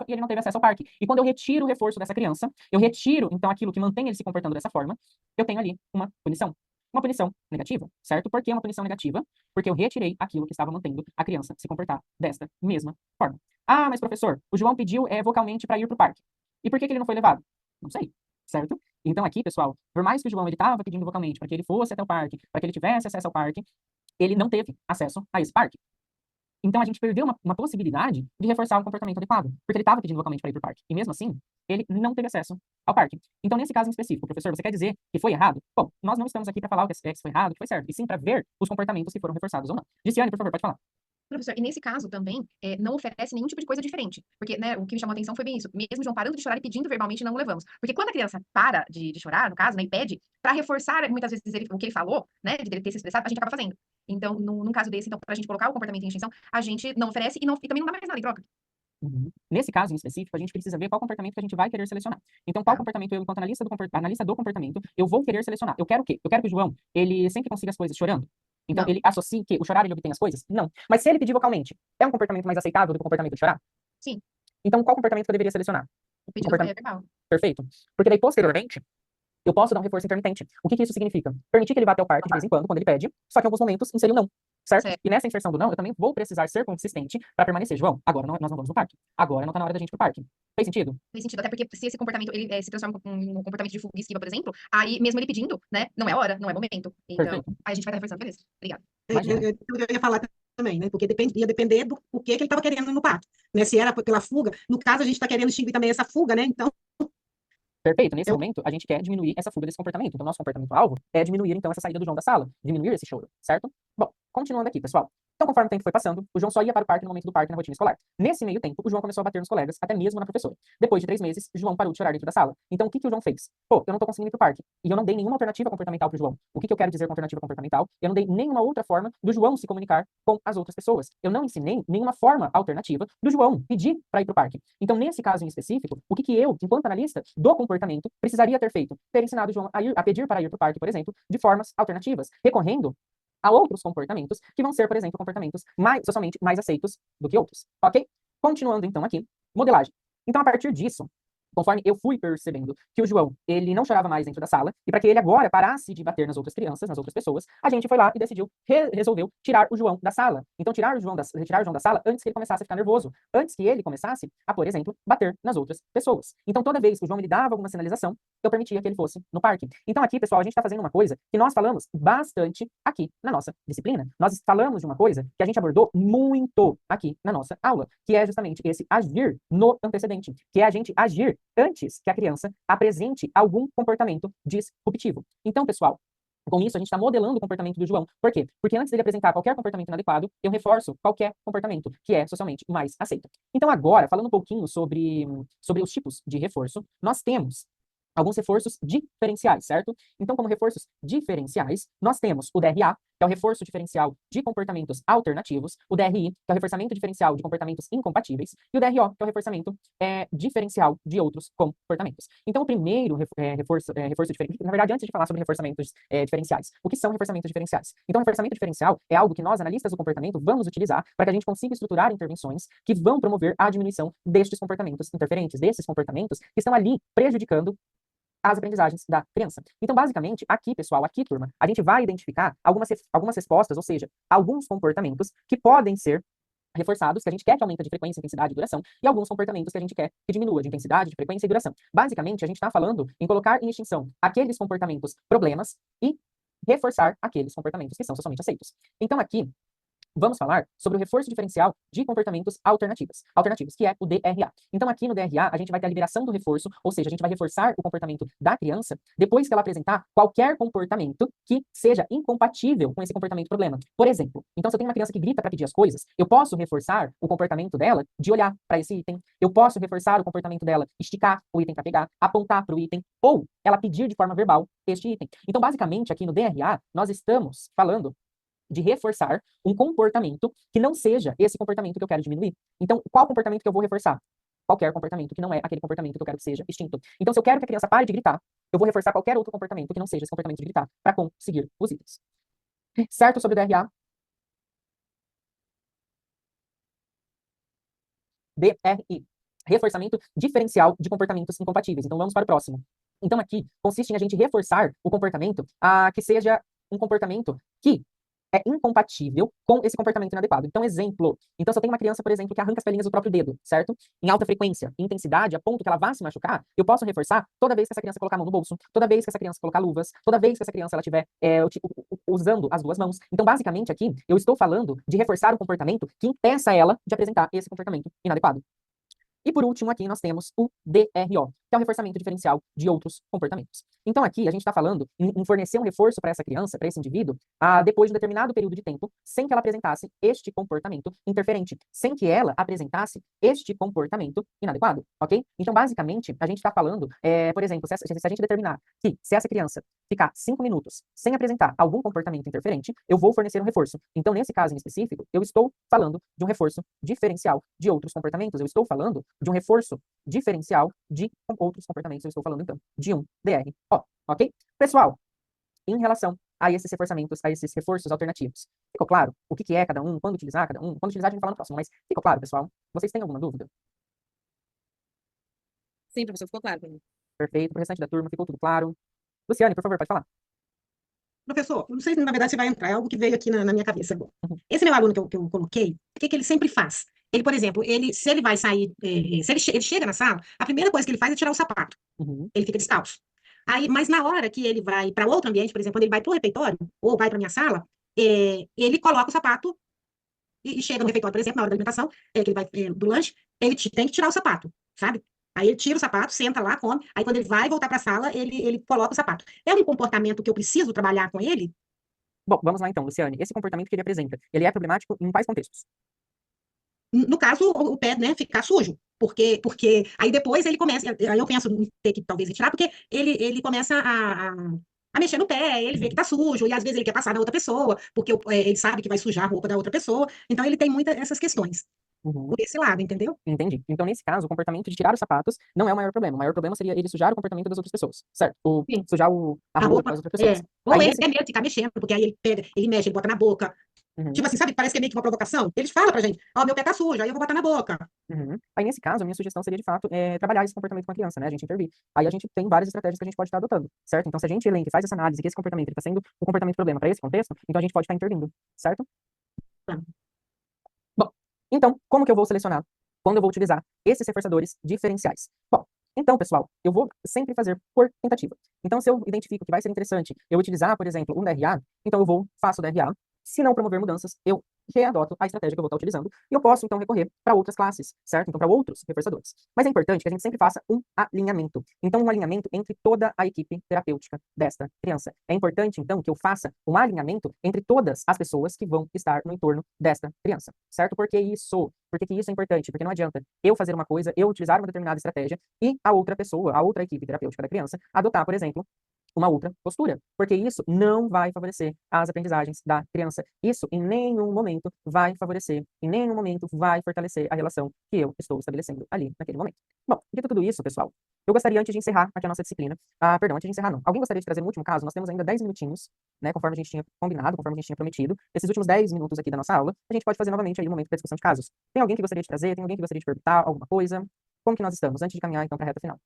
e ele não teve acesso ao parque. E quando eu retiro o reforço dessa criança, eu retiro, então, aquilo que mantém ele se comportando dessa forma, eu tenho ali uma punição. Uma punição negativa, certo? Por que uma punição negativa? Porque eu retirei aquilo que estava mantendo a criança se comportar desta mesma forma. Mas professor, o João pediu vocalmente para ir para o parque. E por que ele não foi levado? Não sei, certo? Então, aqui, pessoal, por mais que o João estava pedindo vocalmente para que ele fosse até o parque, para que ele tivesse acesso ao parque, ele não teve acesso a esse parque. Então, a gente perdeu uma possibilidade de reforçar um comportamento adequado, porque ele estava pedindo vocalmente para ir para o parque. E mesmo assim, ele não teve acesso ao parque. Então, nesse caso em específico, professor, você quer dizer que foi errado? Bom, nós não estamos aqui para falar o que foi errado, o que foi certo, e sim para ver os comportamentos que foram reforçados ou não. Giciane, por favor, pode falar. Professor, e nesse caso também, não oferece nenhum tipo de coisa diferente. Porque, né, o que me chamou a atenção foi bem isso. Mesmo João parando de chorar e pedindo verbalmente, não o levamos. Porque quando a criança para de chorar, no caso, né, e pede, para reforçar muitas vezes o que ele falou, né, de ele ter se expressado, a gente acaba fazendo. Então, num caso desse, então, para a gente colocar o comportamento em extinção, a gente não oferece e também não dá mais nada em troca. Nesse caso em específico, a gente precisa ver qual comportamento que a gente vai querer selecionar. Então, qual comportamento eu, enquanto analista do comportamento, eu vou querer selecionar? Eu quero o quê? Eu quero que o João, ele sempre consiga as coisas chorando. Então, Não. ele associe que o chorar ele obtém as coisas? Não. Mas se ele pedir vocalmente, é um comportamento mais aceitável do que o comportamento de chorar? Sim. Então, qual comportamento que eu deveria selecionar? O pedido foi verbal. Perfeito. Porque daí, posteriormente, eu posso dar um reforço intermitente. O que isso significa? Permitir que ele vá até o parque de vez em quando ele pede, só que em alguns momentos inserir o não. Certo? E nessa inserção do não, eu também vou precisar ser consistente para permanecer. João, agora nós não vamos no parque. Agora não está na hora da gente ir pro parque. Fez sentido? Fez sentido, até porque se esse comportamento ele se transforma em um comportamento de fuga e esquiva, por exemplo, aí mesmo ele pedindo, né, não é hora, não é momento. Então, Perfeito. aí a gente vai estar reforçando, beleza. Obrigada. Eu ia falar também, né? Porque ia depender do que ele estava querendo no parque. Né? Se era pela fuga, no caso, a gente está querendo extinguir também essa fuga, né? Então. Perfeito. Nesse momento, a gente quer diminuir essa fuga desse comportamento. Então, nosso comportamento-alvo é diminuir, então, essa saída do João da sala, diminuir esse choro, certo? Bom, continuando aqui, pessoal. Então, conforme o tempo foi passando, o João só ia para o parque no momento do parque na rotina escolar. Nesse meio tempo, o João começou a bater nos colegas, até mesmo na professora. Depois de 3 meses, o João parou de chorar dentro da sala. Então, o que o João fez? Pô, eu não tô conseguindo ir pro parque. E eu não dei nenhuma alternativa comportamental pro João. O que eu quero dizer com alternativa comportamental? Eu não dei nenhuma outra forma do João se comunicar com as outras pessoas. Eu não ensinei nenhuma forma alternativa do João pedir para ir pro parque. Então, nesse caso em específico, o que eu, enquanto analista do comportamento, precisaria ter feito? Ter ensinado o João a pedir para ir pro parque, por exemplo, de formas alternativas, recorrendo a outros comportamentos que vão ser, por exemplo, comportamentos socialmente mais aceitos do que outros, ok? Continuando, então, aqui, modelagem. Então, a partir disso, conforme eu fui percebendo que o João, ele não chorava mais dentro da sala, e para que ele agora parasse de bater nas outras crianças, nas outras pessoas, a gente foi lá e decidiu, resolveu tirar o João da sala. Então, retirar o João da sala antes que ele começasse a ficar nervoso, antes que ele começasse a, por exemplo, bater nas outras pessoas. Então, toda vez que o João me dava alguma sinalização, eu permitia que ele fosse no parque. Então, aqui, pessoal, a gente está fazendo uma coisa que nós falamos bastante aqui na nossa disciplina. Nós falamos de uma coisa que a gente abordou muito aqui na nossa aula, que é justamente esse agir no antecedente, que é a gente agir antes que a criança apresente algum comportamento disruptivo. Então, pessoal, com isso, a gente está modelando o comportamento do João. Por quê? Porque antes dele apresentar qualquer comportamento inadequado, eu reforço qualquer comportamento que é socialmente mais aceito. Então, agora, falando um pouquinho sobre os tipos de reforço, nós temos alguns reforços diferenciais, certo? Então, como reforços diferenciais, nós temos o DRA, que é o reforço diferencial de comportamentos alternativos, o DRI, que é o reforçamento diferencial de comportamentos incompatíveis, e o DRO, que é o reforçamento diferencial de outros comportamentos. Então, o primeiro reforço diferencial, na verdade, antes de falar sobre reforçamentos diferenciais, o que são reforçamentos diferenciais? Então, reforçamento diferencial é algo que nós, analistas do comportamento, vamos utilizar para que a gente consiga estruturar intervenções que vão promover a diminuição destes comportamentos interferentes, desses comportamentos que estão ali prejudicando as aprendizagens da criança. Então, basicamente, aqui, pessoal, aqui, turma, a gente vai identificar algumas respostas, ou seja, alguns comportamentos que podem ser reforçados, que a gente quer que aumente de frequência, intensidade e duração, e alguns comportamentos que a gente quer que diminua de intensidade, de frequência e duração. Basicamente, a gente está falando em colocar em extinção aqueles comportamentos problemas e reforçar aqueles comportamentos que são socialmente aceitos. Então, aqui, vamos falar sobre o reforço diferencial de comportamentos alternativos, que é o DRA. Então, aqui no DRA, a gente vai ter a liberação do reforço, ou seja, a gente vai reforçar o comportamento da criança depois que ela apresentar qualquer comportamento que seja incompatível com esse comportamento problema. Por exemplo, então, se eu tenho uma criança que grita para pedir as coisas, eu posso reforçar o comportamento dela de olhar para esse item, eu posso reforçar o comportamento dela esticar o item para pegar, apontar para o item, ou ela pedir de forma verbal este item. Então, basicamente, aqui no DRA, nós estamos falando de reforçar um comportamento que não seja esse comportamento que eu quero diminuir. Então, qual comportamento que eu vou reforçar? Qualquer comportamento que não é aquele comportamento que eu quero que seja extinto. Então, se eu quero que a criança pare de gritar, eu vou reforçar qualquer outro comportamento que não seja esse comportamento de gritar, para conseguir os itens. Certo sobre o DRA? DRI. Reforçamento diferencial de comportamentos incompatíveis. Então, vamos para o próximo. Então, aqui, consiste em a gente reforçar o comportamento que seja um comportamento que é incompatível com esse comportamento inadequado. Então, exemplo. Então, se eu tenho uma criança, por exemplo, que arranca as pelinhas do próprio dedo, certo? Em alta frequência, intensidade, a ponto que ela vá se machucar, eu posso reforçar toda vez que essa criança colocar a mão no bolso, toda vez que essa criança colocar luvas, toda vez que essa criança ela estiver usando as duas mãos. Então, basicamente, aqui, eu estou falando de reforçar o comportamento que impeça ela de apresentar esse comportamento inadequado. E por último, aqui nós temos o DRO, que é o reforçamento diferencial de outros comportamentos. Então aqui a gente está falando em fornecer um reforço para essa criança, para esse indivíduo, depois de um determinado período de tempo, sem que ela apresentasse este comportamento interferente, sem que ela apresentasse este comportamento inadequado, ok? Então basicamente a gente está falando, por exemplo, se a gente determinar que se essa criança ficar 5 minutos sem apresentar algum comportamento interferente, eu vou fornecer um reforço. Então nesse caso em específico, eu estou falando de um reforço diferencial de outros comportamentos, eu estou falando de um reforço diferencial de outros comportamentos, eu estou falando, então, de um DRO, ok? Pessoal, em relação a esses reforçamentos, a esses reforços alternativos, ficou claro o que é cada um, quando utilizar cada um? Quando utilizar a gente fala no próximo, mas ficou claro, pessoal? Vocês têm alguma dúvida? Sim, professor, ficou claro para mim. Perfeito, para o restante da turma ficou tudo claro. Luciane, por favor, pode falar. Professor, não sei se na verdade você vai entrar, é algo que veio aqui na minha cabeça agora. Esse meu aluno que eu coloquei, o que ele sempre faz? Ele, por exemplo, se ele vai sair, se ele chega na sala, a primeira coisa que ele faz é tirar o sapato. Ele fica descalço. Aí, mas na hora que ele vai para outro ambiente, por exemplo, quando ele vai para o refeitório, ou vai para a minha sala, ele coloca o sapato e chega no refeitório, por exemplo, na hora da alimentação, que ele vai do lanche, ele tem que tirar o sapato, sabe? Aí ele tira o sapato, senta lá, come, aí quando ele vai voltar para a sala, ele coloca o sapato. É um comportamento que eu preciso trabalhar com ele? Bom, vamos lá então, Luciane. Esse comportamento que ele apresenta, ele é problemático em quais contextos? No caso, o pé, né, ficar sujo, porque aí depois ele começa, aí eu penso em ter que talvez retirar, porque ele começa a mexer no pé, ele vê que tá sujo, e às vezes ele quer passar na outra pessoa, porque ele sabe que vai sujar a roupa da outra pessoa, então ele tem muitas essas questões, por esse lado, entendeu? Entendi. Então, nesse caso, o comportamento de tirar os sapatos não é o maior problema. O maior problema seria ele sujar o comportamento das outras pessoas, certo? Ou Sim. sujar a roupa das outras pessoas. Ou Aí, ele até mesmo ficar mexendo, porque aí ele mexe, ele bota na boca, Uhum. Tipo assim, sabe? Parece que é meio que uma provocação. Eles falam pra gente, ó, meu pé tá sujo, aí eu vou botar na boca. Uhum. Aí, nesse caso, a minha sugestão seria, de fato, trabalhar esse comportamento com a criança, né? A gente intervir. Aí a gente tem várias estratégias que a gente pode estar adotando, certo? Então, se a gente elenca e faz essa análise que esse comportamento está sendo um comportamento problema para esse contexto, então a gente pode estar intervindo, certo? Tá. Bom, então, como que eu vou selecionar quando eu vou utilizar esses reforçadores diferenciais? Bom, então, pessoal, eu vou sempre fazer por tentativa. Então, se eu identifico que vai ser interessante eu utilizar, por exemplo, um DRA, então eu faço o DRA. Se não promover mudanças, eu readoto a estratégia que eu vou estar utilizando. E eu posso, então, recorrer para outras classes, certo? Então, para outros reforçadores. Mas é importante que a gente sempre faça um alinhamento. Então, um alinhamento entre toda a equipe terapêutica desta criança. É importante, então, que eu faça um alinhamento entre todas as pessoas que vão estar no entorno desta criança, certo? Por que isso? Por que isso é importante? Porque não adianta eu fazer uma coisa, eu utilizar uma determinada estratégia e a outra pessoa, a outra equipe terapêutica da criança, adotar, por exemplo, uma outra postura, porque isso não vai favorecer as aprendizagens da criança. Isso, em nenhum momento, vai favorecer, em nenhum momento vai fortalecer a relação que eu estou estabelecendo ali, naquele momento. Bom, dito tudo isso, pessoal, eu gostaria, antes de encerrar aqui a nossa disciplina, perdão, antes de encerrar não, alguém gostaria de trazer um último caso? Nós temos ainda 10 minutinhos, né, conforme a gente tinha combinado, conforme a gente tinha prometido. Esses últimos 10 minutos aqui da nossa aula, a gente pode fazer novamente aí um momento para discussão de casos. Tem alguém que gostaria de trazer? Tem alguém que gostaria de perguntar alguma coisa? Como que nós estamos? Antes de caminhar, então, para a reta final.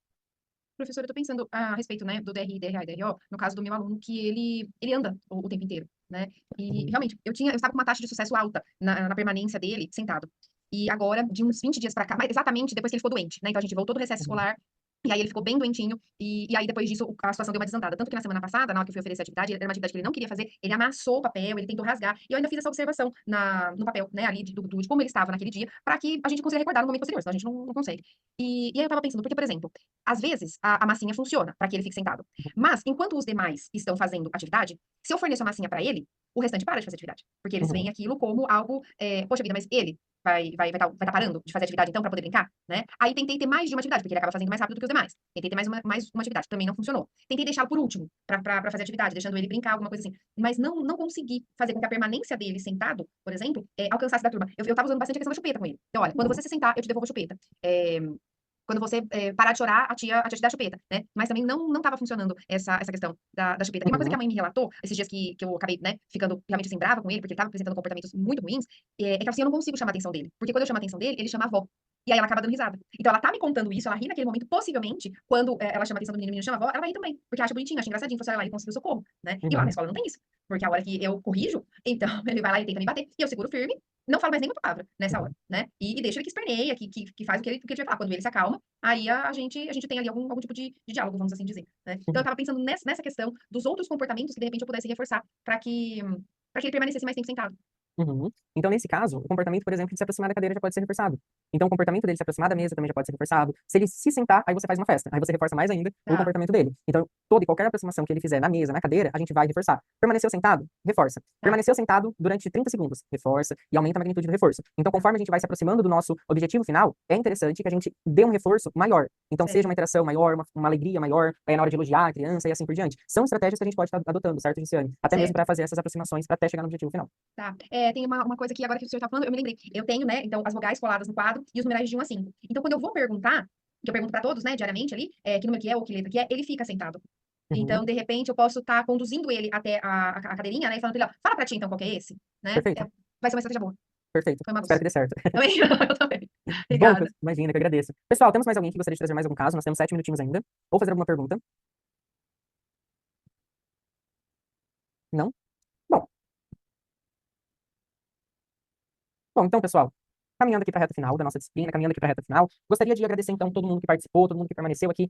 Professor, eu tô pensando a respeito, né, do DRI, DRA e DRO, no caso do meu aluno, que ele anda o tempo inteiro, né? E realmente, eu estava com uma taxa de sucesso alta na permanência dele sentado. E agora, de uns 20 dias para cá, mas exatamente depois que ele ficou doente, né? Então a gente voltou do recesso escolar. E aí ele ficou bem doentinho, e aí depois disso a situação deu uma desandada. Tanto que na semana passada, na hora que eu fui oferecer a atividade, era uma atividade que ele não queria fazer, ele amassou o papel, ele tentou rasgar, e eu ainda fiz essa observação no papel, né, ali de como ele estava naquele dia, para que a gente consiga recordar no momento posterior, senão a gente não consegue. E aí eu tava pensando, porque, por exemplo, às vezes a massinha funciona para que ele fique sentado, mas enquanto os demais estão fazendo atividade, se eu forneço a massinha para ele, o restante para de fazer atividade, porque eles veem aquilo como algo, poxa vida, mas ele vai tá parando de fazer atividade então para poder brincar, né? Aí tentei ter mais de uma atividade, porque ele acaba fazendo mais rápido do que os demais. Tentei ter mais uma atividade, também não funcionou. Tentei deixá-lo por último para fazer atividade, deixando ele brincar, alguma coisa assim. Mas não consegui fazer com que a permanência dele sentado, por exemplo, alcançasse da turma. Eu tava usando bastante a questão da chupeta com ele. Então, olha, quando você se sentar, eu te devolvo a chupeta. Quando você parar de chorar, a tia te dá a chupeta, né? Mas também não estava funcionando essa questão da chupeta. E uma coisa que a mãe me relatou, esses dias que eu acabei, né, ficando realmente assim, brava com ele, porque ele estava apresentando comportamentos muito ruins, que assim, eu não consigo chamar a atenção dele. Porque quando eu chamo a atenção dele, ele chama a avó. E aí ela acaba dando risada. Então ela tá me contando isso, ela ri naquele momento, possivelmente, quando ela chama a atenção do menino, o menino chama a avó, ela vai rir também. Porque acha bonitinho, acha engraçadinho, você lá e conseguiu socorro, né? E lá na escola não tem isso. Porque a hora que eu corrijo, então ele vai lá e tenta me bater. E eu seguro firme, não falo mais nenhuma palavra nessa hora, né? E deixa ele que esperneia, que faz o que ele tiver falar. Quando ele se acalma, aí a gente tem ali algum tipo de diálogo, vamos assim dizer, né? Então eu tava pensando nessa questão dos outros comportamentos que de repente eu pudesse reforçar para que ele permanecesse mais tempo sentado. Então, nesse caso, o comportamento, por exemplo, de se aproximar da cadeira já pode ser reforçado. Então, o comportamento dele se aproximar da mesa também já pode ser reforçado. Se ele se sentar, aí você faz uma festa. Aí você reforça mais ainda o comportamento dele. Então, toda e qualquer aproximação que ele fizer na mesa, na cadeira, a gente vai reforçar. Permaneceu sentado? Reforça. Permaneceu sentado durante 30 segundos? Reforça. E aumenta a magnitude do reforço. Então, conforme a gente vai se aproximando do nosso objetivo final, é interessante que a gente dê um reforço maior. Então, seja uma interação maior, uma alegria maior, na hora de elogiar a criança e assim por diante. São estratégias que a gente pode estar adotando, certo, Giciane? Até mesmo para fazer essas aproximações, para até chegar no objetivo final. Tá. Tem uma coisa que agora que o senhor tá falando, eu me lembrei. Eu tenho, né, então, as vogais coladas no quadro e os numerais de 1 a 5. Então, quando eu vou perguntar, que eu pergunto para todos, né, diariamente ali, que número que é ou que letra que é, ele fica sentado. Então, de repente, eu posso estar conduzindo ele até a cadeirinha, né, e falando pra ele, ó, fala pra ti, então, qual que é esse, né? Perfeito. Vai ser uma estratégia boa. Perfeito. Foi uma Espero que dê certo. Também, eu também. Bom, Obrigada. imagina, que eu agradeço. Pessoal, temos mais alguém que gostaria de trazer mais algum caso? Nós temos 7 minutinhos ainda. Ou fazer alguma pergunta? Não? Bom. Bom, então, pessoal, caminhando aqui para a reta final da nossa disciplina, caminhando aqui para a reta final, gostaria de agradecer, então, todo mundo que participou, todo mundo que permaneceu aqui